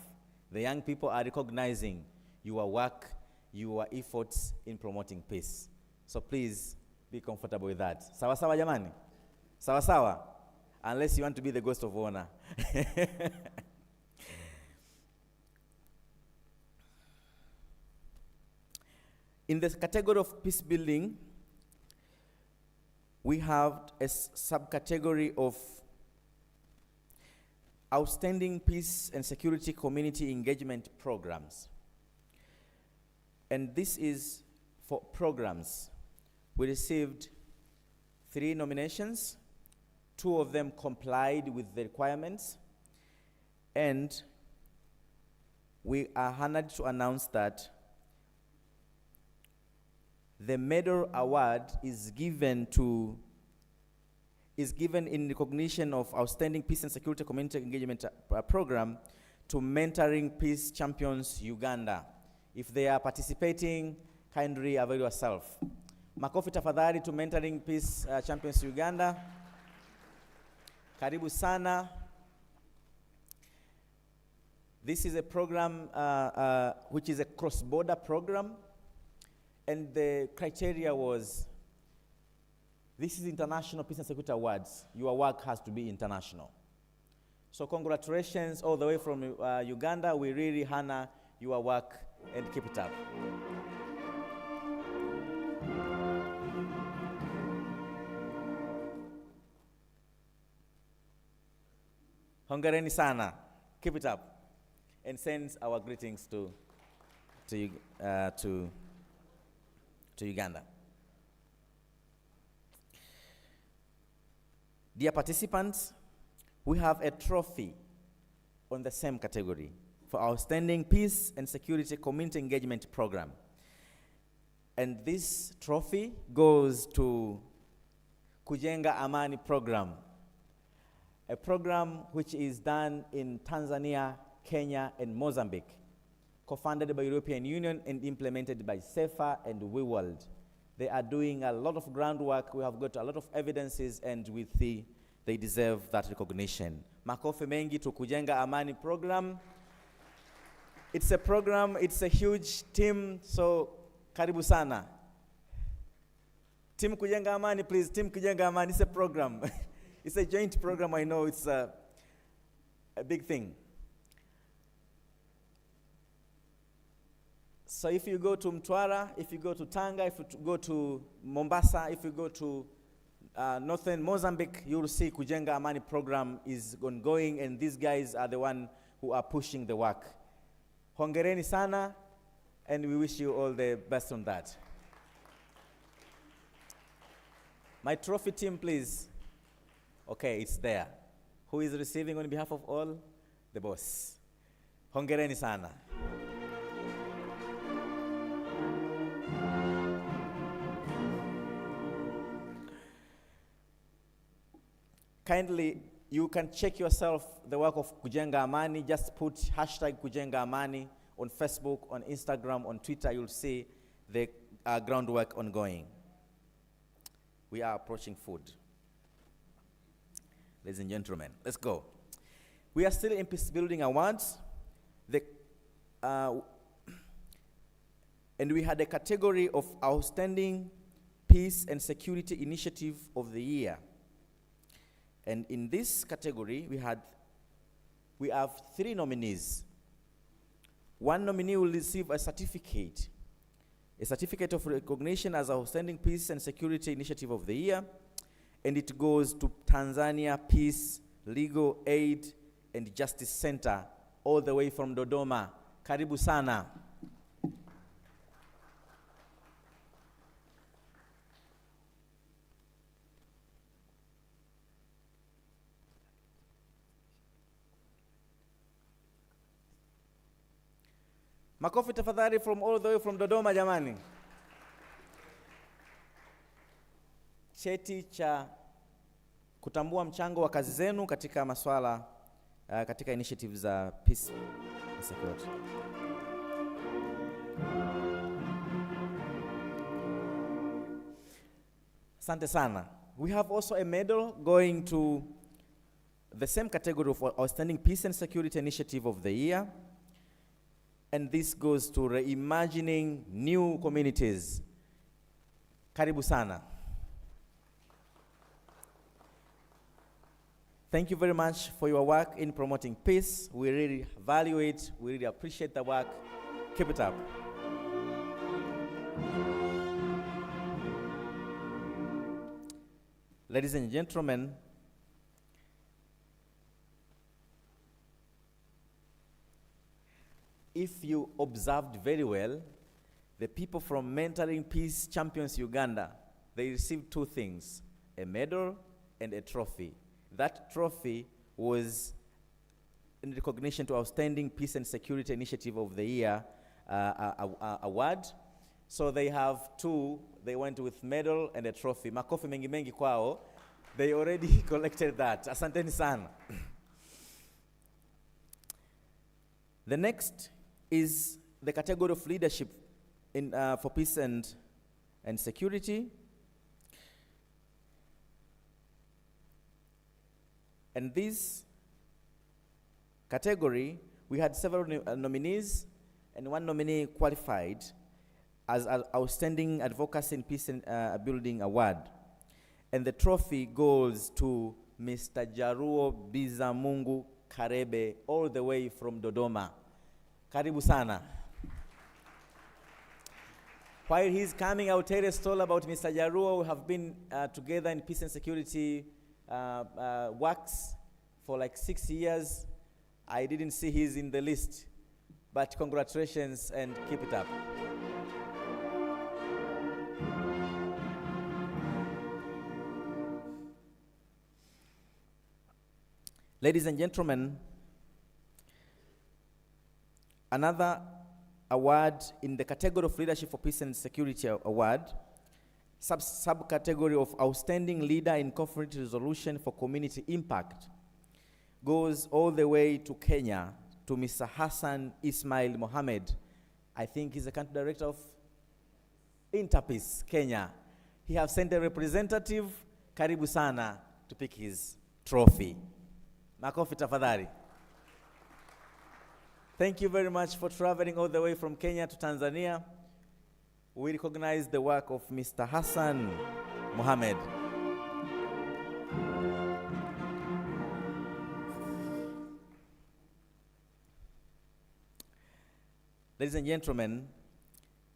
The young people are recognizing your work, your efforts in promoting peace. So please be comfortable with that. Sawa sawa jamani? Sawa sawa? Unless you want to be the ghost of honor. In the category of peace building, we have a subcategory of outstanding peace and security community engagement programs. And this is for programs. We received 3 nominations. 2 of them complied with the requirements. And we are honored to announce that the medal award is given in recognition of outstanding peace and security community engagement program to Mentoring Peace Champions Uganda. If they are participating, kindly avail yourself. Makofi tafadhali to Mentoring Peace Champions Uganda. Karibu sana. This is a program which is a cross-border program, and the criteria was, this is International Peace and Security Awards. Your work has to be international. So congratulations all the way from Uganda. We really honor your work and keep it up. Hongereni sana. Keep it up. And send our greetings to Uganda. Dear participants, we have a trophy on the same category for Outstanding Peace and Security Community Engagement Program. And this trophy goes to Kujenga Amani Program, a program which is done in Tanzania, Kenya, and Mozambique, co-funded by European Union and implemented by CEFA and WeWorld. They are doing a lot of groundwork. We have got a lot of evidences, and they deserve that recognition. Makofi mengi to Kujenga Amani Program. It's a program, it's a huge team, so karibu sana. Team Kujenga Amani, please. Team Kujenga Amani, it's a program. It's a joint program, I know it's a big thing. So if you go to Mtwara, if you go to Tanga, if you go to Mombasa, if you go to northern Mozambique, you'll see Kujenga Amani program is ongoing, and these guys are the one who are pushing the work. Hongereni sana, and we wish you all the best on that. My trophy team, please. Okay, it's there. Who is receiving on behalf of all? The boss. Hongereni sana. Kindly, you can check yourself the work of Kujenga Amani. Just put hashtag Kujenga Amani on Facebook, on Instagram, on Twitter. You'll see the groundwork ongoing. We are approaching food. ladies and gentlemen. Let's go. We are still in Peace Building Awards. And we had a category of Outstanding Peace and Security Initiative of the Year. And in this category, we have 3 nominees. One nominee will receive a certificate of recognition as Outstanding Peace and Security Initiative of the Year, and it goes to Tanzania Peace, Legal Aid, and Justice Center, all the way from Dodoma. Karibu sana. Makofi tafadhali from all the way from Dodoma jamani. Cheti cha kutambua mchango wa kazi zenu katika masuala katika initiatives za peace and security. Asante sana. We have also a medal going to the same category of Outstanding Peace and Security Initiative of the Year. And this goes to reimagining new communities. Karibu sana. Thank you very much for your work in promoting peace. We really value it. We really appreciate the work. Keep it up. Ladies and gentlemen, if you observed very well, the people from Mentoring Peace Champions Uganda, they received 2 things, a medal and a trophy. That trophy was in recognition to Outstanding Peace and Security Initiative of the Year award. So they have 2, they went with medal and a trophy. Makofi mengi mengi kwao. They already collected that. Asanteni sana. The next is the category of leadership for peace and security. And this category, we had several nominees, and one nominee qualified as an Outstanding Advocacy in Peace and Building Award. And the trophy goes to Mr. Jaruo Bizamungu Karebe, all the way from Dodoma. Karibu sana. While he's coming, I'll tell a story about Mr. Jaruo. We have been together in peace and security works for like 6 years. I didn't see he's in the list, but congratulations and keep it up. Ladies and gentlemen, another award in the category of Leadership for Peace and Security Award, subcategory of Outstanding Leader in Conflict Resolution for Community Impact, goes all the way to Kenya, to Mr. Hassan Ismail Mohamed. I think he's the country director of Interpeace, Kenya. He has sent a representative, Karibu sana, to pick his trophy. Makofi tafadhali. Thank you very much for traveling all the way from Kenya to Tanzania. We recognize the work of Mr. Hassan Mohamed. Ladies and gentlemen,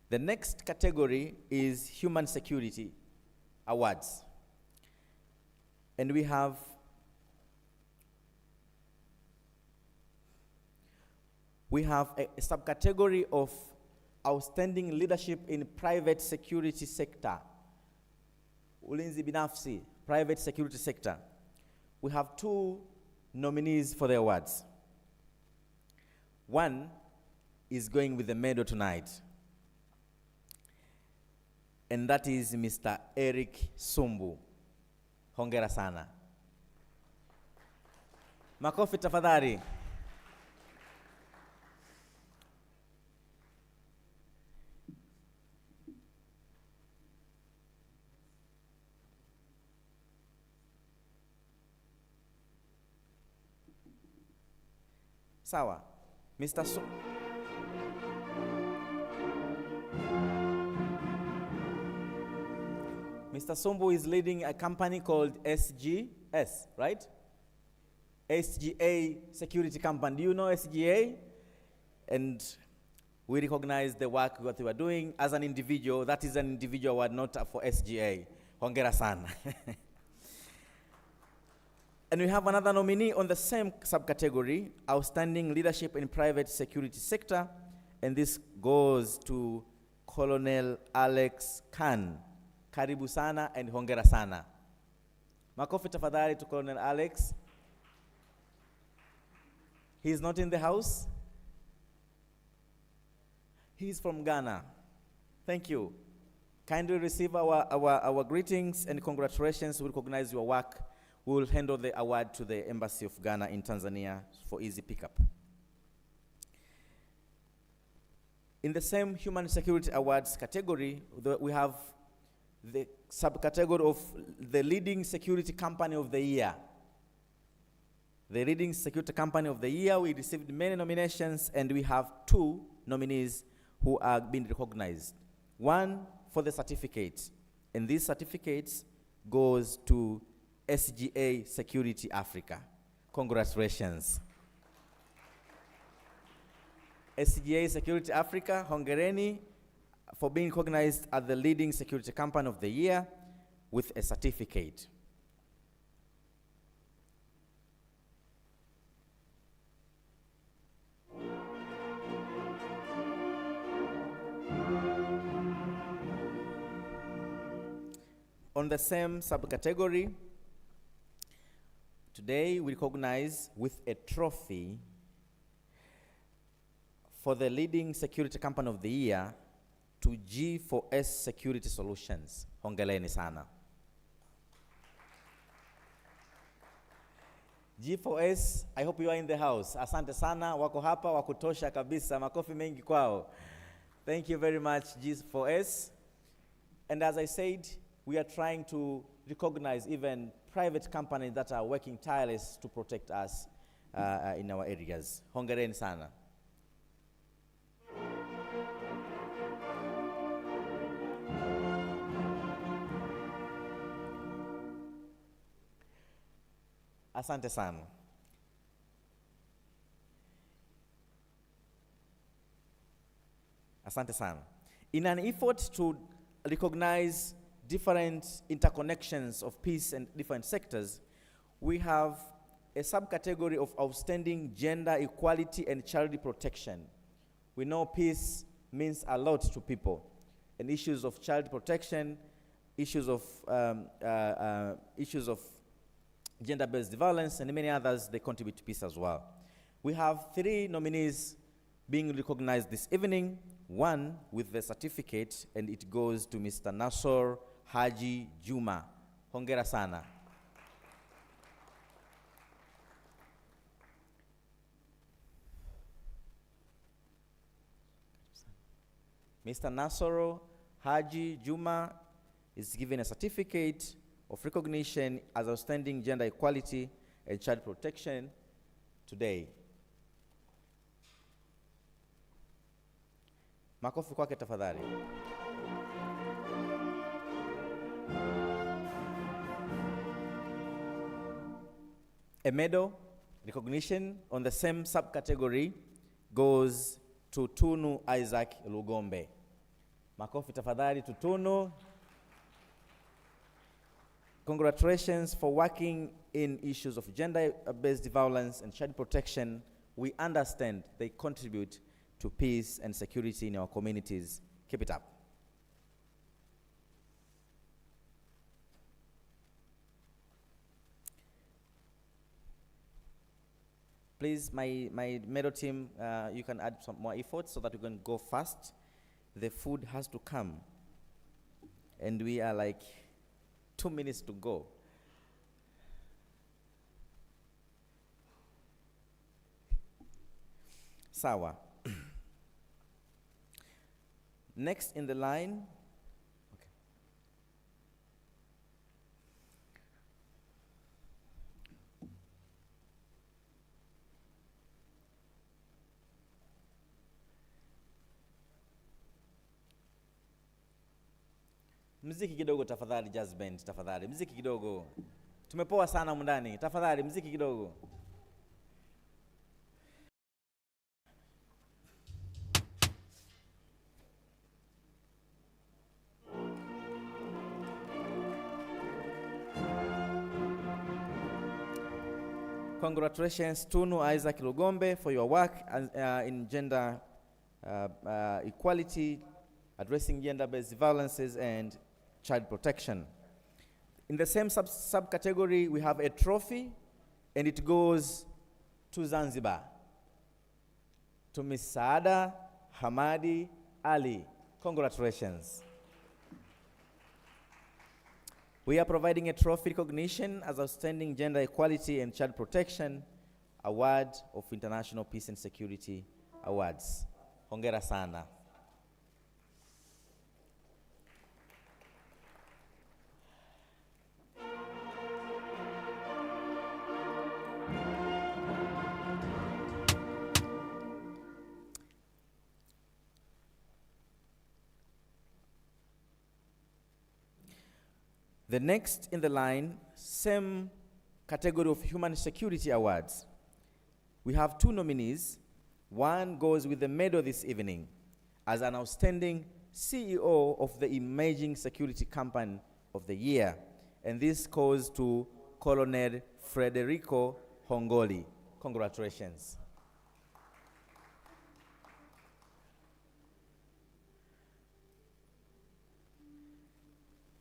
the next category is Human Security Awards. And we have a subcategory of Outstanding Leadership in Private Security Sector. Ulinzi binafsi, Private Security Sector. We have 2 nominees for the awards. One is going with the medal tonight, and that is Mr. Eric Sumbu. Hongera sana. Makofi tafadhali. Sawa. Mr. Mr. Sombo is leading a company called SGS, right? SGA Security Company. Do you know SGA? And we recognize the work that you are doing as an individual. That is an individual award, not for SGA. Hongera sana. And we have another nominee on the same subcategory, Outstanding Leadership in Private Security Sector, and this goes to Colonel Alex Khan. Karibu sana and hongera sana. Makofi tafadhali to Colonel Alex. He's not in the house. He's from Ghana. Thank you. Kindly receive our greetings and congratulations. We recognize your work. We will handle the award to the Embassy of Ghana in Tanzania for easy pickup. In the same Human Security Awards category, we have the subcategory of the Leading Security Company of the Year. The Leading Security Company of the Year, we received many nominations, and we have 2 nominees who are being recognized. One for the certificate, and these certificates goes to SGA Security Africa. Congratulations. SGA Security Africa, hongereni for being recognized as the Leading Security Company of the Year with a certificate. On the same subcategory, today we recognize with a trophy for the Leading Security Company of the Year to G4S Security Solutions. Hongereni sana. G4S, I hope you are in the house. Asante sana, wako hapa, wakutosha kabisa, makofi mengi kwao. Thank you very much, G4S. And as I said, we are trying to recognize even private companies that are working tireless to protect us in our areas. Hongereni sana. Asante sana. Asante sana. In an effort to recognize different interconnections of peace and different sectors, we have a subcategory of outstanding gender equality and child protection. We know peace means a lot to people, and issues of child protection, issues of gender-based violence, and many others, they contribute to peace as well. We have 3 nominees being recognized this evening, one with the certificate, and it goes to Mr. Nasor Haji Juma. Hongera sana. Mr. Nasoro Haji Juma is given a certificate of recognition as outstanding gender equality and child protection today. Makofi kwake tafadhali. A medal recognition on the same subcategory goes to Tunu Isaac Lugombe. Makofi tafadhali to Tunu. Congratulations for working in issues of gender-based violence and child protection. We understand they contribute to peace and security in our communities. Keep it up. Please, my medal team, you can add some more effort so that we can go fast. The food has to come. And we are like 2 minutes to go. Sawa. Next in the line, Mziki kidogo tafadhali, jazz band tafadhali. Mziki kidogo. Tumepoa sana humu ndani. Tafadhali mziki kidogo. Congratulations Tunu Isaac Lugombe for your work in gender equality, addressing gender-based violences and child protection. In the same subcategory, we have a trophy, and it goes to Zanzibar, to Ms. Saada Hamadi Ali. Congratulations. We are providing a trophy recognition as Outstanding Gender Equality and Child Protection Award of International Peace and Security Awards. Hongera sana. The next in the line, same category of Human Security Awards. We have 2 nominees. One goes with the medal this evening as an outstanding CEO of the Emerging Security Company of the Year. And this goes to Colonel Federico Hongoli. Congratulations.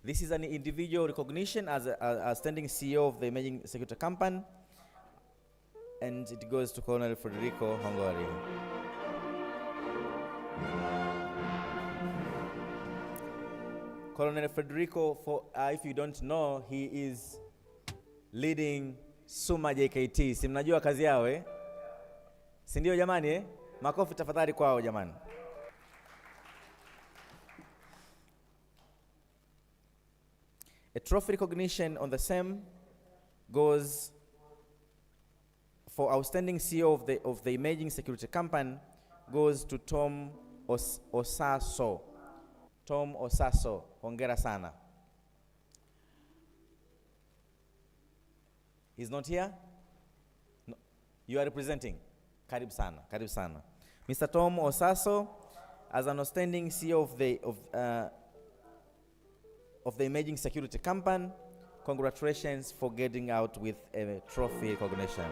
This is an individual recognition as a standing CEO of the Emerging Security Company, and it goes to Colonel Federico Hongori. Colonel Federico, if you don't know, he is leading Suma JKT. Si mnajua kazi yao eh? Si ndio jamani eh? Makofi tafadhali kwao jamani. A trophy recognition on the same goes for outstanding CEO of the Emerging Security Company, goes to Tom Osaso. Tom Osaso, hongera sana. He's not here? No. You are representing? Karib sana, karib sana. Mr. Tom Osaso, as an outstanding CEO of the Emerging Security Company, congratulations for getting out with a trophy recognition.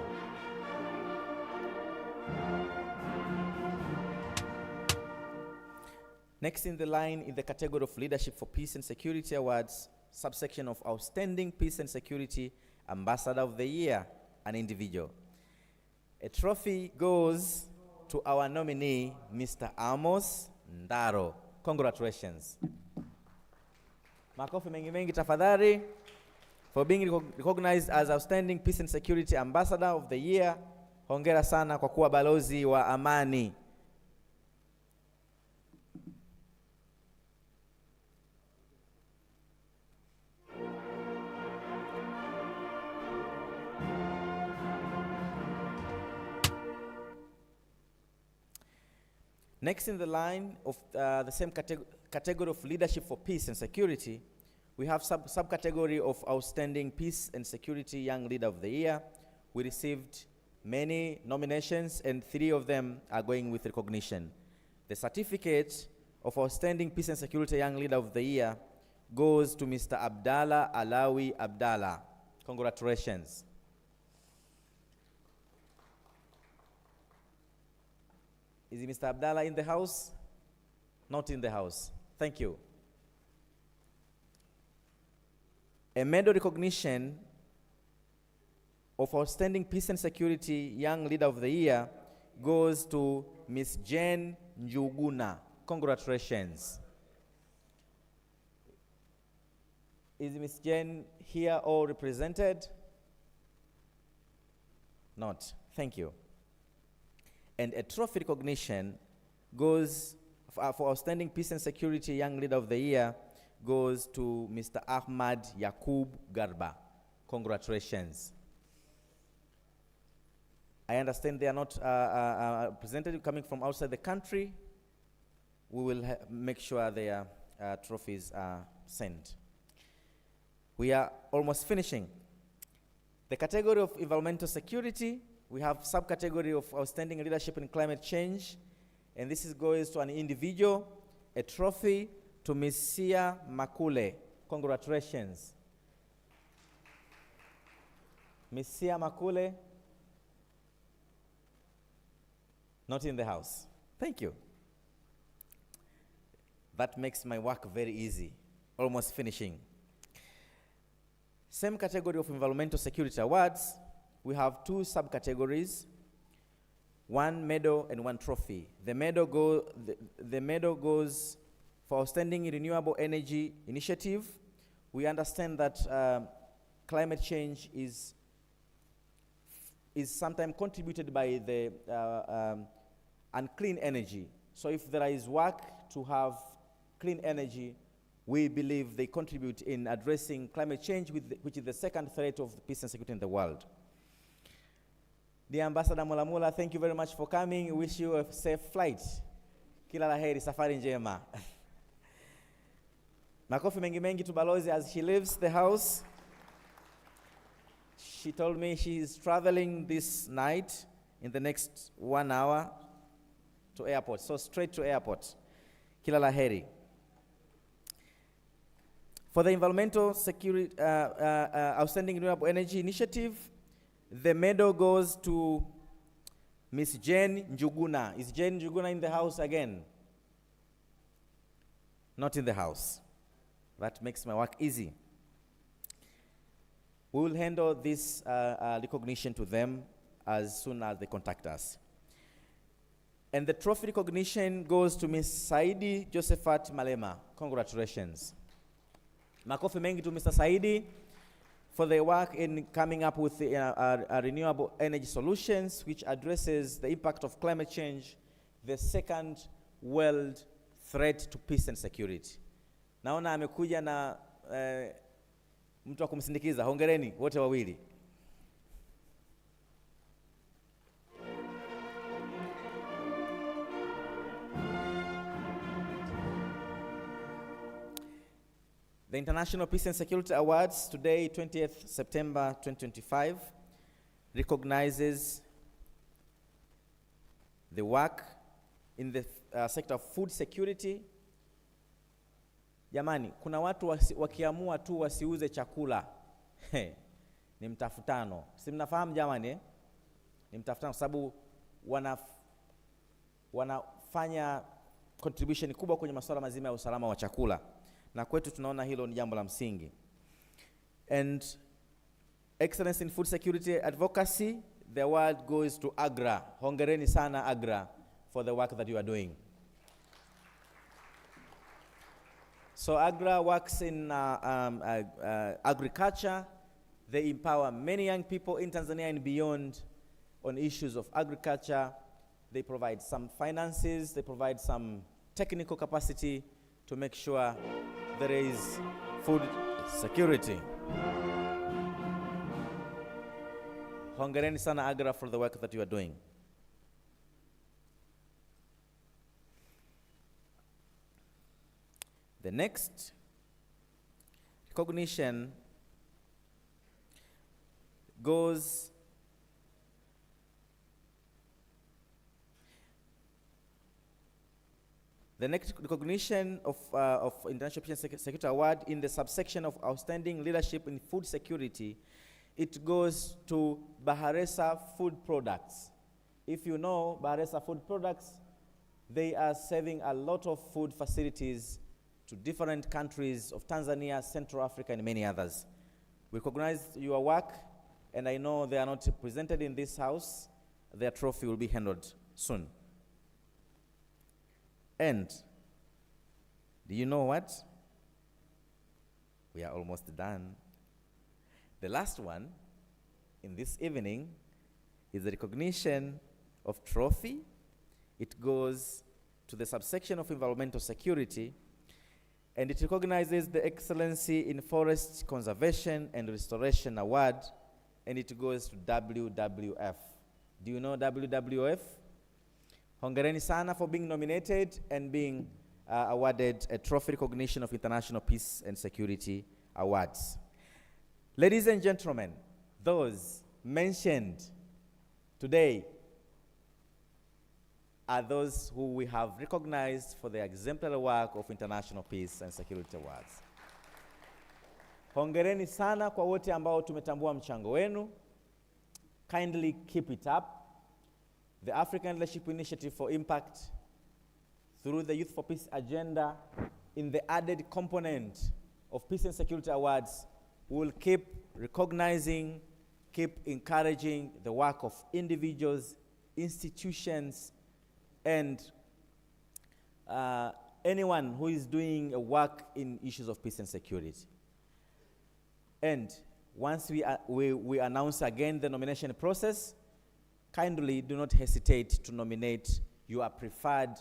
Next in the line, in the category of Leadership for Peace and Security Awards, subsection of Outstanding Peace and Security Ambassador of the Year, an individual. A trophy goes to our nominee, Mr. Amos Ndaro. Congratulations. Makofi mengi mengi tafadhali for being recognized as Outstanding Peace and Security Ambassador of the Year. Hongera sana kwa kuwa balozi wa amani. Next in the line of the same category of Leadership for Peace and Security, we have subcategory of Outstanding Peace and Security Young Leader of the Year. We received many nominations and 3 of them are going with recognition. The certificate of Outstanding Peace and Security Young Leader of the Year goes to Mr. Abdallah Alawi Abdallah. Congratulations. Is Mr. Abdallah in the house? Not in the house. Thank you. A medal recognition of Outstanding Peace and Security Young Leader of the Year goes to Ms. Jane Njuguna. Congratulations. Is Ms. Jane here or represented? Not. Thank you. And a trophy recognition goes for Outstanding Peace and Security Young Leader of the Year goes to Mr. Ahmad Yakub Garba. Congratulations. I understand they are not represented coming from outside the country. We will make sure their trophies are send. We are almost finishing. The category of environmental security, we have subcategory of outstanding leadership in climate change, and this goes to an individual, a trophy to Ms. Sia Makule. Congratulations. Ms. Sia Makule, not in the house. Thank you. That makes my work very easy, almost finishing. Same category of environmental security awards, we have two subcategories, one medal and one trophy. The medal goes for outstanding renewable energy initiative. We understand that climate change is sometimes contributed by the unclean energy. So if there is work to have clean energy, we believe they contribute in addressing climate change, which is the second threat of peace and security in the world. Dear Ambassador Mulamula, thank you very much for coming. We wish you a safe flight. Kila la heri, safari njema. Makofi mengi mengi to Balozi as she leaves the house. She told me she is traveling this night in the next 1 hour to airport, so straight to airport. Kila la heri. For the environmental security, outstanding renewable energy initiative, the medal goes to Miss Jane Njuguna. Is Jane Njuguna in the house again? Not in the house. That makes my work easy. We will handle this recognition to them as soon as they contact us. And the trophy recognition goes to Miss Saidi Josephat Malema. Congratulations. Makofi mengi to Mr. Saidi for their work in coming up with renewable energy solutions which addresses the impact of climate change, the second world threat to peace and security. Naona amekuja na mtu wa kumsindikiza. Hongereni wote wawili. The International Peace and Security Awards today, 20th September 2025, recognizes the work in the sector of food security. Jamani, kuna watu wakiamua tu wasiuze chakula. Ni mtafutano. Si mnafahamu jamani eh? Ni mtafutano sababu wanafanya contribution kubwa kwenye masuala mazima ya usalama wa chakula. Na kwetu tunaona hilo ni jambo la msingi. And excellence in food security advocacy, the award goes to AGRA. Hongereni sana AGRA for the work that you are doing. So AGRA works in agriculture. They empower many young people in Tanzania and beyond on issues of agriculture. They provide some finances, they provide some technical capacity to make sure there is food security. Hongereni sana AGRA for the work that you are doing. The next recognition goes the next recognition of International Peace and Security Award in the subsection of Outstanding Leadership in Food Security, it goes to Baharesa Food Products. If you know Baharesa Food Products, they are serving a lot of food facilities to different countries of Tanzania, Central Africa, and many others. We recognize your work, and I know they are not presented in this house. Their trophy will be handled soon. And do you know what? We are almost done. The last one in this evening is the recognition of trophy. It goes to the subsection of environmental security, and it recognizes the Excellency in Forest Conservation and Restoration Award, and it goes to WWF. Do you know WWF? Hongereni sana for being nominated and being awarded a trophy recognition of International Peace and Security Awards. Ladies and gentlemen, those mentioned today are those who we have recognized for their exemplary work of International Peace and Security Awards. Hongereni sana kwa wote ambao tumetambua mchango wenu. Kindly keep it up. The African Leadership Initiative for Impact, through the Youth for Peace agenda, in the added component of Peace and Security Awards, will keep recognizing, keep encouraging the work of individuals, institutions, and anyone who is doing a work in issues of peace and security. And once we announce again the nomination process, kindly do not hesitate to nominate your preferred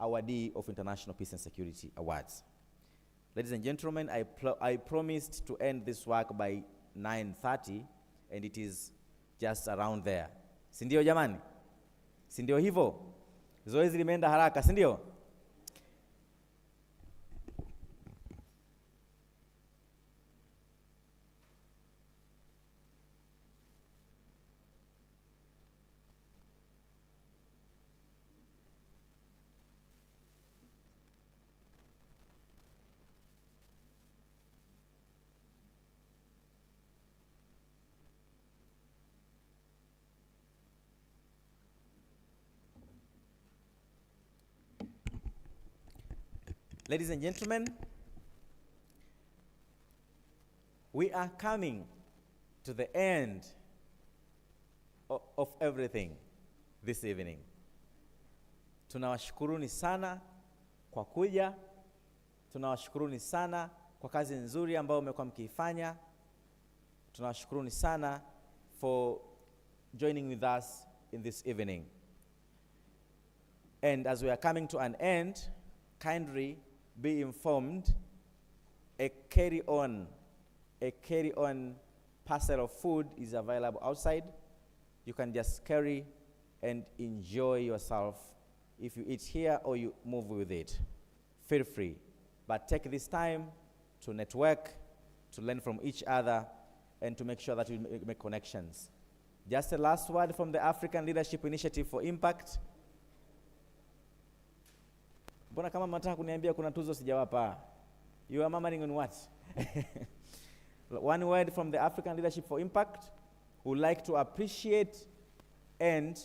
awardee of International Peace and Security Awards. Ladies and gentlemen, I promised to end this work by 9:30, and it is just around there. Sindio jamani? Sindio hivo? Zoezi limeenda haraka, sindio? Ladies and gentlemen, we are coming to the end of everything this evening. Tunawashukuruni sana kwa kuja. Tunawashukuruni sana kwa kazi nzuri ambayo mmekuwa mkiifanya. Tunawashukuruni sana for joining with us in this evening. And as we are coming to an end, kindly be informed a carry-on parcel of food is available outside. You can just carry and enjoy yourself. If you eat here or you move with it, feel free. But take this time to network, to learn from each other, and to make sure that you make connections. Just a last word from the African Leadership Initiative for Impact. Mbona kama mnataka kuniambia kuna tuzo sijawapa? You are murmuring on what? One word from the African Leadership for Impact. We would like to appreciate and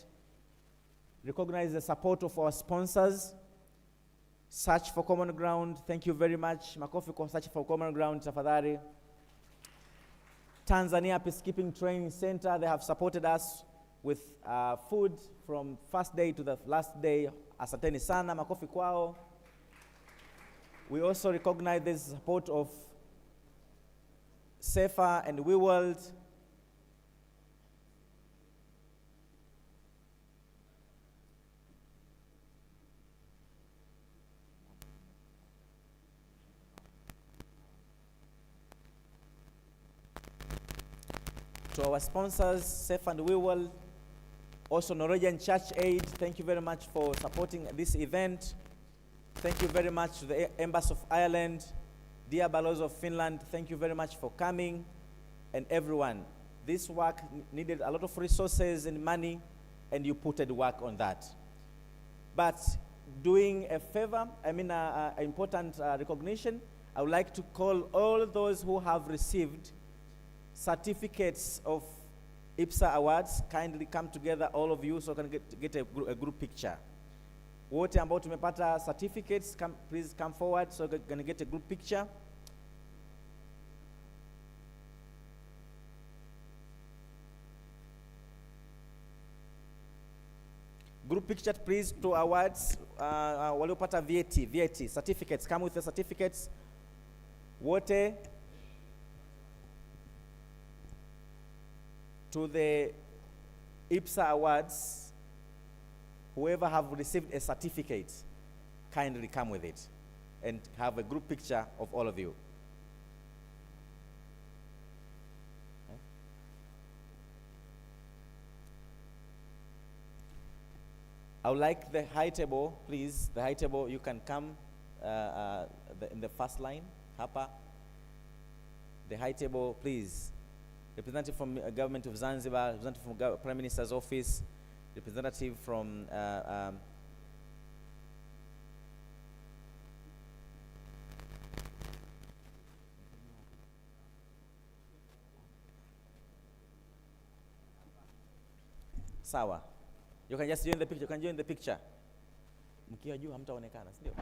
recognize the support of our sponsors. Search for Common Ground, thank you very much. Makofi kwa Search for Common Ground, tafadhali. Tanzania Peacekeeping Training Center, they have supported us with food from first day to the last day. Asanteni sana, makofi kwao. We also recognize the support of Safer and We World. To our sponsors, Safe and We World, also Norwegian Church Aid, thank you very much for supporting this event. Thank you very much to the Embassy of Ireland, dear Balos of Finland, thank you very much for coming, and everyone. This work needed a lot of resources and money, and you put the work on that. But doing a favor, an important recognition, I would like to call all those who have received certificates of IPSA awards, kindly come together, all of you, so we can get a group picture. Wote ambao tumepata certificates, please come forward so we can get a group picture. Group picture, please, to awards. Waliopata VAT certificates, come with the certificates. Wote to the IPSA awards, whoever have received a certificate, kindly come with it and have a group picture of all of you. I would like the high table, please, the high table, you can come in the first line, Hapa. The high table, please. Representative from Government of Zanzibar, representative from Prime Minister's office, representative from Sawa. You can just join the picture. You can join the picture. Mkiwa juu hamtaonekana, si ndio?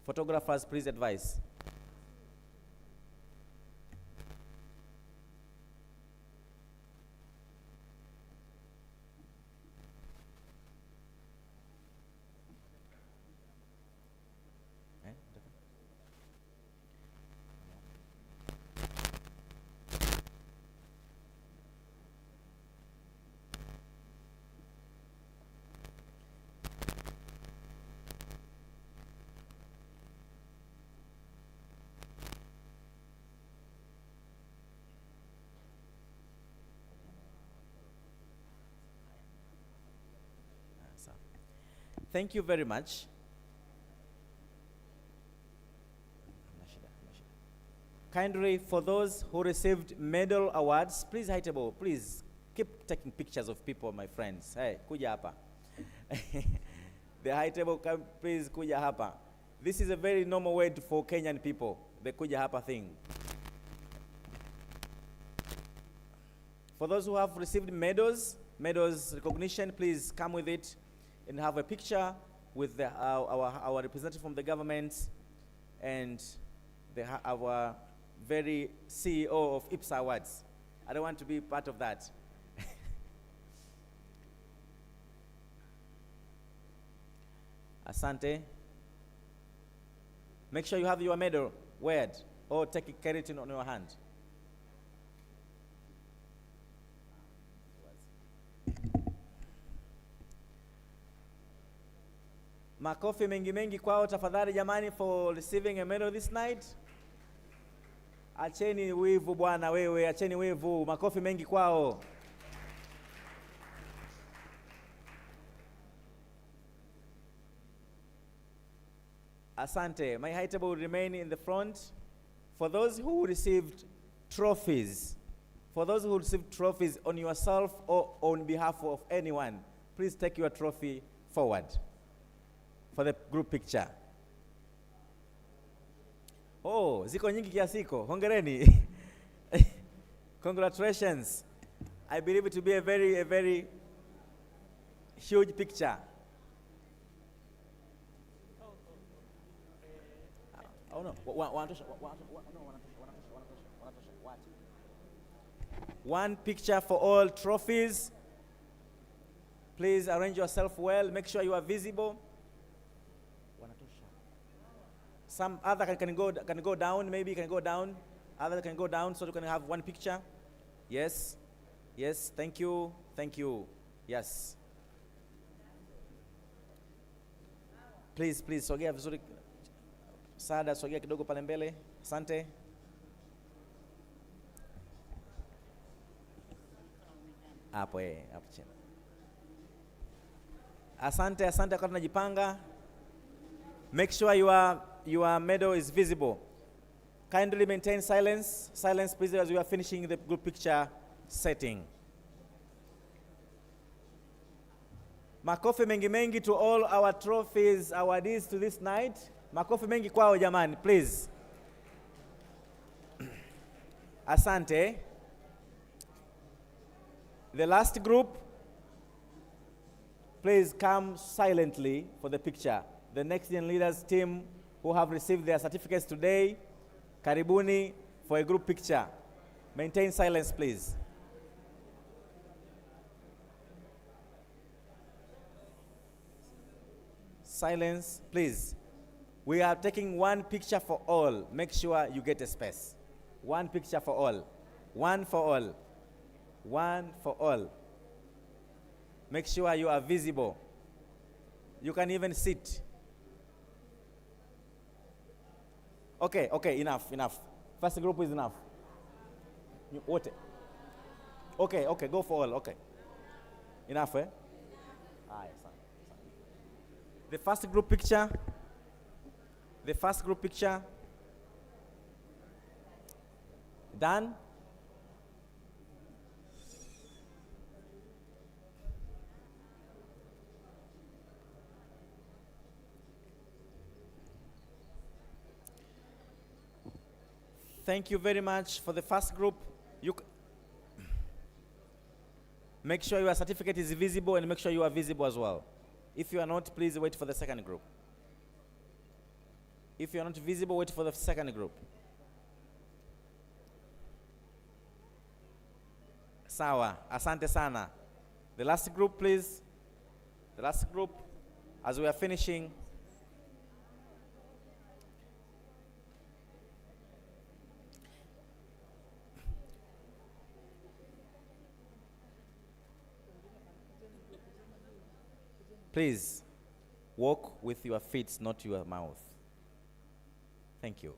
Photographers, please advise. Thank you very much. Kindly, for those who received medal awards, please, high table, please keep taking pictures of people, my friends. Hey, kuja hapa. The high table, please kuja hapa. This is a very normal word for Kenyan people, the kuja hapa thing. For those who have received medals recognition, please come with it and have a picture with our representative from the government and our very CEO of IPSA Awards. I don't want to be part of that. Asante. Make sure you have your medal weared or carry it on your hand. Makofi mengi kwao tafadhali jamani for receiving a medal this night. Acheni wivu bwana wewe, acheni wivu. Makofi mengi kwao. Asante. My high table will remain in the front. For those who received trophies, on yourself or on behalf of anyone, please take your trophy forward for the group picture. Oh, ziko nyingi kiasiko. Hongereni. Congratulations. I believe it to be a very huge picture. Oh no. One picture for all trophies. Please arrange yourself well. Make sure you are visible. Some other can go down, maybe can go down. Others can go down so you can have one picture. Yes. Yes, thank you. Yes. Please, sogea vizuri. Sada, sogea kidogo pale mbele. Asante. Hapo chini. Asante kwa tunajipanga. Make sure your medal is visible. Kindly maintain silence. Silence, please, as we are finishing the group picture setting. Makofi mengi to all our trophies, awardees to this night. Makofi mengi kwao jamani, please. Asante. The last group, please come silently for the picture. The Next Gen Leaders team who have received their certificates today, karibuni for a group picture. Maintain silence, please. Silence, please. We are taking one picture for all. Make sure you get a space. One picture for all. One for all. One for all. Make sure you are visible. You can even sit. Okay, enough. First group is enough. What? Okay, go for all, okay. Enough, eh? Aye, the first group picture. The first group picture. Done. Thank you very much for the first group. Make sure your certificate is visible and make sure you are visible as well. If you are not, please wait for the second group. If you are not visible, wait for the second group. Sawa, asante sana. The last group, please. The last group, as we are finishing. Please, walk with your feet, not your mouth. Thank you.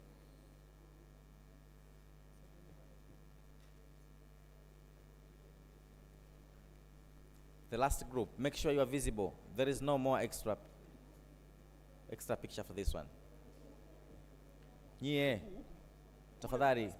The last group, make sure you are visible. There is no more extra picture for this one. Nyie, tafadhali.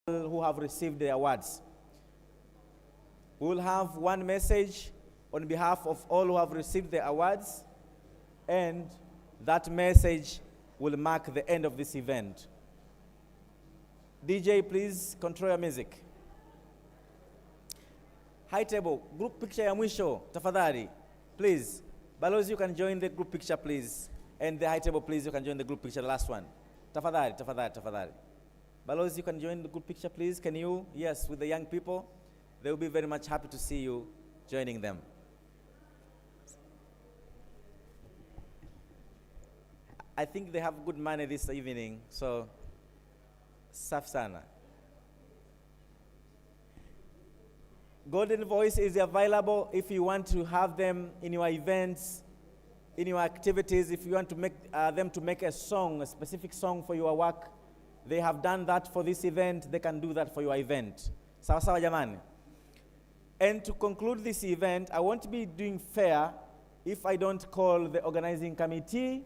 Who have received the awards. We will have one message on behalf of all who have received the awards, and that message will mark the end of this event. DJ, please control your music. High table, group picture ya mwisho, tafadhali. Please, Balozi, you can join the group picture, please. And the high table, please, you can join the group picture, the last one. Tafadhali, tafadhali, tafadhali. Balozi, you can join the group picture, please. Can you? Yes, with the young people. They will be very much happy to see you joining them. I think they have good money this evening, so safi sana. Golden Voice is available if you want to have them in your events, in your activities. If you want to make them to make a song, a specific song for your work, they have done that for this event. They can do that for your event. Sawa sawa jamani. And to conclude this event, I won't be doing fair if I don't call the organizing committee,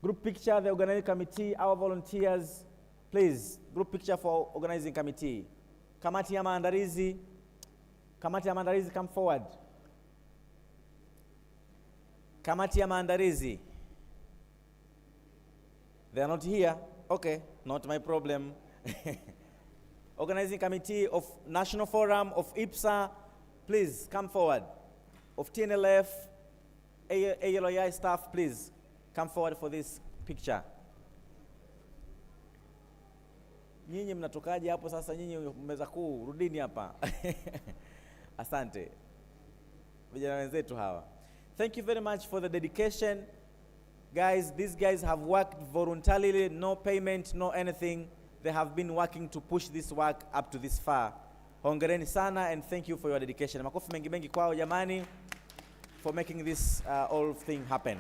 group picture, the organizing committee, our volunteers, please, group picture for organizing committee. Kamati ya maandalizi, come forward. Kamati ya maandalizi. They are not here. Okay, not my problem. Organizing committee of National Forum, of IPSA, please come forward. Of TNLF, ALOI staff, please come forward for this picture. Nyinyi mnatokaje hapo sasa, nyinyi mmeza kuu, rudini hapa. Asante. Vijana wenzetu hawa. Thank you very much for the dedication. Guys, these guys have worked voluntarily, no payment, no anything. They have been working to push this work up to this far. Hongereni sana and thank you for your dedication. Makofi mengi mengi kwao jamani for making this whole thing happen.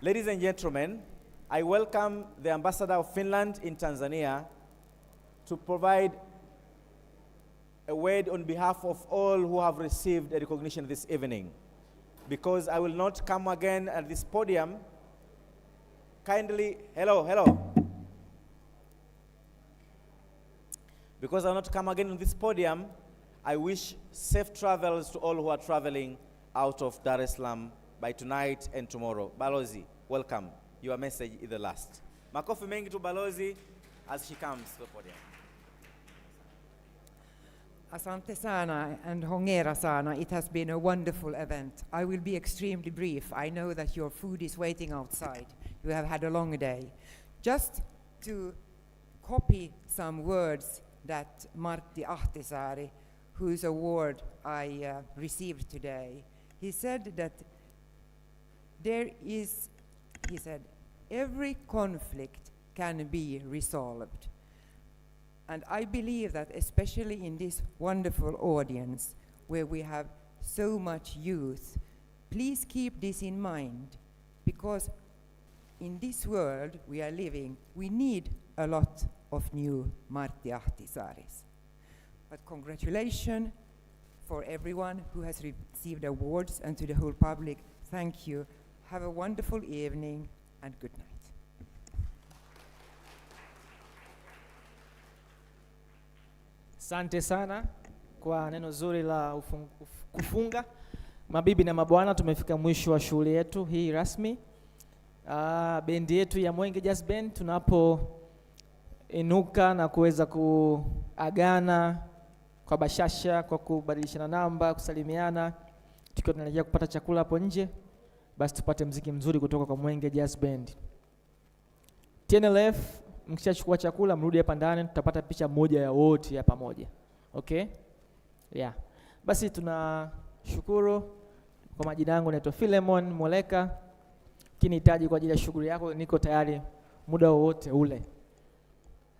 Ladies and gentlemen, I welcome the Ambassador of Finland in Tanzania to provide a word on behalf of all who have received a recognition this evening. Because I will not come again at this podium, kindly, hello. Because I will not come again on this podium, I wish safe travels to all who are traveling out of Dar es Salaam by tonight and tomorrow. Balozi, welcome. Your message is the last. Makofi mengi to Balozi as she comes to the podium. Asante sana and hongera sana. It has been a wonderful event. I will be extremely brief. I know that your food is waiting outside. You have had a long day. Just to copy some words that Martti Ahtisaari, whose award I received today, he said that he said, every conflict can be resolved. And I believe that especially in this wonderful audience where we have so much youth, please keep this in mind, because in this world we are living, we need a lot of new Martti Ahtisaaris. But congratulations for everyone who has received awards, and to the whole public, thank you. Have a wonderful evening and good night. Asante sana kwa neno zuri la kufunga. Mabibi na mabwana, tumefika mwisho wa shughuli yetu hii rasmi. Bendi yetu ya Mwenge Jazz Band tunapoinuka na kuweza kuagana kwa bashasha, kwa kubadilishana namba, kusalimiana, tukiwa tunaelekea kupata chakula hapo nje, basi tupate mziki mzuri kutoka kwa Mwenge Jazz Band. TNLF, mkishachukua chakula mrudi hapa ndani, tutapata picha moja ya wote ya pamoja. Okay? Yeah. Basi tunashukuru. Kwa majina yangu naitwa Celemony Moleka. Kinihitaji kwa ajili ya shughuli yako, niko tayari muda wowote ule.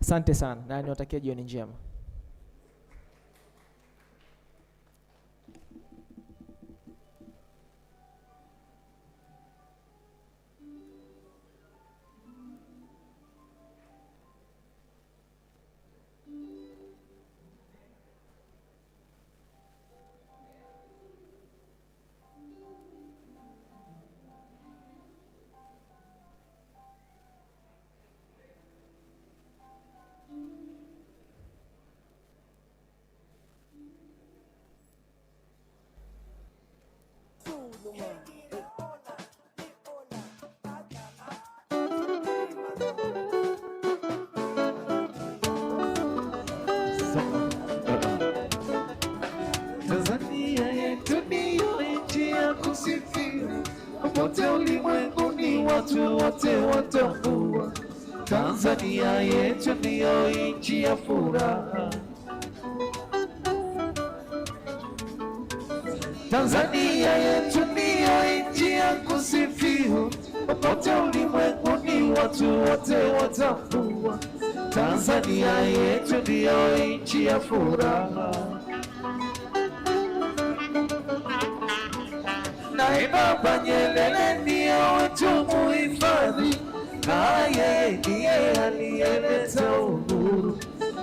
Asante sana na niwatakie jioni njema. Tanzania yetu ndiyo nchi ya kusifiwa, popote ulimwenguni watu wote watambua. Tanzania yetu ndiyo nchi ya furaha. Tanzania yetu ndiyo nchi ya kusifiwa, popote ulimwenguni watu wote watambua. Tanzania yetu ndiyo nchi ya furaha. Naye Baba Nyerere ndiyo wetu muhifadhi, na yeye ndiye aliyeleta uhuru.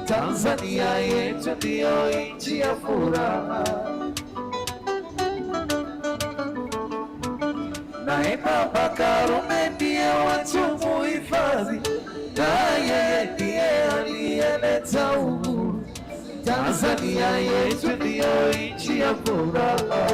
Tanzania yetu ndiyo nchi ya furaha. naye Baba Karume ndiye watumuhifadhi, na yeye ndiye aliyeleta uhuru. Tanzania yetu ndiyo nchi ya furaha.